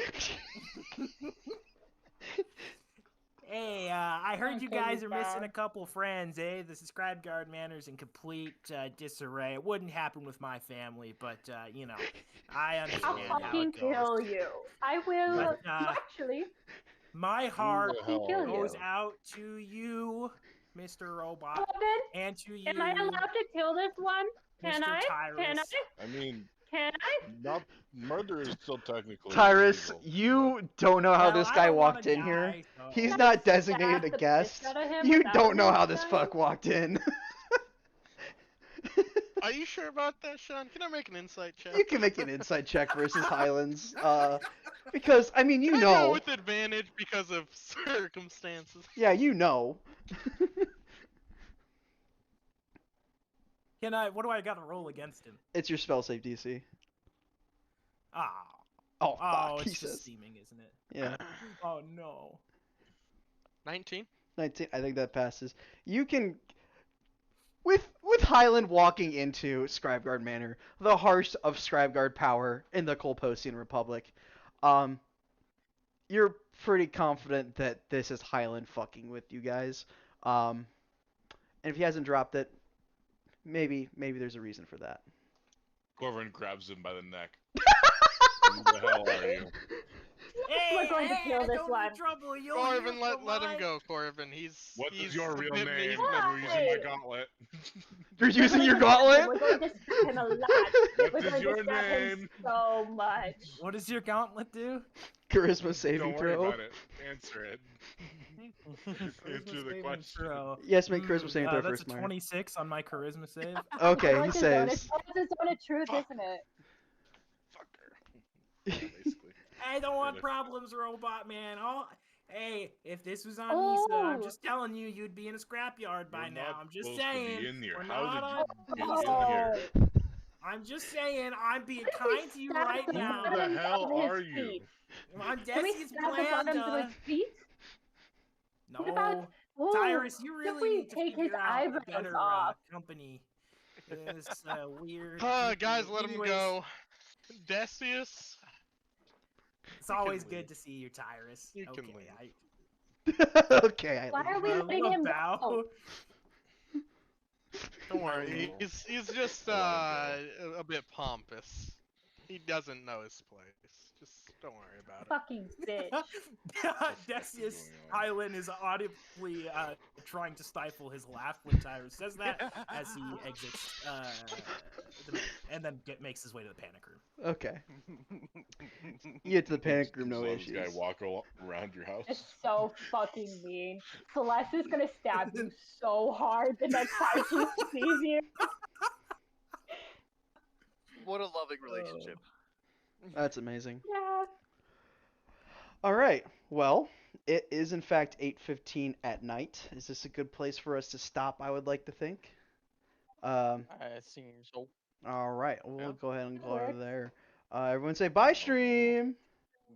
Hey, I heard you guys are missing bad. a couple friends, eh? The Scribeguard Manor's in complete disarray. It wouldn't happen with my family, but, I understand I'll how fucking it goes. kill you. I will. But, Actually, My heart I'll kill goes you. out to you, Mr. Robot, Corbin, and to you, am I allowed to kill this one? Can Mr. I? Tyrus. Can I? I mean, Can I? not murder is still technically Tyrus, illegal. you don't know how Well, this I guy don't wanna walked in here. die, so- He's Can I not designated stab a the guest. piss out of him You without don't know him how this dying? fuck walked in. Are you sure about that, Sean? Can I make an insight check? You can make an insight check versus Highlands, because I mean you Can I go know. with advantage because of circumstances. Yeah, you know. What do I got to roll against him? It's your spell save DC. Ah. Oh fuck, Oh, he it's says. just seeming, isn't it? Yeah, Oh, no. 19. 19. I think that passes. You can, with Highland walking into Scribeguard Manor, the heart of Scribeguard power in the Colposian Republic, you're pretty confident that this is Highland fucking with you guys. And if he hasn't dropped it, maybe there's a reason for that. Corvin grabs him by the neck. Who the hell are you? We're going to kill this don't one. Need trouble. You'll Corbin, hear from let him mine. go, Corbin. He's What he's is your a real bit name? mean. I'm using my gauntlet. You're using your We're gauntlet? going to scrap him a lot. What We're is going your to scrap him name? so much. What does your gauntlet do? Charisma saving Don't worry throw. about it. Answer it. Answer the Saving question. throw. Yes, make charisma saving throw That's first, a Meyer. 26 on my charisma save. Okay, Oh, he it's a zone of- saves. oh, it's a zone of truth, Fuck. isn't it? Fucker. Yeah, basically. I don't want Really. problems, robot man. Hey, if this was on Nisa, I'm Oh. just telling you, you'd be in a scrapyard by You're now. not I'm just supposed to be saying. in here. We're How not did on- you get in here? I'm just saying, I'm being Can we kind to you stab right the now. Who the bottoms hell of his are you? feet? I'm Can we Decius stab the bottoms of Blanda. his feet? No, What about- Ooh, Tyrus, you what really if we need to take his figure out a eyebrows better off? company. This weird. Guys, people. let him Anyways, go. Decius. It's You can always leave. good to see you, Tyrus. You can Okay, leave. Okay, I Why leave. are we letting him bow. go? Don't worry. He's just a bit pompous. He doesn't know his place. Just don't worry about it. Fucking bitch. Decius going on? Hyland is audibly trying to stifle his laugh when Tyrus says that as he exits the man, and then makes his way to the panic room. Okay. You get to the panic room, no Just let this issues. guy walk around your house. It's so fucking mean. Celeste is gonna stab you so hard the next time she sees you. What a loving relationship. That's amazing. Yeah. All right. Well, it is in fact 8:15 at night. Is this a good place for us to stop? I would like to think. I seem so. All right. We'll Yeah. go ahead and go That over works. there. Everyone say bye, stream.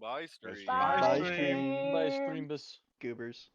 Bye, stream. Bye, Bye, stream. Bye, stream. Streambus. Goobers.